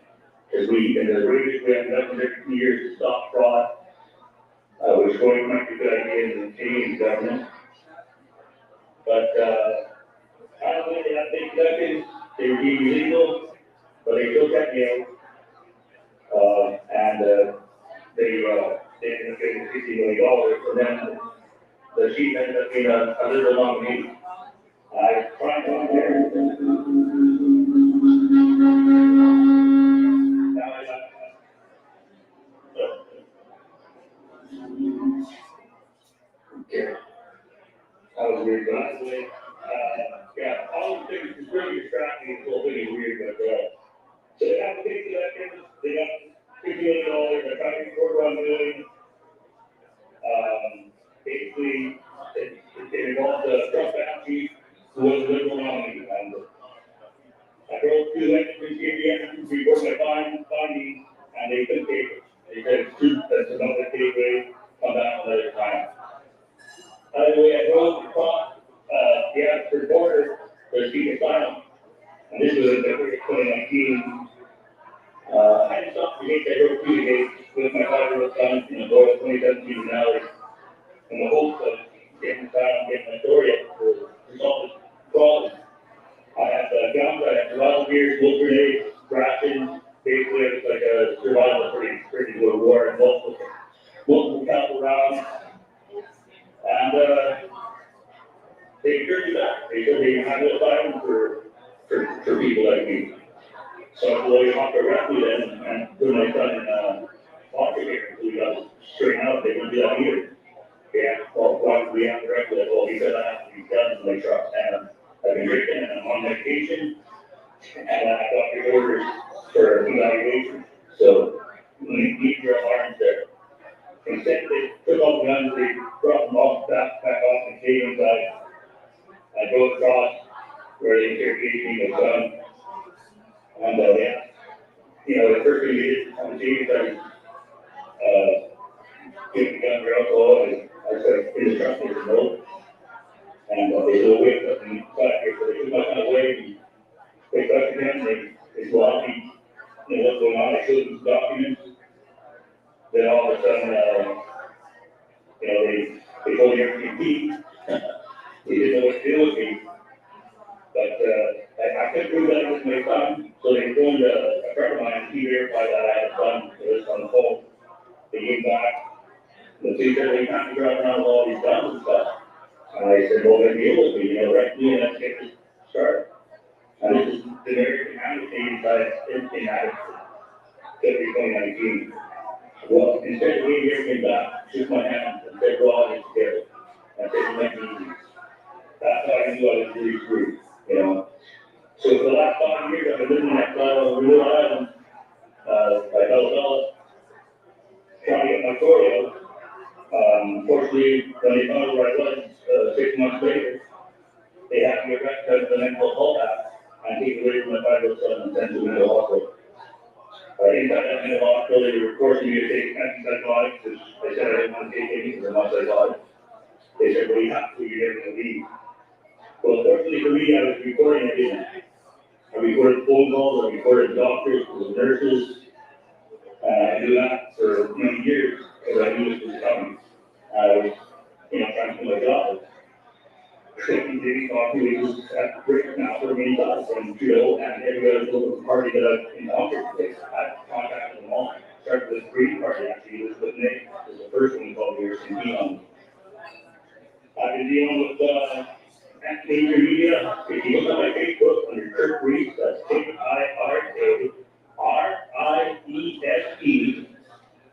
Because in the Rangers, we have 11 years to stop fraud, which going might be a good idea in the Canadian government. But I don't think they had big deductions. They were deemed illegal, but they still kept me out. And they ended up getting $60 million. So then the chief ended up being a liberal nominee. I tried to compare. Now I got okay. That was weird, but anyway, yeah, all the things is really distracting. It's all pretty weird, but so they have to take the elections. They got $50 million. They're trying to record $1 million. Basically, it involved the Trump family, who was a liberal nominee. And I drove through the election, report my findings, and they couldn't take it. They said it's true, that's another gateway, come back another time. Anyway, I drove across the Abbotsford border to seek asylum. And this was in February 2019. I had to stop the gate. I drove through the gate with my 5-year-old son in the Florida 2017 finale in the hopes of getting asylum, getting my story up to resolve this problem. I had guns, I had survival gears, wood grenades, rations. Basically, it was like a survival pretty good war and multiple capital rounds. And they turned me back. They said they had no asylum for people like me. So I said, well, you have to arrest me then and put my son in foster care until we got straightened out. They wouldn't do that either. Yeah, well, why would we have to arrest me? Well, because I have to be done in my truck. And I've been drinking and I'm on medication. And I got the orders for evaluation. So keep your alarms there. Instead, they took all the guns, they brought them all back off and came inside. I drove across where they interrogated me with guns. And yeah, you know, the first thing we did on the team is give the gun for alcohol, and I said, in the truck, they said no. And they said, wait, nothing inside here. So they took my gun away, and they touched again, they blocked me, you know, what's going on. I showed them some documents. Then all of a sudden, you know, they told me everything beat. They didn't know what to do with me. But I couldn't prove that it was my son, so they phoned a friend of mine, he verified that I had a son, so it was on the phone. They came back, the police said, they can't figure out around all these guns and stuff. And I said, well, then deal with me, you know, right, and let's get this started. And this is the American Amnesty side in Abbotsford, February 2019. Well, instead of leaving everything back, shook my hand and said, we're all in this together. And said, it might be easy. That's how I knew I was really screwed, you know. So for the last 5 years, I've been living in that remote island, by Belleville, trying to get my story out. Unfortunately, when they found out where I was 6 months later, they had me arrested under the mental health act and taken away from my 5-year-old son and sent to a mental hospital. Inside that mental hospital, they were forcing me to take antipsychotics, which I said I didn't want to take any because I'm not psychotic. They said, well, you have to, you're never gonna leave. Well, fortunately for me, I was recording, I didn't. I recorded phone calls, I recorded doctors, nurses. I did that for many years, because I knew this was coming. I was, trying to do my job. Drinking daily coffee, we was at break now for many times from Trudeau and every other local party that I've encountered today. I've contacted them all. Started with the Green Party, actually, Elizabeth Nick was the first one who called me and Dion. I've been dealing with, major media. If you look at my Facebook under Kirk Reese, that's KIRKRIESE.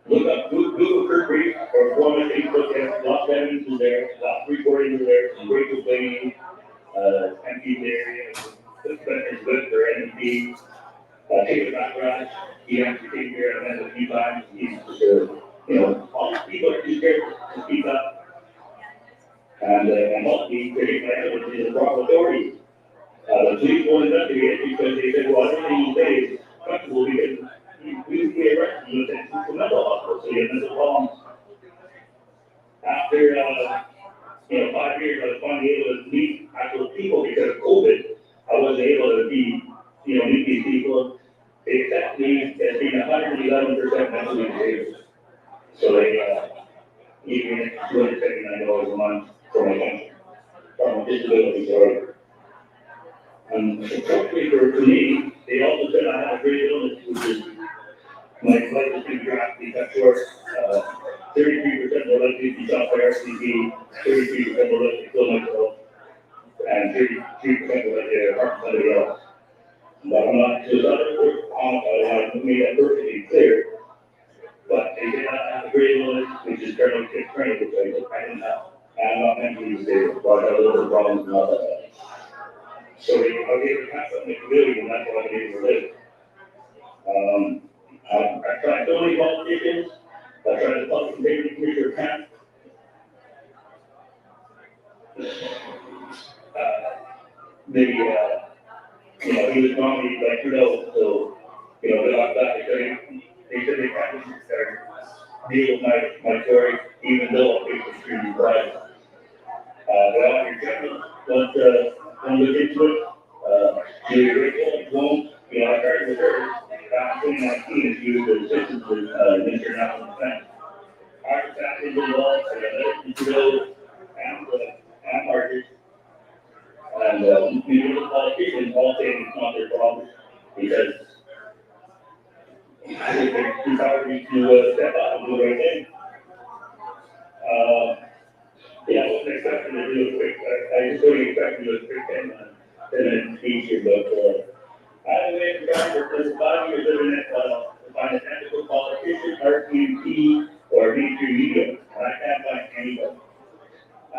Look up Google Kirk Reese or go on my Facebook, and Los Angeles is there, lots of recordings are there, some great complaining, MP area, the Spencer's good for NP. Take it back, Raj. He actually came here and met a few times. He's just, all these people are too scared to speak up. And ultimately, creating my evidence in the proper authorities. The police won't investigate it because they said, well, everything you say is questionable because we get arrested you and sent to mental hospital, so you have mental problems. After, 5 years, I was finally able to meet actual people because of COVID. I wasn't able to be, meet these people. They accept me as being 111% mentally disabled. So they, gave me $279 a month for my pension, from a disability sorry. Unfortunately for me, they also said I had a great illness, which is my life has been drastically cut short. 33% more likely to be shot by RCP, 33% more likely to kill myself, and 33% more likely to harm somebody else. But I'm not suicidal, I made that perfectly clear. But they did not have a great illness, which is currently schizophrenia, which I didn't have. And I'm not mentally disabled, but I have a little problems and all that. So I was able to have something to do, and that's why I was able to live. I tried so many politicians. I tried to talk to David Commissioner Kemp. He was nominated by Trudeau, so, they lost that because they said they can't deal with my story, even though I'm extremely private. Well, your general, don't look into it. You're grateful, won't, I started with her back in 2019, she was the assistant to Minister of National Defense. I was back in the law, and I led to Trudeau and Marcus. And the politicians all saying it's not their problem because I think they're too cowardly to step up and do the right thing. I wasn't expecting to do a quick, I just wasn't expecting to do a quick 10-minute speech here, but I've been for 5 years living at find an ethical politician, RTP, or mainstream media, and I can't find anybody. I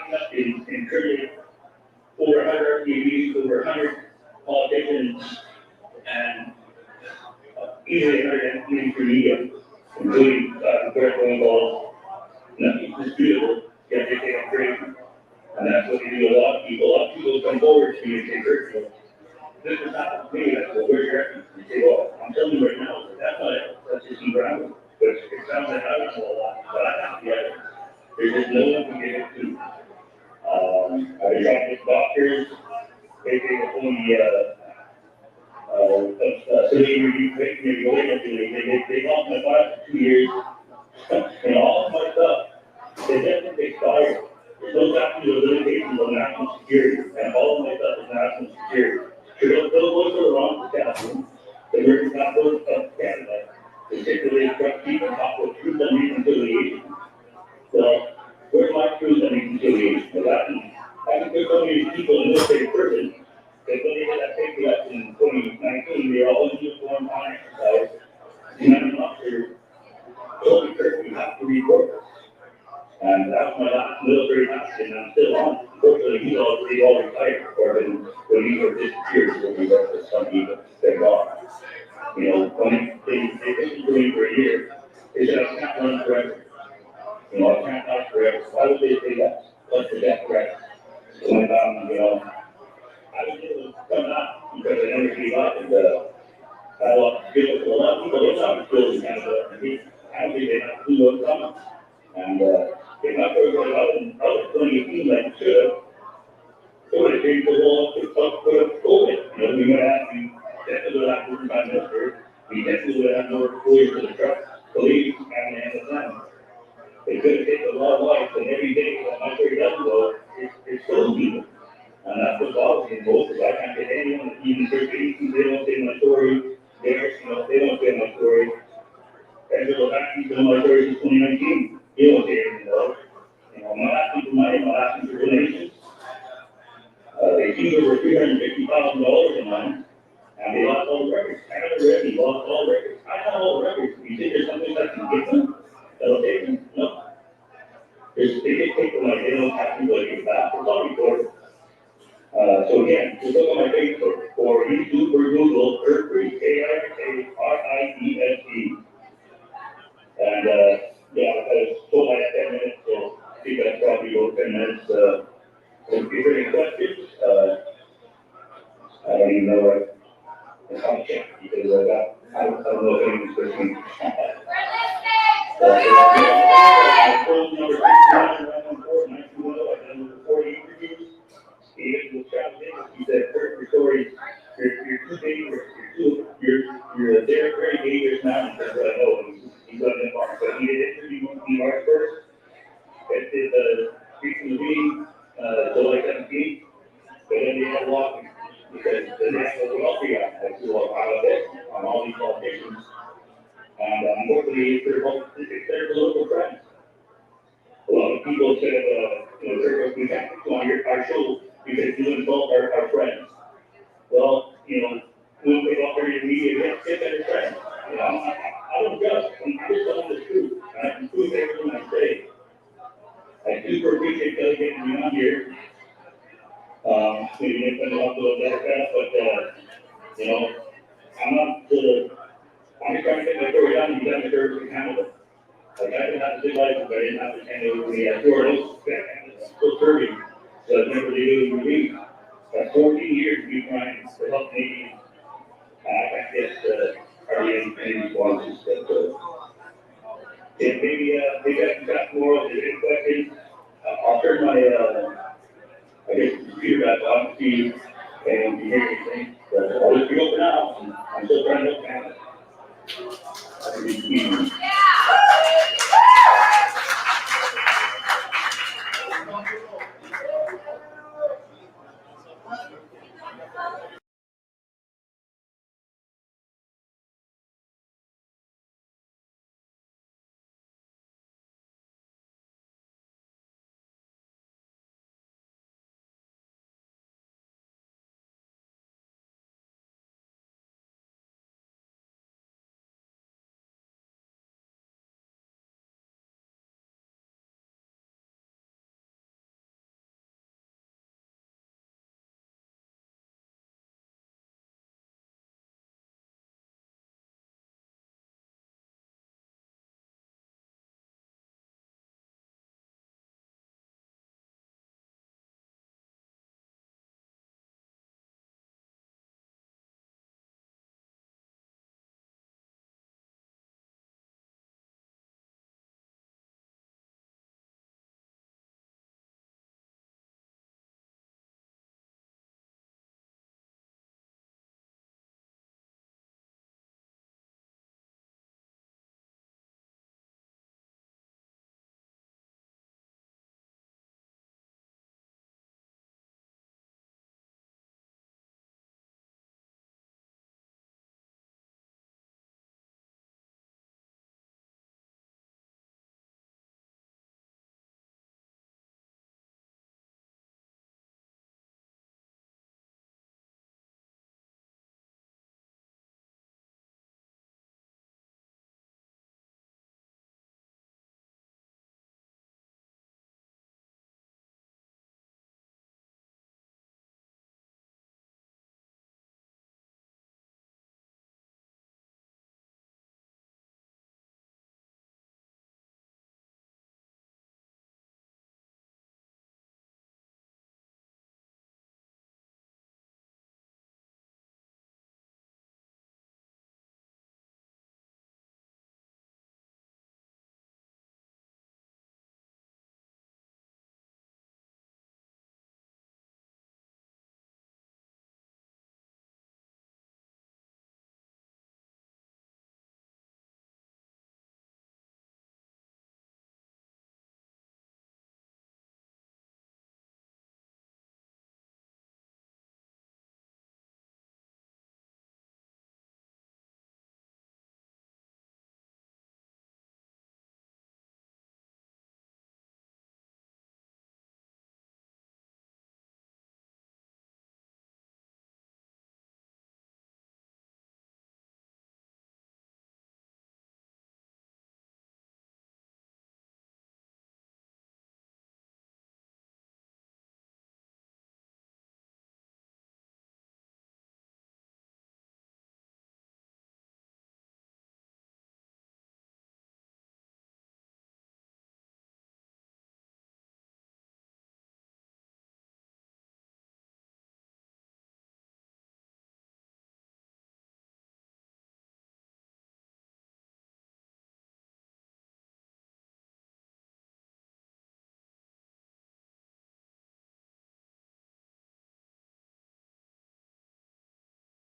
have in Trinity over 100 RTVs, over 100 politicians, and easily 100 mainstream media, including direct phone calls. Nothing disputable, yet they say I'm crazy. And that's what they do a lot of people. A lot of people come forward to me and say, Kurt, this is not me. I said, well, where's your evidence? And they say, well, I'm telling you right now, that's not it. That's just some ground. But it sounds like I don't know a lot, but I have the evidence. There's just no one to give it to. I've been talking to doctors. They only civilian review maybe going up to they lost my file for 2 years. And all of my stuff, they never expired. There's no statute of limitations on national security, and all of my stuff is national security. Trudeau goes to the wrong statute. The American Constitution of Canada, particularly instruct people to talk about truth and reconciliation. So, where's my truth and reconciliation? Because I can put so many people in military prison that when they did that safety act in 2019, they were all in uniform on exercise. And I'm not sure. Told me, Kirk, you have to report this. And that's my last military task, and I'm still on. Unfortunately, he's all retired, or been released or disappeared, so we work with some people, they're gone. When they listened to me for a year, they said, I can't run forever. I can't last forever. Why would they say that? What's the death threat? So I found, I was able to come out because I never gave up, and I had a lot of skills. A lot of people don't have skills in Canada, and I don't think they have to do what's coming. And they're not very good at other like it should have, it would have changed the whole, put up COVID. You know, we would have, we definitely would have more prime minister, we definitely would have more employees for the truck, police, and the it could have taken a lot of life, and every day that my story doesn't go, it's so people. And that's what bothers me most, is I can't get anyone to even search anything, they don't say my story, they don't say my story. And so back to my story since 2019, they don't say anything about it. You know, I'm not asking for money, I'm not asking for donations. They seized over $350,000 in mine, and they lost all the records. Canada Revenue lost all the records. I have all the records. You think there's something that can get them? That'll take them? No. They just take them like they don't have to like it back. It's all recorded. So again, just look on my Facebook or YouTube or Google, Earthbridge, KIRIESE. And yeah, I told I had 10 minutes, so I think that's probably about 10 minutes. If you have any questions, I don't even know what the content, because I don't know if anyone's listening. Number 69, round 4, 920, I've done over 40 interviews. Even with Travis Davis, he said, Kurt, your story, you're too dangerous, you're there very dangerous now, because I know he's done it long. But he did interview me March 1st, it did speak to the meeting, July 17th, but then they had a lot, because the National Welfare Act has to do a lot of it on all these politicians. And unfortunately, it's their political friends. A lot of people said, we can't go on our show because you insult our friends. Well, you know, when they offer your media, get better friends. You know, I don't judge. I'm just telling the truth. And I can prove everything I say. I super appreciate Kelly getting me on here. Maybe make them up a little better, but, you know, I'm just trying to get my story done. You got my service in Canada. Like, I didn't have to do life, but I didn't have to hand over me. I swear, I'm still serving. So I never did it with me. That's 14 years of me trying to help Canadians. I can't get hardly any responses. But, yeah, maybe I can chat more. If there's any questions, I'll turn my, I guess, computer back on to see and you hear anything. But I'll just be open now. I'm still trying to help Canada.